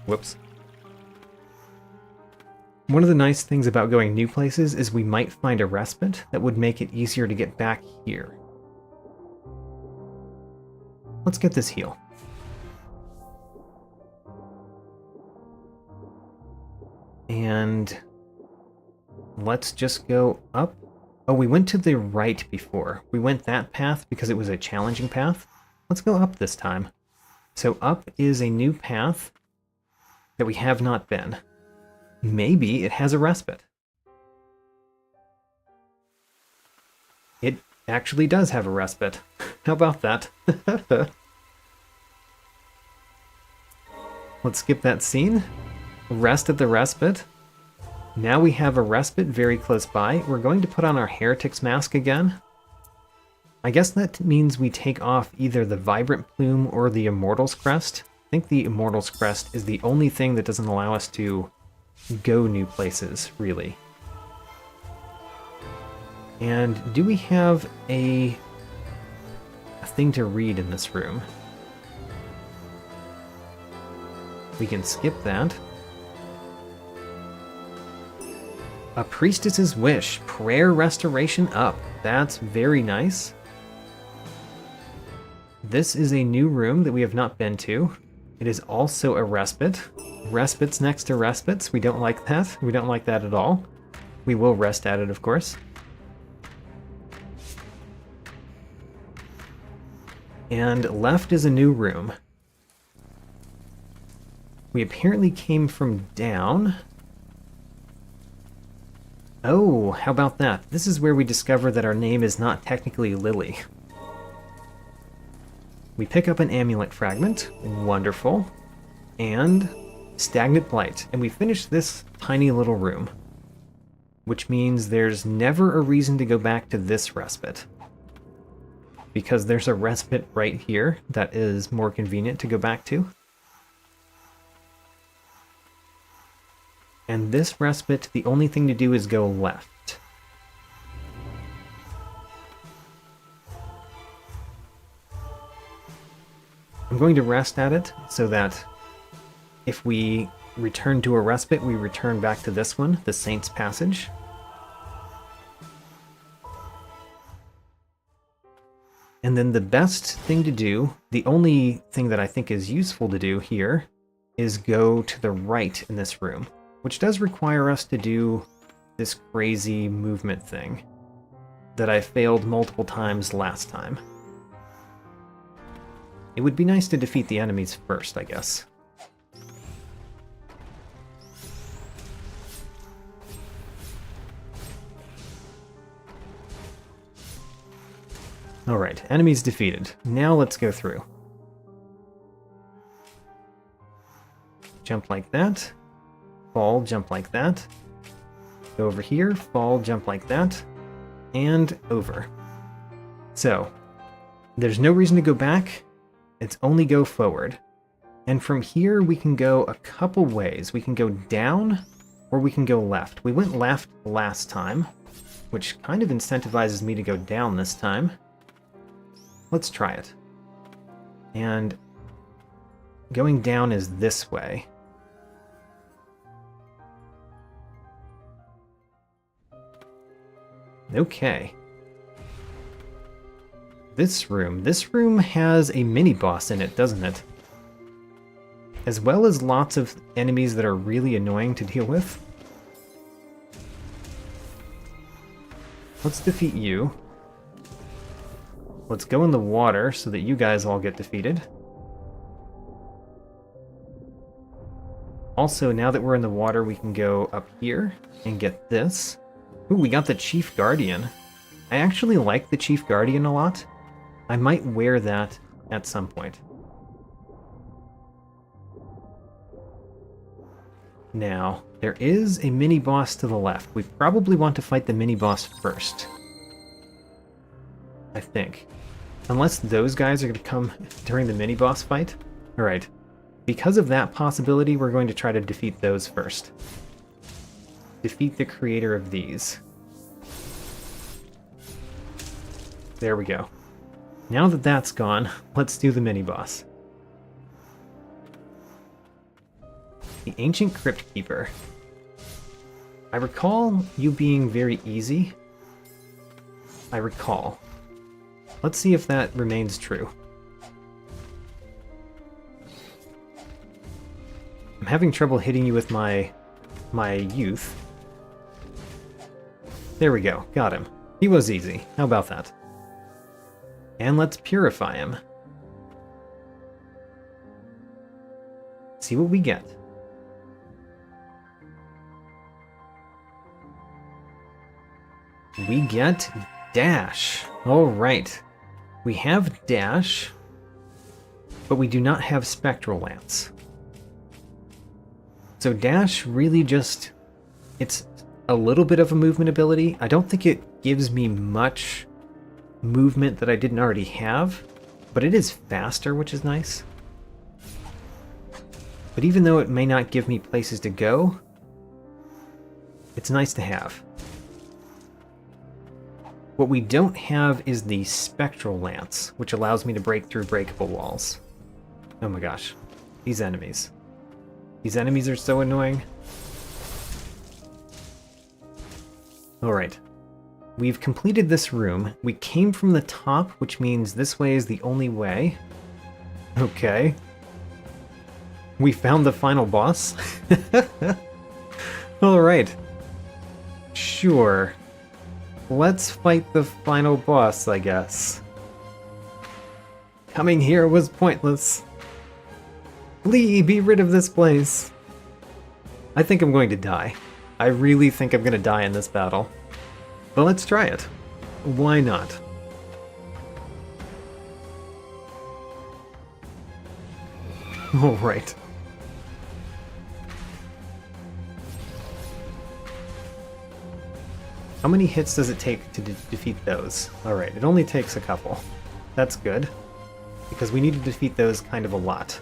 Whoops. One of the nice things about going new places is we might find a respite that would make it easier to get back here. Let's get this heal. And let's just go up. Oh, we went to the right before. We went that path because it was a challenging path. Let's go up this time. So up is a new path that we have not been. Maybe it has a respite. It actually does have a respite. How about that? Let's skip that scene. Rest at the respite. Now we have a respite very close by. We're going to put on our Heretic's mask again. I guess that means we take off either the Vibrant Plume or the Immortal's Crest. I think the Immortal's Crest is the only thing that doesn't allow us to go new places, really. And do we have a thing to read in this room? We can skip that. A Priestess's Wish. Prayer Restoration up. That's very nice. This is a new room that we have not been to. It is also a respite. Respites next to respites. We don't like that. We don't like that at all. We will rest at it, of course. And left is a new room. We apparently came from down. Oh, how about that? This is where we discover that our name is not technically Lily. We pick up an amulet fragment. Wonderful. And stagnant blight. And we finish this tiny little room. Which means there's never a reason to go back to this respite. Because there's a respite right here that is more convenient to go back to. And this respite, the only thing to do is go left. I'm going to rest at it so that if we return to a respite, we return back to this one, the Saint's Passage. And then the best thing to do, the only thing that I think is useful to do here, is go to the right in this room, which does require us to do this crazy movement thing that I failed multiple times last time. It would be nice to defeat the enemies first, I guess. Alright, enemies defeated. Now let's go through. Jump like that. Fall, jump like that. Go over here, fall, jump like that. And over. So, there's no reason to go back. It's only go forward. And from here we can go a couple ways. We can go down, or we can go left. We went left last time, which kind of incentivizes me to go down this time. Let's try it. And going down is this way. Okay. This room has a mini-boss in it, doesn't it? As well as lots of enemies that are really annoying to deal with. Let's defeat you. Let's go in the water so that you guys all get defeated. Also, now that we're in the water, we can go up here and get this. Ooh, we got the Chief Guardian. I actually like the Chief Guardian a lot. I might wear that at some point. Now, there is a mini-boss to the left. We probably want to fight the mini-boss first. I think. Unless those guys are going to come during the mini-boss fight. Alright. Because of that possibility, we're going to try to defeat those first. Defeat the creator of these. There we go. Now that that's gone, let's do the mini-boss. The Ancient Crypt Keeper. I recall you being very easy. I recall. Let's see if that remains true. I'm having trouble hitting you with my my youth. There we go, got him. He was easy. How about that? And let's purify him. See what we get. We get Dash. Alright. We have Dash, but we do not have Spectral Lance. So Dash really just... it's a little bit of a movement ability. I don't think it gives me much movement that I didn't already have, but it is faster, which is nice. But even though it may not give me places to go, it's nice to have. What we don't have is the Spectral Lance, which allows me to break through breakable walls. Oh my gosh, these enemies. These enemies are so annoying. Alright, we've completed this room. We came from the top, which means this way is the only way. Okay. We found the final boss. Alright. Sure. Let's fight the final boss, I guess. Coming here was pointless. Flee, be rid of this place. I think I'm going to die. I really think I'm going to die in this battle. But let's try it. Why not? Alright. How many hits does it take to defeat those? Alright, it only takes a couple. That's good, because we need to defeat those kind of a lot.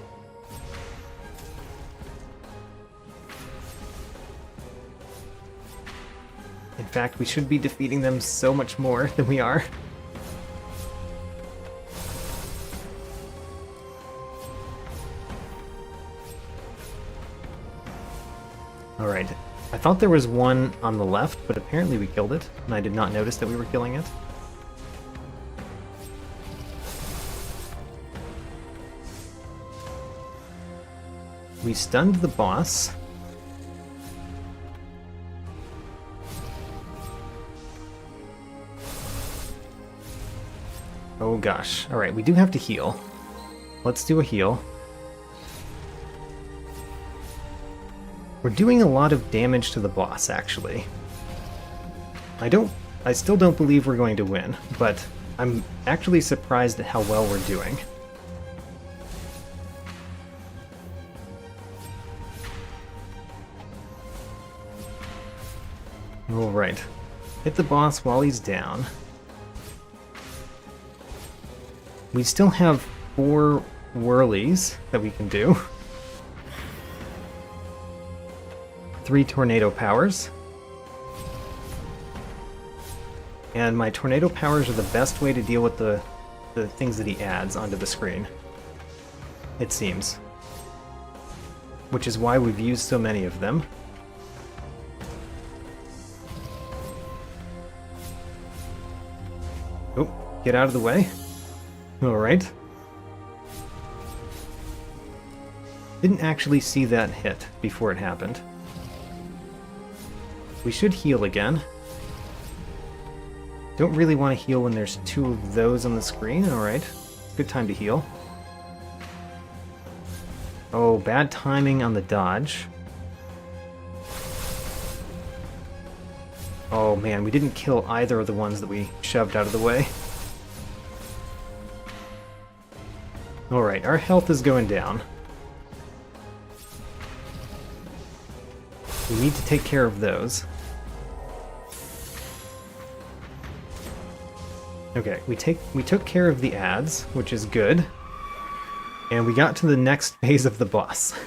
In fact, we should be defeating them so much more than we are. Alright. I thought there was one on the left, but apparently we killed it, and I did not notice that we were killing it. We stunned the boss. Oh gosh. Alright, we do have to heal. Let's do a heal. We're doing a lot of damage to the boss, actually. I still don't believe we're going to win, but I'm actually surprised at how well we're doing. Alright. Hit the boss while he's down. We still have 4 whirlies that we can do. 3 tornado powers. And my tornado powers are the best way to deal with the things that he adds onto the screen. It seems. Which is why we've used so many of them. Oh, get out of the way. Alright. Didn't actually see that hit before it happened. We should heal again. Don't really want to heal when there's 2 of those on the screen. Alright. Good time to heal. Oh, bad timing on the dodge. Oh man, we didn't kill either of the ones that we shoved out of the way. Alright, our health is going down. We need to take care of those. Okay, we took care of the ads, which is good. And we got to the next phase of the boss.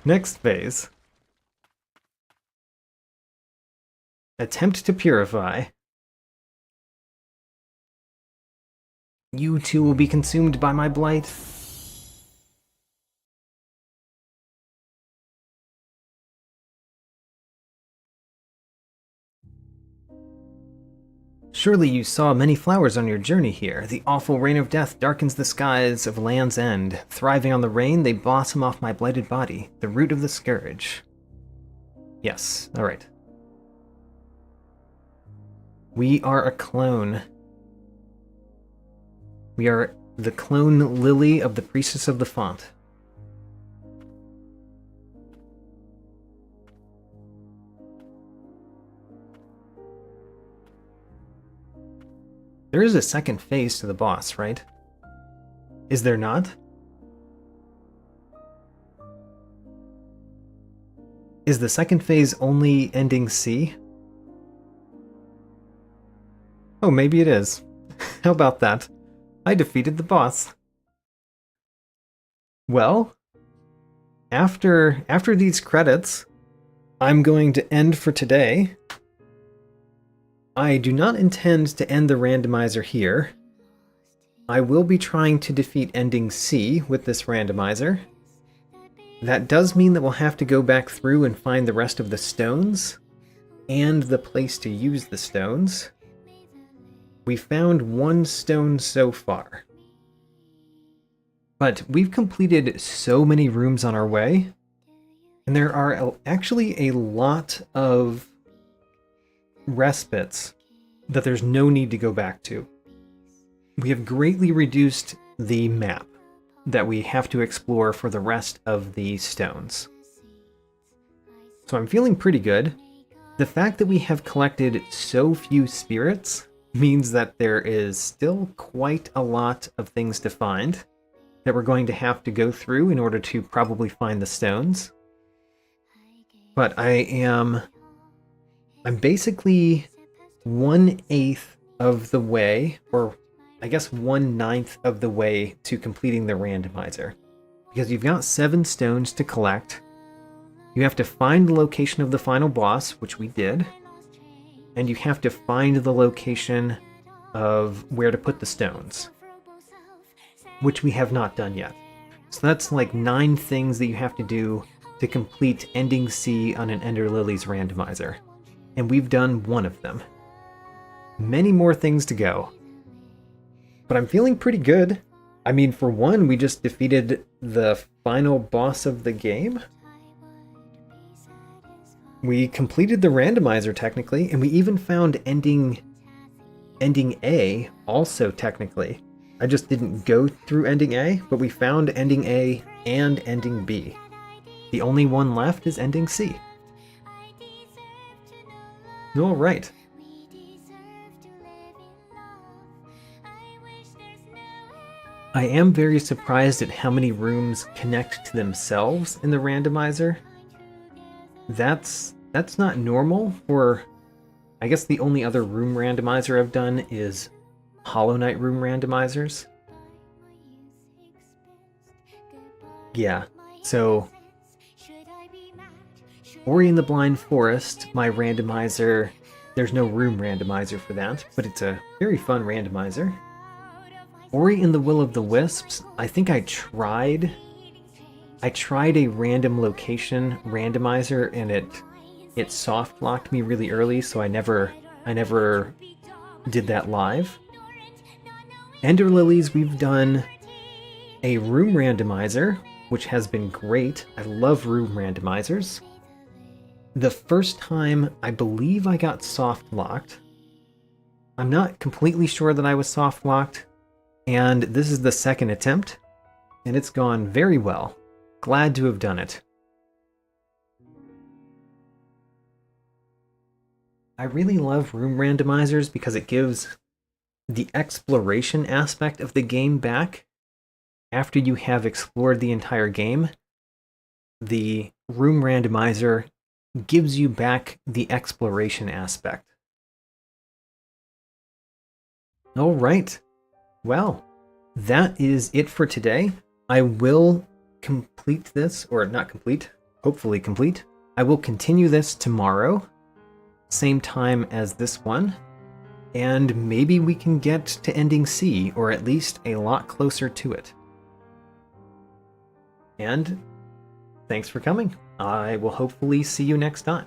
Next phase. Attempt to purify. You too will be consumed by my blight. Surely you saw many flowers on your journey here. The awful rain of death darkens the skies of Land's End. Thriving on the rain, they blossom off my blighted body, the root of the scourge. Yes, alright. We are a clone. We are the clone Lily of the Priestess of the Font. There is a second phase to the boss, right? Is there not? Is the second phase only ending C? Oh, maybe it is. How about that? I defeated the boss. Well, after these credits, I'm going to end for today. I do not intend to end the randomizer here. I will be trying to defeat ending C with this randomizer. That does mean that we'll have to go back through and find the rest of the stones, and the place to use the stones. We found one stone so far. But we've completed so many rooms on our way, and there are actually a lot of respites that there's no need to go back to. We have greatly reduced the map that we have to explore for the rest of the stones. So I'm feeling pretty good. The fact that we have collected so few spirits means that there is still quite a lot of things to find that we're going to have to go through in order to probably find the stones. But I'm basically 1/8 of the way, or I guess 1/9 of the way to completing the randomizer. Because you've got 7 stones to collect. You have to find the location of the final boss, which we did. And you have to find the location of where to put the stones, which we have not done yet. So that's like 9 things that you have to do to complete ending C on an Ender Lilies randomizer. And we've done 1 of them. Many more things to go. But I'm feeling pretty good. I mean, for one, we just defeated the final boss of the game. We completed the randomizer technically, and we even found ending A also technically. I just didn't go through ending A, but we found ending A and ending B. The only one left is ending C. All right. I am very surprised at how many rooms connect to themselves in the randomizer. That's not normal for... I guess the only other room randomizer I've done is Hollow Knight room randomizers. Yeah, so... Ori and the Blind Forest, my randomizer... There's no room randomizer for that, but it's a very fun randomizer. Ori and the Will of the Wisps, I think I tried a random location randomizer and it soft locked me really early, so I never did that live. Ender Lilies, we've done a room randomizer, which has been great. I love room randomizers. The first time, I believe I got soft locked. I'm not completely sure that I was soft locked. And this is the second attempt, and it's gone very well. Glad to have done it. I really love room randomizers because it gives the exploration aspect of the game back. After you have explored the entire game, the room randomizer gives you back the exploration aspect. All right. Well, that is it for today. I will complete this, or not complete, hopefully complete. I will continue this tomorrow, same time as this one, and maybe we can get to ending C, or at least a lot closer to it. And thanks for coming. I will hopefully see you next time.